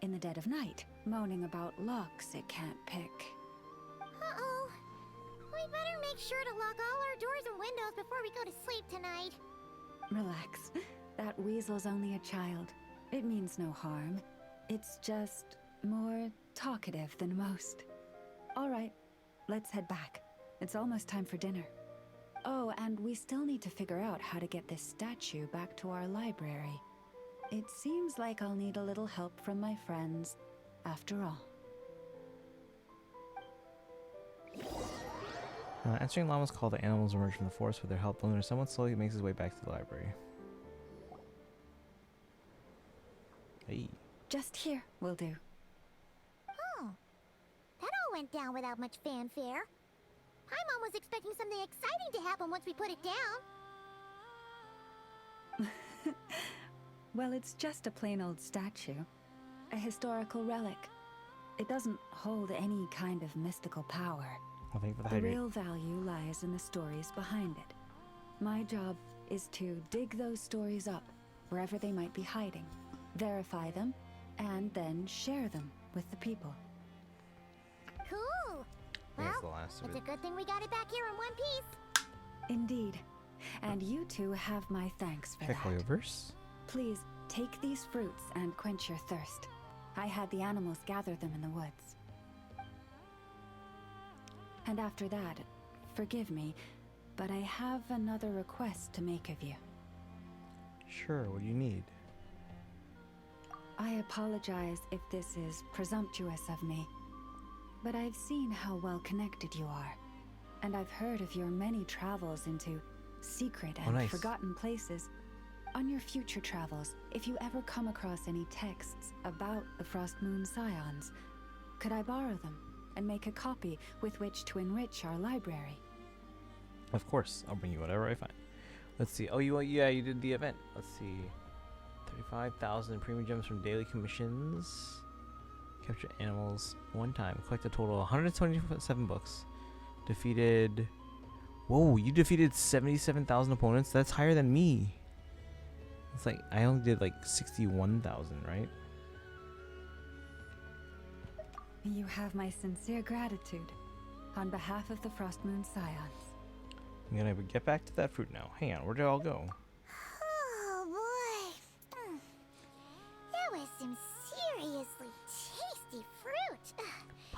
in the dead of night, moaning about locks it can't pick. Uh-oh. We better make sure to lock all our doors and windows before we go to sleep tonight. Relax. That weasel's only a child. It means no harm. It's just more talkative than most. All right, let's head back. It's almost time for dinner. Oh, and we still need to figure out how to get this statue back to our library. It seems like I'll need a little help from my friends, after all. Answering Llama's call, the animals emerge from the forest with their help. The lunar someone slowly makes his way back to the library. Hey. Just here will do. Oh. That all went down without much fanfare. Paimon was expecting something exciting to happen once we put it down. Well, it's just a plain old statue. A historical relic. It doesn't hold any kind of mystical power. Well, thank you for the The hydrate. real value lies in the stories behind it. My job is to dig those stories up, wherever they might be hiding, verify them, and then share them with the people. Cool. That's the Well, last of it's it. a good thing we got it back here in one piece. Indeed. And you two have my thanks for Can I call you a that. verse? Please, take these fruits and quench your thirst. I had the animals gather them in the woods. And after that, forgive me, but I have another request to make of you. Sure, what do you need? I apologize if this is presumptuous of me, but I've seen how well connected you are, and I've heard of your many travels into secret and nice. forgotten places. On your future travels, if you ever come across any texts about the Frost Moon Scions, could I borrow them and make a copy with which to enrich our library? Of course, I'll bring you whatever I find. Let's see. Oh, you did the event. Let's see. 35,000 premium gems from daily commissions. Capture animals one time. Collect a total of 127 books. Defeated. Whoa, you defeated 77,000 opponents? That's higher than me. It's like, I only did like 61,000, right? You have my sincere gratitude on behalf of the Frost Moon Scions. I'm gonna get back to that fruit now. Hang on, where did it all go? Oh boy.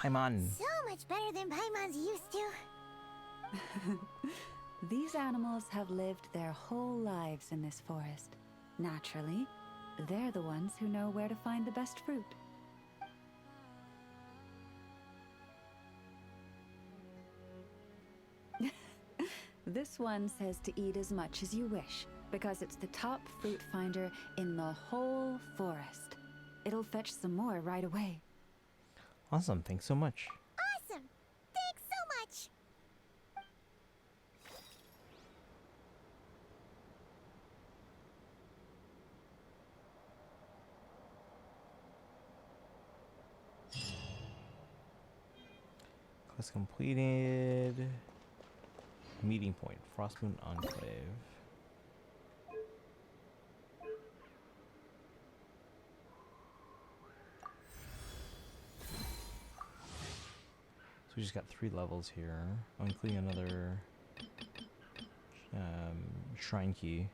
Paimon. So much better than Paimon's used to. These animals have lived their whole lives in this forest. Naturally, they're the ones who know where to find the best fruit. This one says to eat as much as you wish, because it's the top fruit finder in the whole forest. It'll fetch some more right away. Awesome. Thanks so much. Awesome! Thanks so much! Quest completed. Meeting point. Frostmoon Enclave. So we just got 3 levels here, including another shrine key.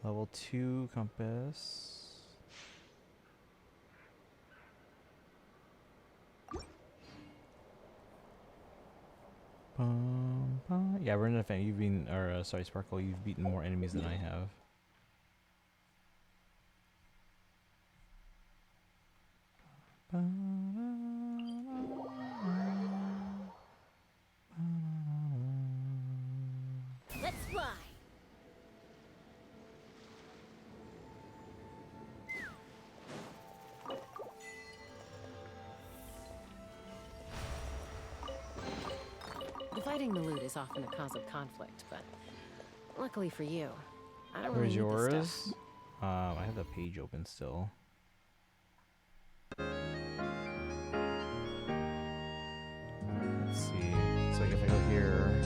Level 2 compass. Yeah, we're in a fan. You've been, or sorry, Sparkle. You've beaten more enemies than I have. Let's fly! Dividing the loot is often a cause of conflict, but luckily for you, I don't Where's really need this yours? stuff. I have the page open still. Let's see. So if I go here,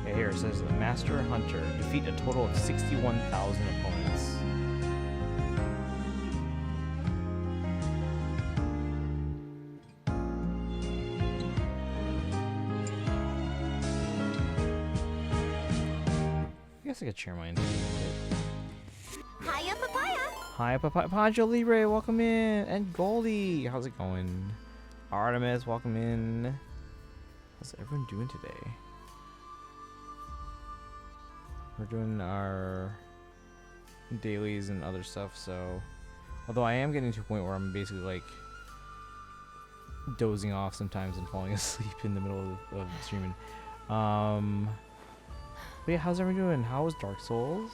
okay, here it says the Master Hunter defeat a total of 61,000 opponents. I guess I could share mine. Hiya, papaya! Hi, Pancho Libre, welcome in, and Goldie, how's it going? Artemis, welcome in. How's everyone doing today? We're doing our dailies and other stuff, so although I am getting to a point where I'm basically like dozing off sometimes and falling asleep in the middle of streaming. But yeah, how's everyone doing? How was Dark Souls?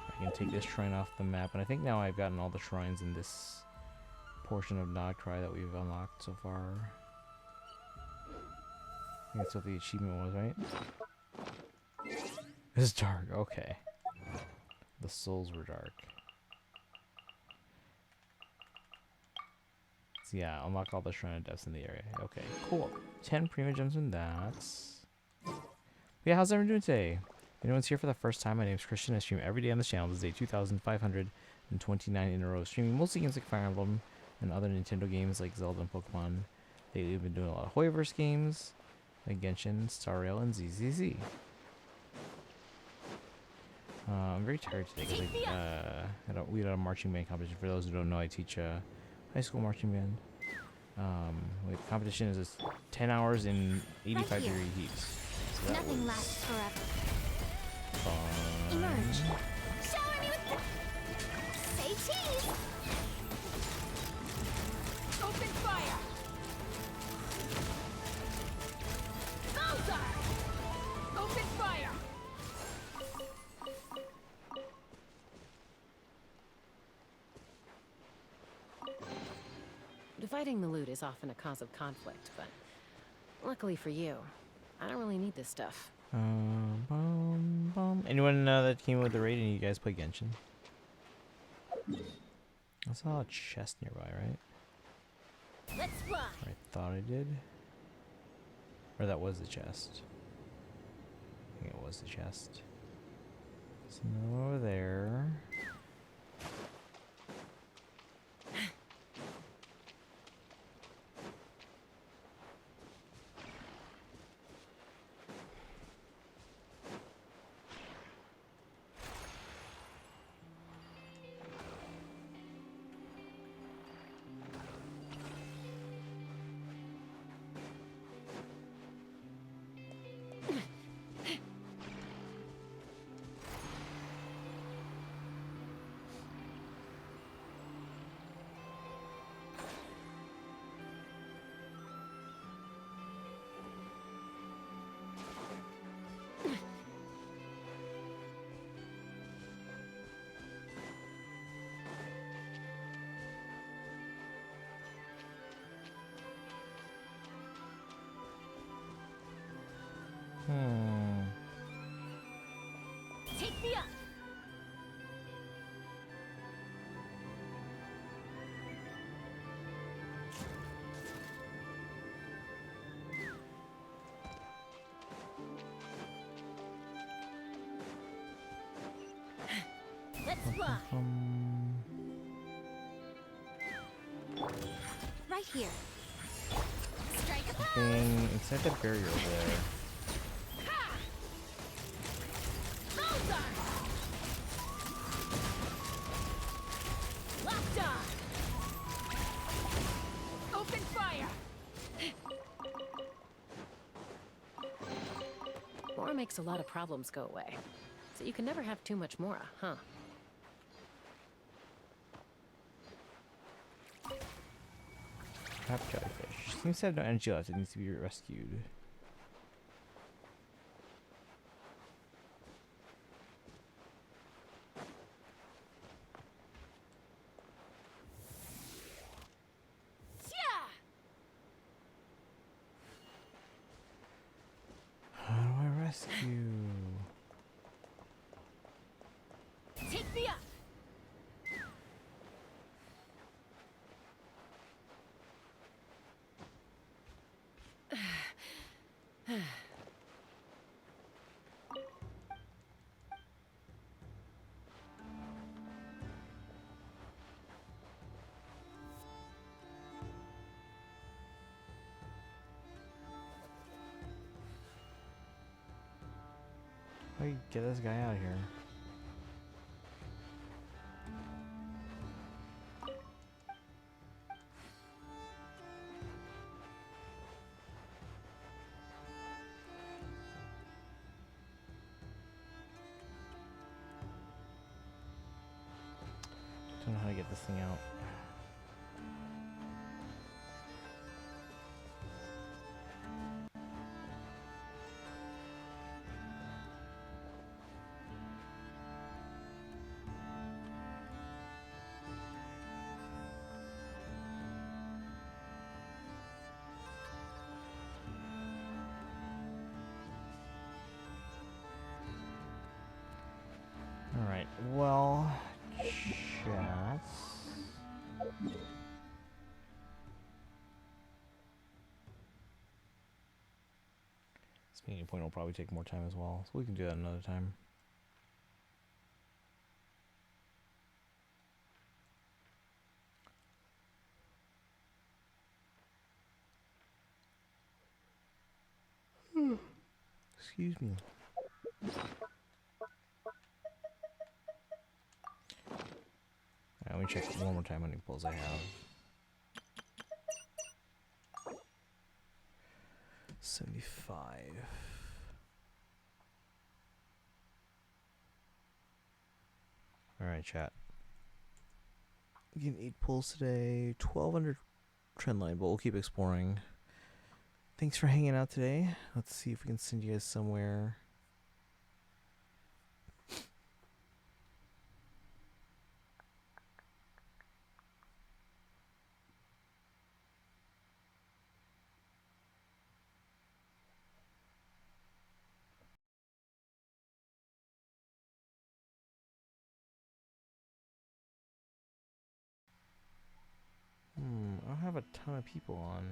I can take this shrine off the map, and I think now I've gotten all the shrines in this portion of Nogcry that we've unlocked so far. I think that's what the achievement was, right? It's dark, okay. The souls were dark. So yeah, unlock all the shrine of depths in the area. Okay, cool. 10 prima gems and that's. Yeah, how's everyone doing today? If anyone's here for the first time, my name is Christian. I stream every day on this channel. This is day 2,529 in a row, streaming mostly games like Fire Emblem and other Nintendo games like Zelda and Pokemon. Lately, we've been doing a lot of Hoyoverse games like Genshin, Star Rail, and ZZZ. I'm very tired today because we had a marching band competition. For those who don't know, I teach high school marching band. The competition is just 10 hours in 85-degree heat. So that Nothing was lasts forever. fun. Emerge. Shower me with. Say cheese! Open fire! Bullseye! Open fire! Dividing the loot is often a cause of conflict, but luckily for you, I don't really need this stuff. Anyone that came with the raid and you guys play Genshin? I saw a chest nearby, right? Let's fly! Or I thought I did. Or that was the chest. I think it was the chest. So over there. Hmm. Take me up. Let's fly. Right here. Strike a pose. Being inside the barrier there. Bullseye. Locked on. Open fire. Mora makes a lot of problems go away. So you can never have too much Mora, huh? Trap jellyfish. Seems to have no energy left. It needs to be rescued. Yeah. How do I rescue? Take me up. How do you get this guy out of here? Don't know how to get this thing out. Alright, well, chat. This meeting point will probably take more time as well, so we can do that another time. Excuse me. Let me check one more time how many pulls I have. 75. Alright, chat. Getting 8 pulls today, 12 under trend line, but we'll keep exploring. Thanks for hanging out today. Let's see if we can send you guys somewhere. I don't have a ton of people on.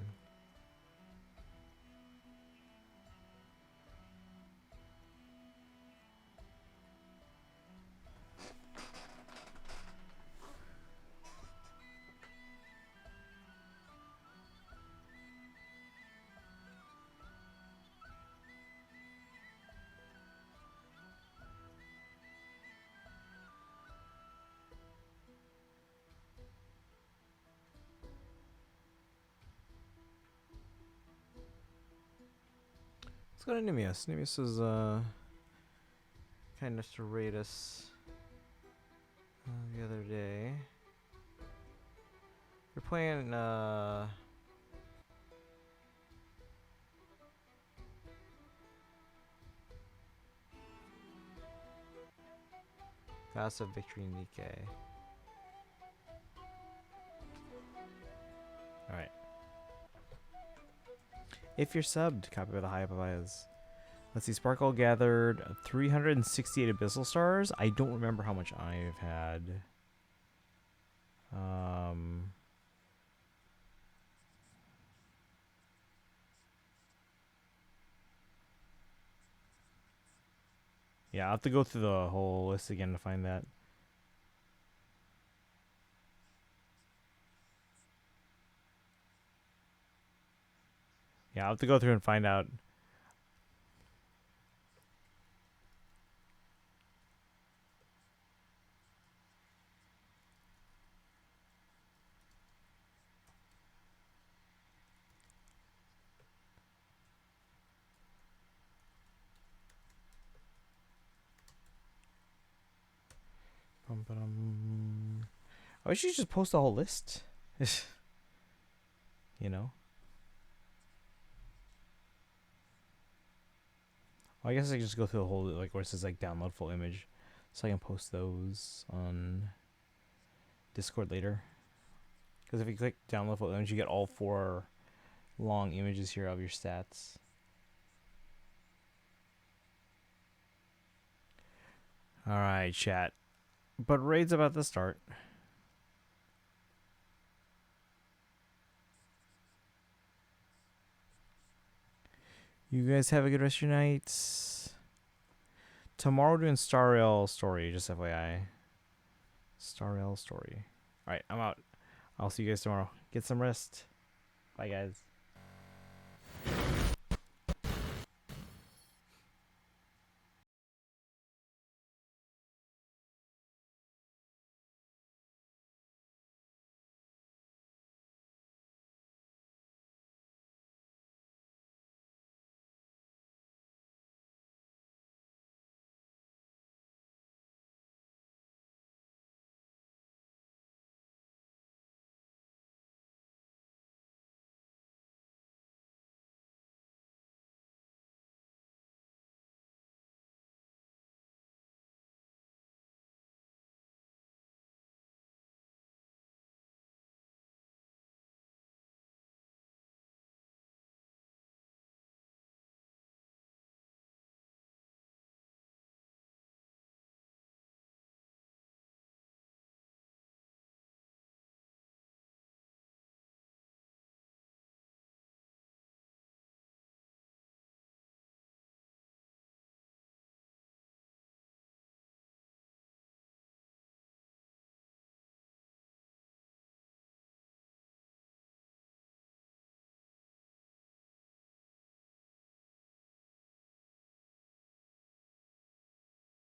Let's go to Nimius. Nimius is kind enough to raid us the other day. We're playing Goddess of Victory Nike. Alright. If you're subbed, copy by the high papayas. Let's see. Sparkle gathered 368 abyssal stars. I don't remember how much I've had. Yeah, I'll have to go through the whole list again to find that. Yeah, I'll have to go through and find out. I wish you just post the whole list. You know? Well, I guess I can just go through the whole, like, where it says, like, download full image. So I can post those on Discord later. Because if you click download full image, you get all 4 long images here of your stats. Alright, chat. But raid's about to start. You guys have a good rest of your nights. Tomorrow we're doing Star Rail story, just FYI. Star Rail story. Alright, I'm out. I'll see you guys tomorrow. Get some rest. Bye, guys.